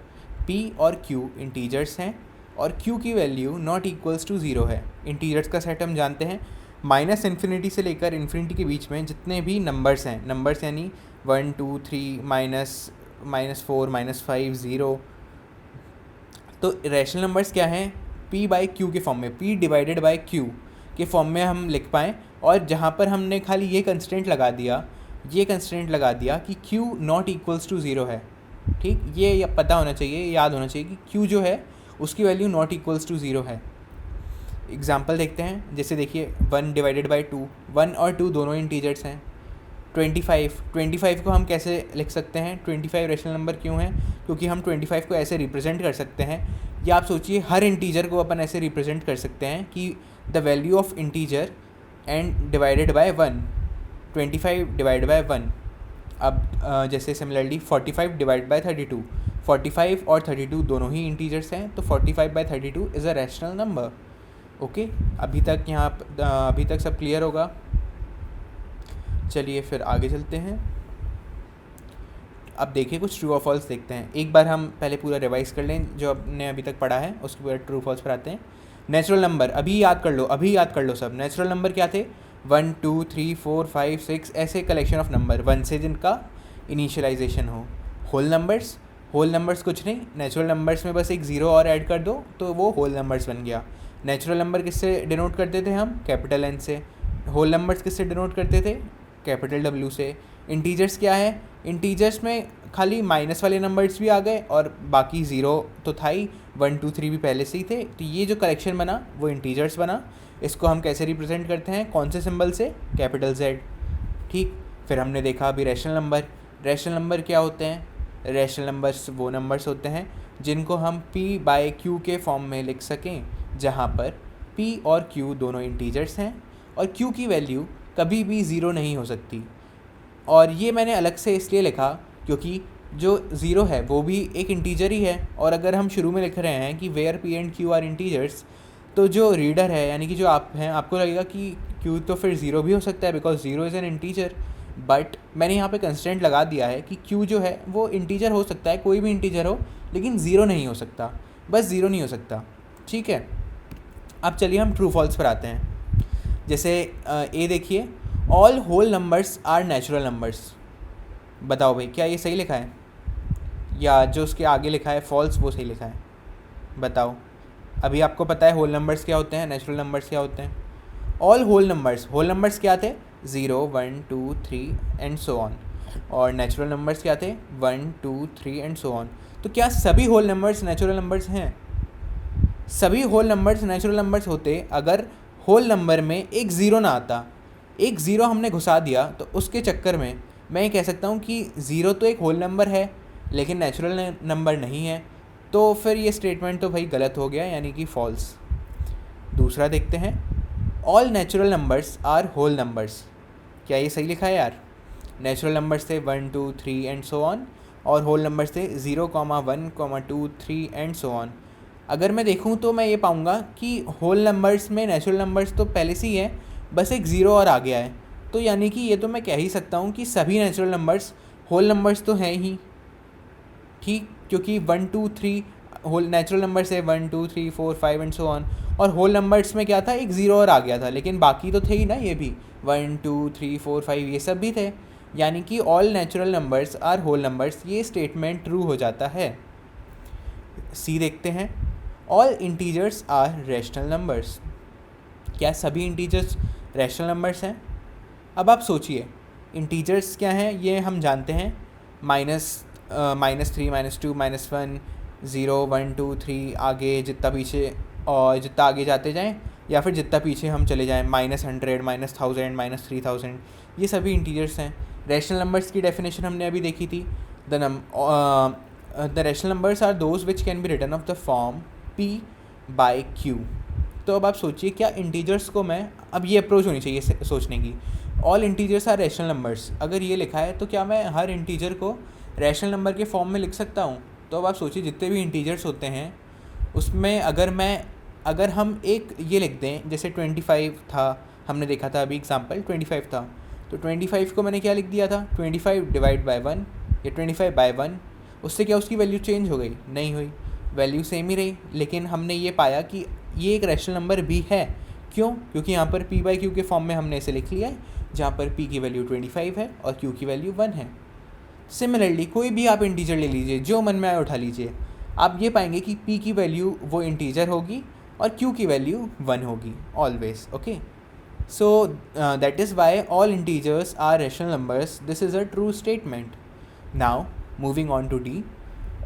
p और q इंटीजर्स हैं और q की वैल्यू नॉट इक्वल्स टू 0 है। इंटीजर्स का सेट हम जानते हैं, माइनस इन्फिनिटी से लेकर इन्फिनिटी के बीच में जितने भी नंबर्स हैं, नंबर्स यानी 1 2 3 -4 -5 0। तो रैशनल नंबर्स क्या हैं? p/q के फॉर्म में, p डिवाइडेड बाय q के फॉर्म में हम लिख पाएँ। और जहाँ पर हमने खाली ये कंस्ट्रेंट लगा दिया कि q नॉट इक्वल्स टू 0 है। ठीक, ये पता होना चाहिए, याद होना चाहिए कि q जो है उसकी वैल्यू नॉट इक्वल्स टू 0 है। एग्जाम्पल देखते हैं, जैसे देखिए 1 डिवाइडेड बाई 2, 1 और 2 दोनों इंटीजर्स हैं। 25 को हम कैसे लिख सकते हैं? 25 रैशनल नंबर क्यों है? क्योंकि हम 25 को ऐसे रिप्रेजेंट कर सकते हैं, या आप सोचिए हर इंटीजर को अपन ऐसे रिप्रेजेंट कर सकते हैं कि the value of integer and divided by 1, 25 divide by 1। अब जैसे सिमिलरली 45 डिवाइड बाय 32, 45 और 32 दोनों ही इंटीजर्स हैं, तो 45/32 is a rational number. Okay, अभी तक सब क्लियर होगा। चलिए फिर आगे चलते हैं। अब देखिए कुछ ट्रू और फॉल्स देखते हैं। एक बार हम पहले पूरा रिवाइज कर लें जो आपने अभी तक पढ़ा है, उसके बाद ट्रू फॉल्स पर आते हैं। नेचुरल नंबर अभी याद कर लो सब। नेचुरल नंबर क्या थे? 1 2 3 4 5 6 ऐसे कलेक्शन ऑफ नंबर 1 से जिनका इनिशियलाइजेशन हो। होल नंबर्स कुछ नहीं, नेचुरल नंबर्स में बस एक ज़ीरो और ऐड कर दो तो वो होल नंबर्स बन गया। नेचुरल नंबर किससे डिनोट करते थे हम? कैपिटल N से। होल नंबर्स किससे डिनोट करते थे? कैपिटल W से। इंटीजर्स क्या है? इंटीजर्स में खाली माइनस वाले नंबर्स भी आ गए और बाकी ज़ीरो तो था ही, 1 2 3 भी पहले से ही थे, तो ये जो कलेक्शन बना वो इंटीजर्स बना। इसको हम कैसे रिप्रेजेंट करते हैं? कौन से सिंबल से? Capital Z। ठीक, फिर हमने देखा अभी रैशनल नंबर क्या होते हैं? रैशनल नंबर्स वो नंबर्स होते हैं जिनको हम p/q के फॉर्म में लिख सकें, जहाँ पर p और q दोनों इंटीजर्स हैं और q की वैल्यू कभी भी ज़ीरो नहीं हो सकती। और ये मैंने अलग से इसलिए लिखा क्योंकि जो ज़ीरो है वो भी एक इंटीजर ही है, और अगर हम शुरू में लिख रहे हैं कि where p and q are integers, तो जो रीडर है यानी कि जो आप हैं, आपको लगेगा कि q तो फिर ज़ीरो भी हो सकता है because zero is an integer. But मैंने यहाँ पे कंस्टेंट लगा दिया है कि q जो है वो इंटीजर हो सकता है, कोई भी इंटीजर हो, लेकिन ज़ीरो नहीं हो सकता, बस ज़ीरो नहीं हो सकता। ठीक है, अब चलिए हम ट्रू फॉल्स पर आते हैं। जैसे ए देखिए, all whole numbers are natural numbers. बताओ भाई क्या ये सही लिखा है, या जो उसके आगे लिखा है फॉल्स वो सही लिखा है? बताओ। अभी आपको पता है होल नंबर्स क्या होते हैं, नेचुरल नंबर्स क्या होते हैं। ऑल होल नंबर्स क्या थे? 0 1 2 3 एंड सो ऑन। और नेचुरल नंबर्स क्या थे? 1 2 3 एंड सो ऑन। तो क्या सभी होल नंबर्स नेचुरल नंबर्स हैं? सभी होल नंबर्स नेचुरल नंबर्स होते अगर होल नंबर में एक ज़ीरो ना आता। एक ज़ीरो हमने घुसा दिया तो उसके चक्कर में मैं ये कह सकता हूँ कि ज़ीरो तो एक होल नंबर है लेकिन नेचुरल नंबर नहीं है, तो फिर ये स्टेटमेंट तो भाई गलत हो गया, यानी कि फॉल्स। दूसरा देखते हैं, all natural numbers are whole numbers. क्या ये सही लिखा है यार? नेचुरल नंबर्स थे 1 2 3 एंड सो ऑन, और होल नंबर्स थे 0 1 2 3 एंड सो ऑन। अगर मैं देखूं तो मैं ये पाऊंगा कि होल नंबर्स में नेचुरल नंबर्स तो पहले से ही है, बस एक ज़ीरो और आ गया है, तो यानी कि ये तो मैं कह ही सकता हूँ कि सभी नेचुरल नंबर्स होल नंबर्स तो हैं ही। ठीक, क्योंकि 1 2 3 होल नेचुरल नंबर्स है 1 2 3 4 5 एंड सो ऑन, और होल नंबर्स में क्या था? एक ज़ीरो और आ गया था, लेकिन बाकी तो थे ही ना, ये भी 1 2 3 4 5 ये सब भी थे। यानी कि all natural numbers are whole numbers, ये स्टेटमेंट ट्रू हो जाता है। सी देखते हैं, all integers are rational numbers. क्या सभी इंटीजर्स रैशनल नंबर्स हैं? अब आप सोचिए, इंटीजर्स क्या हैं ये हम जानते हैं, -3, -2, -1, 0, 1, 2, 3, आगे जितना पीछे और जितना आगे जाते जाएं या फिर जितना पीछे हम चले जाएं, -100, -1000, -3000, ये सभी इंटीजर्स हैं। रैशनल नंबर्स की डेफिनेशन हमने अभी देखी थी, the rational numbers are those which can be written of the form p/q। तो अब आप सोचिए, क्या इंटीजर्स को मैं, अब ये अप्रोच होनी चाहिए सोचने की, all integers are rational numbers, अगर ये लिखा है तो क्या मैं हर इंटीजर को रैशनल नंबर के फॉर्म में लिख सकता हूँ? तो अब आप सोचिए, जितने भी इंटीजर्स होते हैं उसमें अगर हम एक ये लिख दें, जैसे 25 था, हमने देखा था अभी एग्जांपल 25 था, तो 25 को मैंने क्या लिख दिया था, 25 डिवाइड बाय 1 या 25/1, उससे क्या उसकी वैल्यू चेंज हो गई? नहीं हुई, वैल्यू सेम ही रही। लेकिन हमने ये पाया कि ये एक रैशनल नंबर भी है। क्यों? क्योंकि यहाँ पर p/q के फॉर्म में हमने इसे लिख लिया है, जहाँ पर p की वैल्यू 25 है और q की वैल्यू 1 है। सिमिलरली कोई भी आप इंटीजर ले लीजिए, जो मन में आए उठा लीजिए, आप ये पाएंगे कि p की वैल्यू वो इंटीजर होगी और q की वैल्यू 1 होगी always. Okay, so that is why all integers are rational numbers. This is a true statement. Now moving on to d,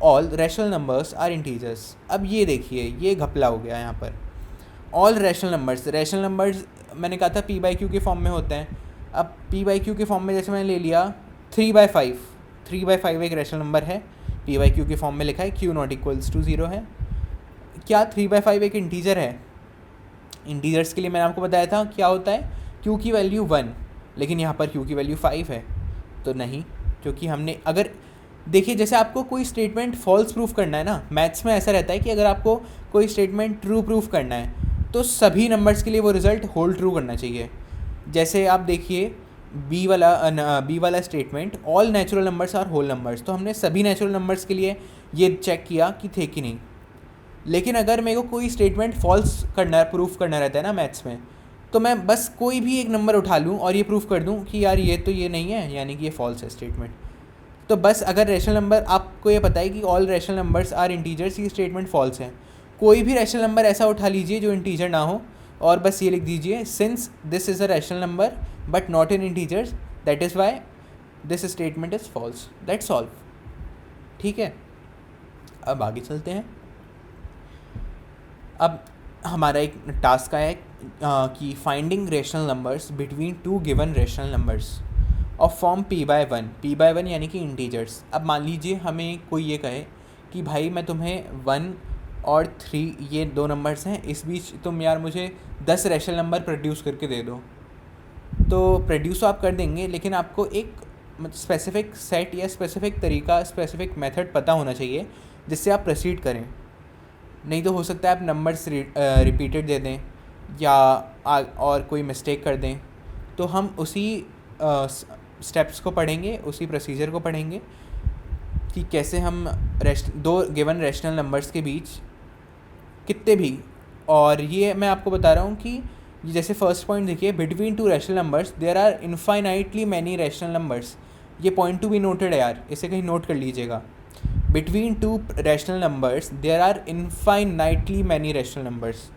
all rational numbers are integers. अब ये देखिए, ये घपला हो गया यहाँ पर। ऑल रैशनल नंबर्स मैंने कहा था p/q के फॉर्म में होते हैं। अब p/q के फॉर्म में जैसे मैंने ले लिया 3/5, 3/5 एक रैशनल नंबर है, p/q के फॉर्म में लिखा है q नॉट इक्वल्स टू 0 है। क्या 3/5 एक इंटीजर है? इंटीजर्स के लिए मैंने आपको बताया था क्या होता है, q की वैल्यू 1, लेकिन यहाँ पर q की वैल्यू 5 है, तो नहीं, क्योंकि हमने अगर देखिए, जैसे आपको कोई स्टेटमेंट फॉल्स प्रूफ करना है ना, मैथ्स में ऐसा रहता है कि अगर आपको कोई स्टेटमेंट ट्रू प्रूफ करना है तो सभी नंबर्स के लिए वो रिज़ल्ट होल्ड ट्रू करना चाहिए। जैसे आप देखिए बी वाला statement, all natural numbers are whole numbers, तो हमने सभी नेचुरल नंबर्स के लिए ये चेक किया कि थे कि नहीं। लेकिन अगर मेरे को कोई स्टेटमेंट फॉल्स करना, प्रूफ करना रहता है ना मैथ्स में, तो मैं बस कोई भी एक नंबर उठा लूँ और ये प्रूफ कर दूँ कि यार ये तो ये नहीं है, यानी कि ये फॉल्स है स्टेटमेंट। तो बस अगर रैशनल नंबर, आपको ये पता है कि all rational numbers are integers, ये स्टेटमेंट फॉल्स है। कोई भी रैशनल नंबर ऐसा उठा लीजिए जो इंटीजर ना हो और बस ये लिख दीजिए, since this is a rational number but not in integers, that is why this statement is false. That's all. ठीक है, अब आगे चलते हैं। अब हमारा एक टास्क आया है कि finding rational numbers between two given rational numbers of form p/1 यानी कि इंटीजर्स। अब मान लीजिए हमें कोई ये कहे कि भाई मैं तुम्हें 1 और 3 ये 2 नंबर्स हैं, इस बीच तुम यार मुझे 10 रैशनल नंबर प्रोड्यूस करके दे दो। तो प्रोड्यूस तो आप कर देंगे, लेकिन आपको एक स्पेसिफिक सेट या स्पेसिफिक तरीका, स्पेसिफिक मेथड पता होना चाहिए जिससे आप प्रोसीड करें। नहीं तो हो सकता है आप नंबर्स रिपीटेड दे दें या और कोई मिस्टेक कर दें। तो हम उसी स्टेप्स को पढ़ेंगे, उसी प्रोसीजर को पढ़ेंगे कि कैसे हम दो गिवन रैशनल नंबर्स के बीच कितने भी, और ये मैं आपको बता रहा हूँ कि जैसे फर्स्ट पॉइंट देखिए, between two rational numbers there are infinitely many rational numbers. ये पॉइंट टू बी नोटेड है यार, इसे कहीं नोट कर लीजिएगा। Between two rational numbers there are infinitely many rational numbers.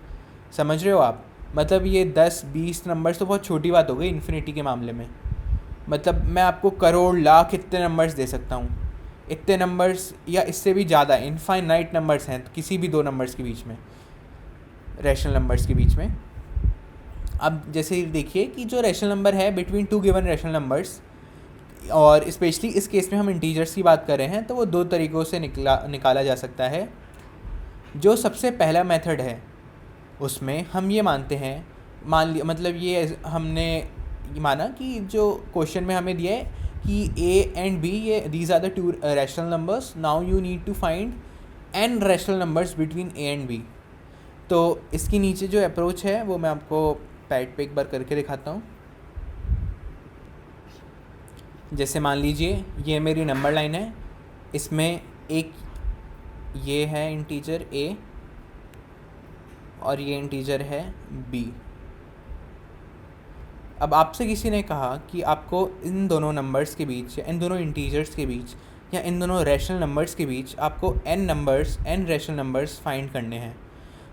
समझ रहे हो आप? मतलब ये 10-20 नंबर्स तो बहुत छोटी बात हो गई इन्फिनिटी के मामले में। मतलब मैं आपको करोड़ लाख इतने नंबर्स दे सकता हूँ, इतने नंबर्स या इससे भी ज़्यादा इनफाइनाइट नंबर्स हैं किसी भी 2 नंबर्स के बीच में, रैशनल नंबर्स के बीच में। अब जैसे देखिए कि जो रैशनल नंबर है between two given rational numbers, और स्पेशली इस केस में हम इंटीजर्स की बात कर रहे हैं, तो वो 2 तरीक़ों से निकाला जा सकता है। जो सबसे पहला मेथड है उसमें हम ये मानते हैं, मतलब ये हमने माना कि जो क्वेश्चन में हमें दिया है कि a एंड b, ये these are the 2 rational numbers, now you need to find n rational numbers between a and b। तो इसकी नीचे जो अप्रोच है वो मैं आपको पैड पे एक बार करके दिखाता हूँ। जैसे मान लीजिए ये मेरी नंबर लाइन है, इसमें एक ये है इंटीजर a और ये इंटीजर है b। अब आपसे किसी ने कहा कि आपको इन दोनों नंबर्स के बीच या इन दोनों इंटीजर्स के बीच या इन दोनों रैशनल नंबर्स के बीच आपको n रैशनल नंबर्स फाइंड करने हैं,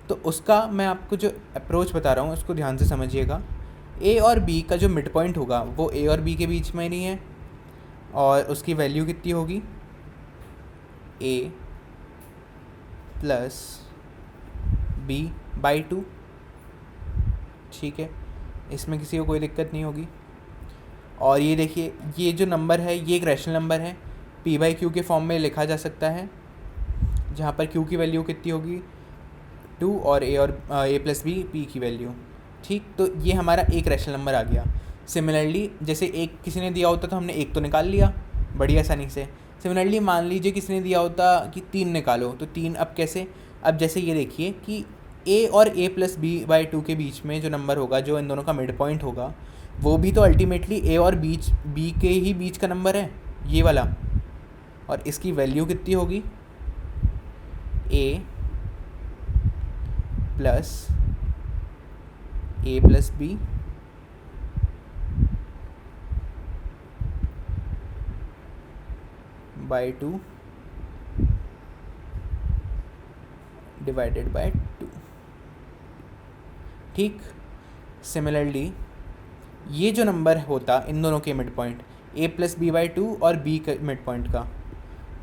तो उसका मैं आपको जो अप्रोच बता रहा हूँ उसको ध्यान से समझिएगा। a और b का जो मिड पॉइंट होगा वो a और b के बीच में नहीं है, और उसकी वैल्यू कितनी होगी, a प्लस b/2। ठीक है, इसमें किसी को कोई दिक्कत नहीं होगी। और ये देखिए, ये जो नंबर है ये एक रैशनल नंबर है, p/q के फॉर्म में लिखा जा सकता है, जहाँ पर q की वैल्यू कितनी होगी 2 और a प्लस b p की वैल्यू। ठीक, तो ये हमारा एक रैशनल नंबर आ गया। सिमिलरली जैसे एक किसी ने दिया होता तो हमने एक तो निकाल लिया बड़ी आसानी से। सिमिलरली मान लीजिए किसी ने दिया होता कि 3 निकालो, तो 3 अब कैसे, अब जैसे ये देखिए कि a और a प्लस b/2 के बीच में जो नंबर होगा, जो इन दोनों का मिड पॉइंट होगा, वो भी तो अल्टीमेटली a और b के ही बीच का नंबर है, ये वाला। और इसकी वैल्यू कितनी होगी, a plus b by 2 divided by 2। ठीक, सिमिलरली ये जो नंबर होता इन दोनों के mid point a plus b/2 और b के मिड पॉइंट का,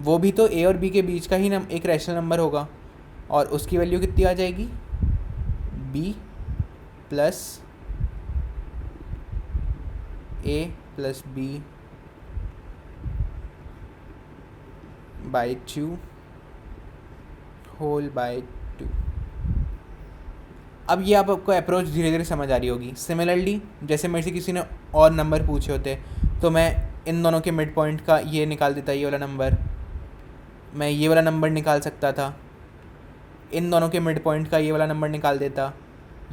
वो भी तो a और b के बीच का ही एक रैशनल नंबर होगा, और उसकी वैल्यू कितनी आ जाएगी, b plus a plus b by 2 whole by 2। अब ये आपको अप्रोच धीरे धीरे समझ आ रही होगी। सिमिलरली जैसे मेरे से किसी ने और नंबर पूछे होते तो मैं इन दोनों के मिड पॉइंट का ये निकाल देता, ये वाला नंबर, मैं ये वाला नंबर निकाल सकता था, इन दोनों के मिड पॉइंट का ये वाला नंबर निकाल देता,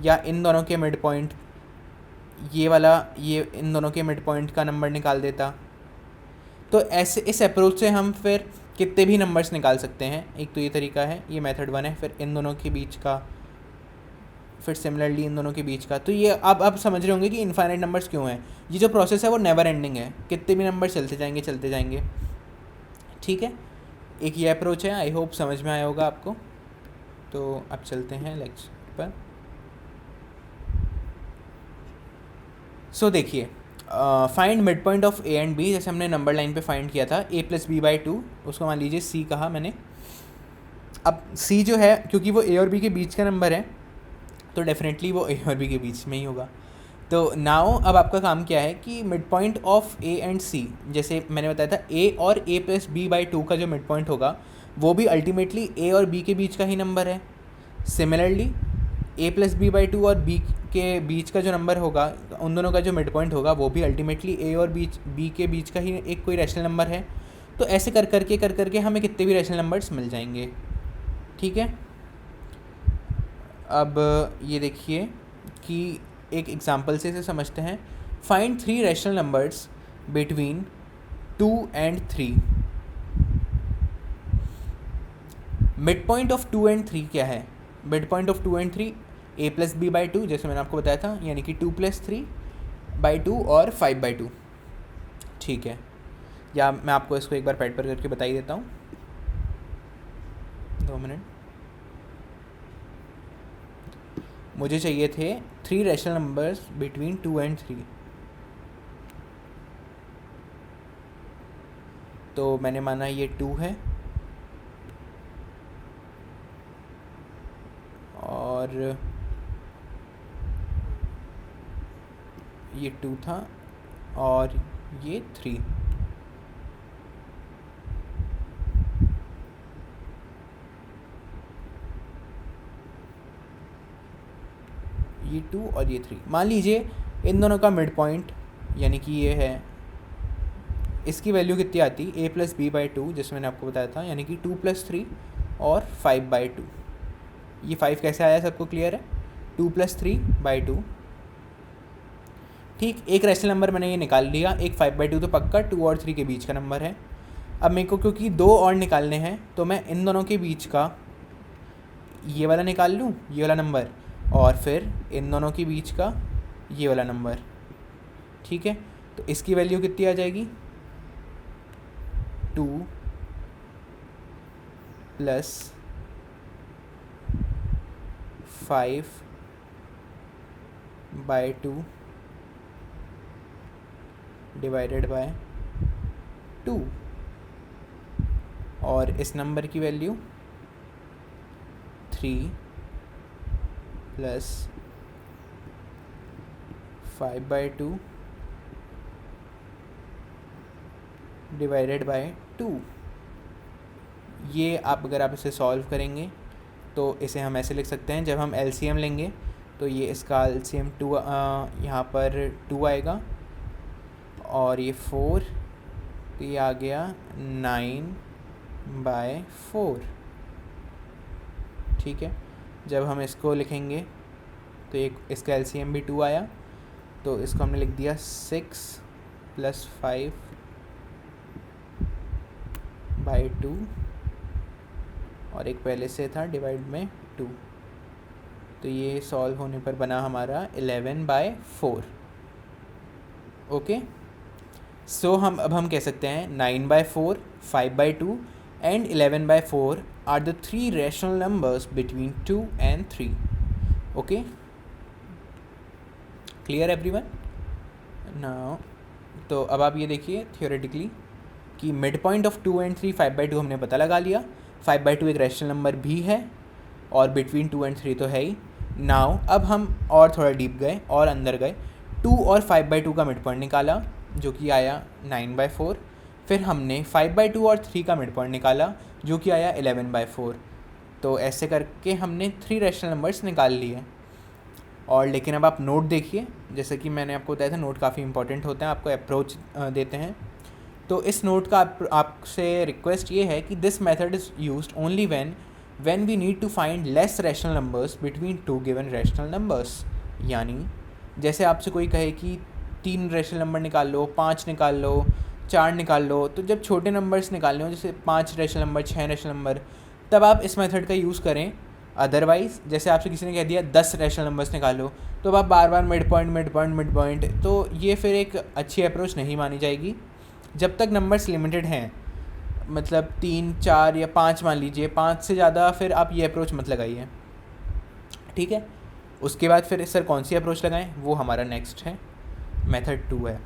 या इन दोनों के मिड पॉइंट ये वाला, ये इन दोनों के मिड पॉइंट का नंबर निकाल देता। तो ऐसे इस अप्रोच से हम फिर कितने भी नंबर्स निकाल सकते हैं। एक तो ये तरीका है, ये मेथड 1 है, फिर इन दोनों के बीच का, फिर सिमिलरली इन दोनों के बीच का। तो ये आप समझ रहे होंगे कि इनफाइनाइट नंबर्स क्यों हैं। ये जो प्रोसेस है वो नेवर एंडिंग है, कितने भी नंबर चलते जाएंगे। ठीक है, एक ये अप्रोच है, आई होप समझ में आया होगा आपको। तो अब चलते हैं लेक्चर पर। सो देखिए, find mid point of a and b, जैसे हमने नंबर लाइन पे फाइंड किया था a प्लस b/2, उसको मान लीजिए c कहा मैंने। अब c जो है, क्योंकि वो a और b के बीच का नंबर है, तो डेफिनेटली वो a और b के बीच में ही होगा। तो नाउ अब आपका काम क्या है कि mid point of a and c, जैसे मैंने बताया था a और a प्लस b/2 का जो मिड पॉइंट होगा वो भी अल्टीमेटली a और b के बीच का ही नंबर है। सिमिलरली a प्लस b/2 और b के बीच का जो नंबर होगा, उन दोनों का जो मिड पॉइंट होगा वो भी अल्टीमेटली a और b के बीच का ही एक कोई रैशनल नंबर है। तो ऐसे कर करके हमें कितने भी रैशनल नंबर्स मिल जाएंगे। ठीक है, अब ये देखिए कि एक एग्जांपल से इसे समझते हैं। Find 3 rational numbers between 2 and 3। Mid point of 2 and 3 क्या है, mid point of 2 and 3 a plus b/2, जैसे मैंने आपको बताया था, यानी कि 2 + 3/2 और 5/2। ठीक है, या मैं आपको इसको एक बार पैड पर करके बता ही देता हूँ, 2 मिनट। मुझे चाहिए थे 3 रैशनल नंबर्स बिटवीन 2 and 3, तो मैंने माना ये 2 है और ये 2 था और ये 3। ये 2 और ये 3, मान लीजिए इन दोनों का मिड पॉइंट यानी कि ये है, इसकी वैल्यू कितनी आती, a प्लस b/2, जैसे मैंने आपको बताया था, यानी कि 2 + 3 और 5/2। ये 5 कैसे आया, सबको क्लियर है, 2 + 3/2। ठीक, एक रैशनल नंबर मैंने ये निकाल लिया, एक 5/2 तो पक्का 2 और 3 के बीच का नंबर है। अब मेरे को क्योंकि 2 और निकालने हैं तो मैं इन दोनों के बीच का ये वाला निकाल लूँ, ये वाला नंबर, और फिर इन दोनों के बीच का ये वाला नंबर। ठीक है, तो इसकी वैल्यू कितनी आ जाएगी 2 प्लस 5/2 डिवाइडेड बाय 2, और इस नंबर की वैल्यू 3 प्लस 5/2 डिवाइडेड बाय 2। ये अगर आप इसे सॉल्व करेंगे तो इसे हम ऐसे लिख सकते हैं, जब हम एलसीएम लेंगे तो ये इसका एलसीएम 2 यहाँ पर 2 आएगा, और ये 4, तो ये आ गया 9/4, ठीक है। जब हम इसको लिखेंगे तो एक इसका एलसीएम भी 2 आया, तो इसको हमने लिख दिया 6 + 5/2, और एक पहले से था डिवाइड में 2, तो ये सॉल्व होने पर बना हमारा 11/4। ओके, सो अब हम कह सकते हैं 9/4, 5/2 and 11/4 are the 3 rational numbers between 2 and 3। Okay, clear everyone? Now तो अब आप ये देखिए थियोरेटिकली कि मिड पॉइंट ऑफ 2 and 3 5/2 हमने पता लगा लिया, 5/2 एक रैशनल नंबर भी है और बिटवीन 2 and 3 तो है ही। नाउ अब हम और थोड़ा डीप गए और अंदर गए, 2 और 5/2 का मिड पॉइंट निकाला जो कि आया 9/4, फिर हमने 5/2 और 3 का मिड पॉइंट निकाला जो कि आया 11/4। तो ऐसे करके हमने 3 रैशनल नंबर्स निकाल लिए। और लेकिन अब आप नोट देखिए, जैसे कि मैंने आपको बताया था नोट काफ़ी इंपॉर्टेंट होते हैं, आपको अप्रोच देते हैं। तो इस नोट का आपसे रिक्वेस्ट ये है कि this method is used only when we need to find less rational numbers between 2 given rational numbers. यानी जैसे आपसे कोई कहे कि 3 रैशनल नंबर निकाल लो, 5 निकाल लो, 4 निकाल लो, तो जब छोटे नंबर्स निकालने हो जैसे 5 रैशनल नंबर, 6 रैशनल नंबर, तब आप इस मेथड का यूज़ करें। अदरवाइज़ जैसे आपसे किसी ने कह दिया 10 रैशनल नंबर्स निकालो, तो अब आप बार बार मिड पॉइंट, तो ये फिर एक अच्छी अप्रोच नहीं मानी जाएगी। जब तक नंबर्स लिमिटेड हैं, मतलब 3, 4 या 5 मान लीजिए, 5 से ज़्यादा फिर आप ये अप्रोच मत लगाइए, ठीक है। उसके बाद फिर सर कौन सी अप्रोच लगाएं, वो हमारा नेक्स्ट है, मेथड 2 है।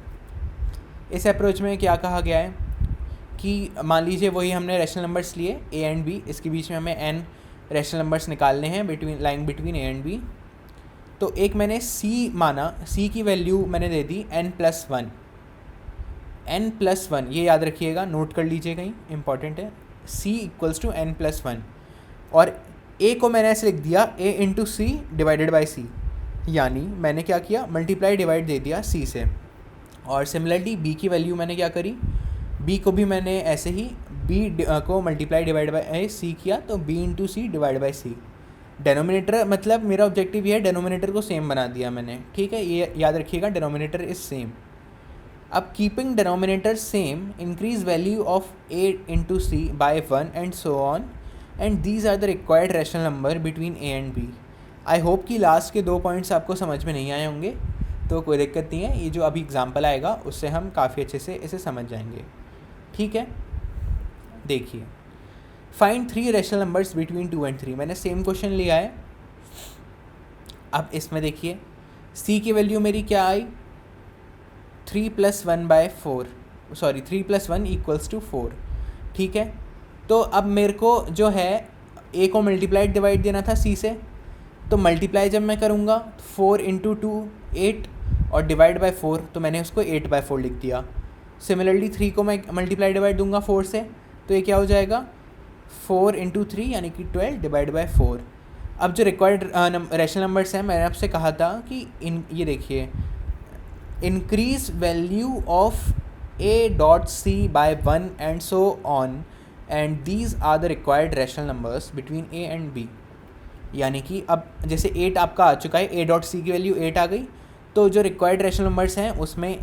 इस अप्रोच में क्या कहा गया है कि मान लीजिए वही हमने रैशनल नंबर्स लिए ए एंड बी, इसके बीच में हमें n रैशनल नंबर्स निकालने हैं lying between a and b. तो एक मैंने c माना, c की वैल्यू मैंने दे दी n+1, ये याद रखिएगा, नोट कर लीजिए कहीं, इंपॉर्टेंट है। c = n+1, और a को मैंने ऐसे लिख दिया a × c divided by c, यानी मैंने क्या किया, मल्टीप्लाई डिवाइड दे दिया c से। और सिमिलरली b की वैल्यू मैंने क्या करी, b को भी मैंने ऐसे ही b को मल्टीप्लाई डिवाइड बाई c किया, तो b × c divide by c। Denominator मतलब मेरा ऑब्जेक्टिव ये है, डेनोमिनेटर को सेम बना दिया मैंने, ठीक है, ये याद रखिएगा, डेनोमिनेटर इज सेम। अब keeping denominator same, increase value of a × c by 1 and so on, and these are the required rational number between a and b। I hope कि लास्ट के 2 पॉइंट्स आपको समझ में नहीं आए होंगे, तो कोई दिक्कत नहीं है, ये जो अभी एग्जाम्पल आएगा उससे हम काफ़ी अच्छे से इसे समझ जाएंगे, ठीक है। देखिए, find 3 rational numbers between 2 and 3, मैंने सेम क्वेश्चन लिया है। अब इसमें देखिए c की वैल्यू मेरी क्या आई, 3 + 1/4, 3 + 1 = 4, ठीक है। तो अब मेरे को जो है a को मल्टीप्लाइड डिवाइड देना था c से, तो मल्टीप्लाई जब मैं करूँगा 4 × 2 8 और डिवाइड बाय 4, तो मैंने उसको 8/4 लिख दिया। सिमिलरली 3 को मैं मल्टीप्लाई डिवाइड दूंगा 4 से, तो ये क्या हो जाएगा 4 × 3 यानी कि 12 डिवाइड बाय 4। अब जो रिक्वायर्ड रैशनल नंबर्स हैं, मैंने आपसे कहा था कि ये देखिए, increase value of a.c by 1 and so on, and these are the required rational numbers between a and b। यानी कि अब जैसे 8 आपका आ चुका है, a.c की वैल्यू 8 आ गई, तो जो रिक्वायर्ड रैशनल नंबर्स हैं उसमें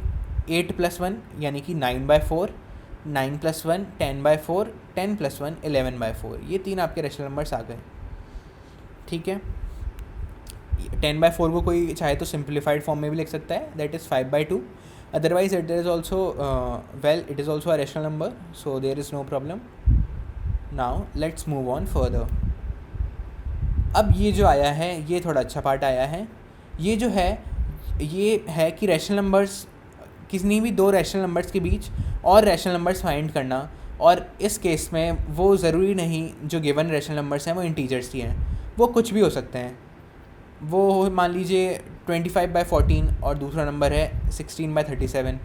8 + 1 यानी कि 9/4, 9 + 1 10/4, 10 + 1 11/4, ये 3 आपके रैशनल नंबर्स आ गए, ठीक है। 10/4 को कोई चाहे तो सिंप्लीफाइड फॉर्म में भी लिख सकता है, that is 5/2। Otherwise it is also it is also a rational number, so there is no problem. Now let's move on further. अब ये जो आया है ये थोड़ा अच्छा पार्ट आया है. ये जो है ये है कि रैशनल नंबर्स, किसी भी दो रैशनल नंबर्स के बीच और रैशनल नंबर्स फाइंड करना. और इस केस में वो ज़रूरी नहीं जो गिवन रैशनल नंबर्स हैं वो इंटीजर्स ही हैं, वो कुछ भी हो सकते हैं. वो मान लीजिए 25/14 और दूसरा नंबर है 16/37.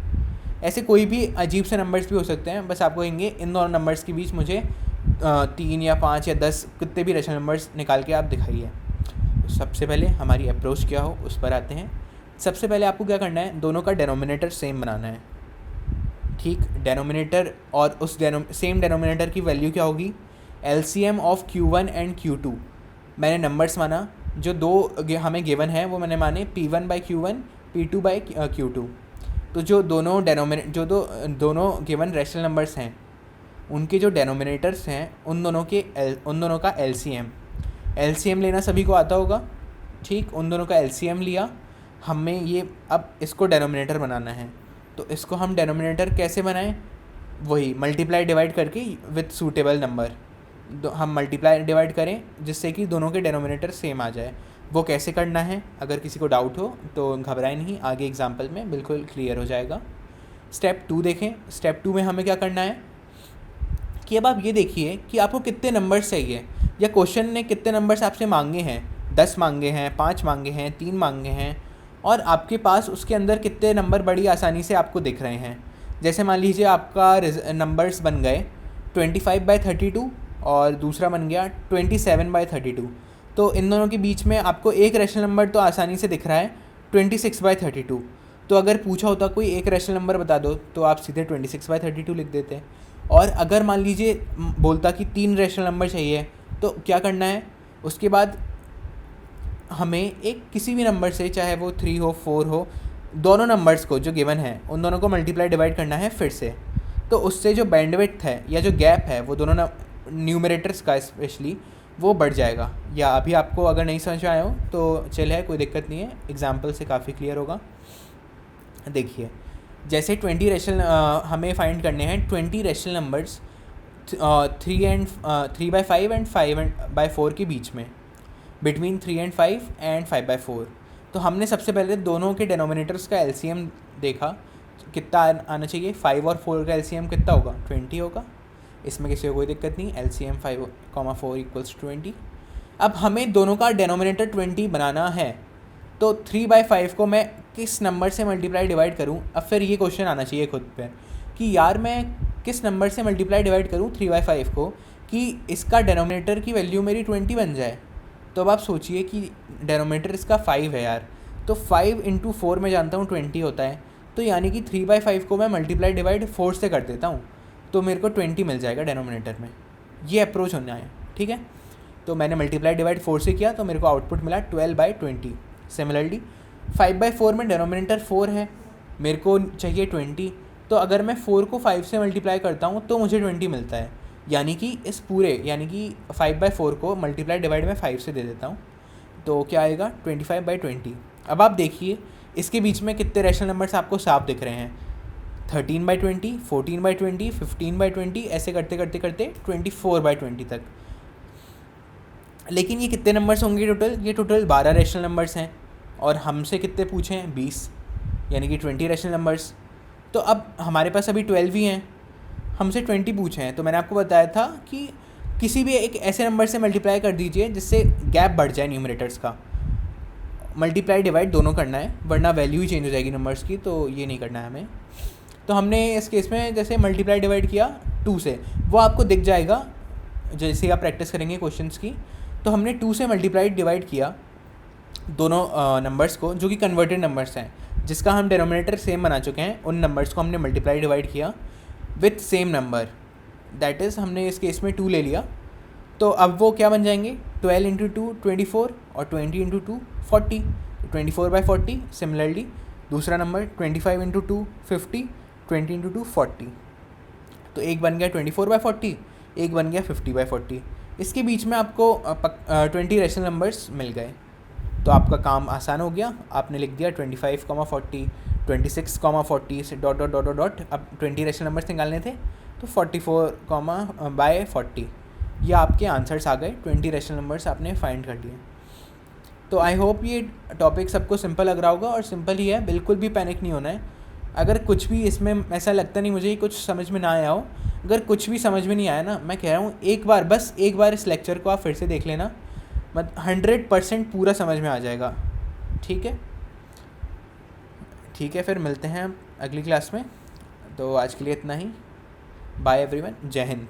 ऐसे कोई भी अजीब से नंबर्स भी हो सकते हैं. बस आपको कहेंगे इन दोनों नंबर्स के बीच मुझे 3 या 5 या 10 कितने भी रैशनल नंबर्स निकाल के आप दिखाइए. सबसे पहले हमारी अप्रोच क्या हो उस पर आते हैं. सबसे पहले आपको क्या करना है, दोनों का डेनोमिनेटर सेम बनाना है. ठीक, डेनोमिनेटर और उस सेम डेनोमिनेटर की वैल्यू क्या होगी, LCM of Q1 and Q2. मैंने नंबर्स माना जो दो हमें गिवन है, वो मैंने माने P1/Q1 P2/Q2. तो जो दोनों गिवन रैशनल नंबर्स हैं उनके जो डेनोमिनेटर्स हैं उन दोनों का LCM लेना सभी को आता होगा. ठीक, उन दोनों का LCM लिया. हमें ये अब इसको डेनोमिनेटर बनाना है. तो इसको हम डेनोमिनेटर कैसे बनाएं, वही मल्टीप्लाई डिवाइड करके विथ सूटेबल नंबर हम मल्टीप्लाई डिवाइड करें जिससे कि दोनों के डेनोमिनेटर सेम आ जाए. वो कैसे करना है, अगर किसी को डाउट हो तो घबराए नहीं, आगे एग्जांपल में बिल्कुल क्लियर हो जाएगा. स्टेप 2 देखें. स्टेप 2 में हमें क्या करना है कि अब आप ये देखिए कि आपको कितने नंबर्स चाहिए, या क्वेश्चन ने कितने नंबर्स आपसे मांगे हैं. 10 मांगे हैं, 5 मांगे हैं, 3 मांगे हैं, और आपके पास उसके अंदर कितने नंबर बड़ी आसानी से आपको दिख रहे हैं. जैसे मान लीजिए आपका नंबर्स बन गए 25/32 और दूसरा बन गया 27/32. तो इन दोनों के बीच में आपको एक रैशनल नंबर तो आसानी से दिख रहा है 26/32. तो अगर पूछा होता कोई एक रैशनल नंबर बता दो तो आप सीधे 26/32 लिख देते. और अगर मान लीजिए बोलता कि 3 रैशनल नंबर चाहिए, तो क्या करना है, उसके बाद हमें एक किसी भी नंबर से, चाहे वो 3 हो 4 हो, दोनों नंबर्स को जो गिवन है उन दोनों को मल्टीप्लाई डिवाइड करना है फिर से. तो उससे जो बैंडविड्थ है या जो गैप है वो दोनों न्यूमरेटर्स का स्पेशली वो बढ़ जाएगा. या अभी आपको अगर नहीं समझ में आया हो तो चल है, कोई दिक्कत नहीं है, एग्जाम्पल से काफ़ी क्लियर होगा. देखिए, जैसे 20 रैशनल हमें फाइंड करने हैं 20 रैशनल नंबर्स 3/5 एंड 5/4 के बीच में, बिटवीन 3 एंड 5 एंड 5/4. तो हमने सबसे पहले दोनों के डेनोमिनेटर्स का LCM देखा कितना आना चाहिए. 5 और 4 का LCM कितना होगा, 20 होगा. इसमें किसी को कोई दिक्कत नहीं. LCM 5,4 = 20. अब हमें दोनों का डेनोमिनेटर 20 बनाना है. तो 3/5 को मैं किस नंबर से मल्टीप्लाई डिवाइड करूं. अब फिर ये क्वेश्चन आना चाहिए खुद पे कि यार मैं किस नंबर से मल्टीप्लाई डिवाइड करूं 3/5 को कि इसका डेनोमिनेटर की वैल्यू मेरी 20 बन जाए. तो अब आप सोचिए कि डेनोमिनेटर इसका 5 है यार, तो 5 × 4 में जानता हूँ 20 होता है. तो यानी कि 3/5 को मैं मल्टीप्लाई डिवाइड 4 से कर देता हूँ तो मेरे को 20 मिल जाएगा डेनोमिनेटर में. ये अप्रोच होना है. ठीक है, तो मैंने मल्टीप्लाई डिवाइड 4 से किया तो मेरे को आउटपुट मिला 12/20. सिमिलरली 5/4 में डेनोमिनेटर 4 है, मेरे को चाहिए 20. तो अगर मैं 4 को 5 से मल्टीप्लाई करता हूँ तो मुझे 20 मिलता है. यानी कि इस पूरे 5/4 को मल्टीप्लाई डिवाइड में 5 से दे देता हूँ तो क्या आएगा 25/20. अब आप देखिए इसके बीच में कितने रैशनल नंबर्स आपको साफ दिख रहे हैं. 13/20, 14/20, 15/20, ऐसे करते करते करते 24/20 तक. लेकिन ये कितने नंबर्स होंगे टोटल, ये टोटल 12 रैशनल नंबर्स हैं और हमसे कितने पूछे हैं 20, यानी कि 20 रैशनल नंबर्स. तो अब हमारे पास अभी 12 ही हैं, हमसे 20 पूछे हैं. तो मैंने आपको बताया था कि किसी भी एक ऐसे नंबर से मल्टीप्लाई कर दीजिए जिससे गैप बढ़ जाए न्यूमरेटर्स का. मल्टीप्लाई डिवाइड दोनों करना है वरना वैल्यू ही चेंज हो जाएगी नंबर्स की, तो ये नहीं करना है हमें. तो हमने इस केस में जैसे मल्टीप्लाई डिवाइड किया 2 से, वो आपको दिख जाएगा जैसे आप प्रैक्टिस करेंगे क्वेश्चंस की. तो हमने 2 से मल्टीप्लाई डिवाइड किया दोनों नंबर्स को जो कि कन्वर्टेड नंबर्स हैं, जिसका हम डेनोमिनेटर सेम बना चुके हैं. उन नंबर्स को हमने मल्टीप्लाई डिवाइड किया with same number, that is हमने इस केस में 2 ले लिया. तो अब वो क्या बन जाएंगे, 12 × 2 24 और 20 × 2 40. 24/40. सिमिलरली दूसरा नंबर 25 × 2 50, 20 × 2 40. तो एक बन गया 24/40, एक बन गया 50/40. इसके बीच में आपको 20 रैशनल नंबर्स मिल गए. तो आपका काम आसान हो गया, आपने लिख दिया 25,40, 26,40 से dot dot dot dot dot, अब 20 रेशनल नंबर्स निकालने थे तो 44,/40, ये आपके आंसर्स आ गए, 20 रेशनल नंबर्स आपने फाइंड कर लिए। तो आई होप ये टॉपिक सबको सिंपल लग रहा होगा, और सिंपल ही है, बिल्कुल भी पैनिक नहीं होना है। अगर कुछ भी इसमें ऐसा लगता नहीं मुझे कुछ समझ में ना आया हो, अगर कुछ भी समझ में नहीं आया ना, मैं कह रहा हूँ बस एक बार इस लेक्चर को आप फिर से देख लेना, 100% पूरा समझ में आ जाएगा। ठीक है, ठीक है, फिर मिलते हैं अगली क्लास में। तो आज के लिए इतना ही, बाय एवरीवन, जय हिंद।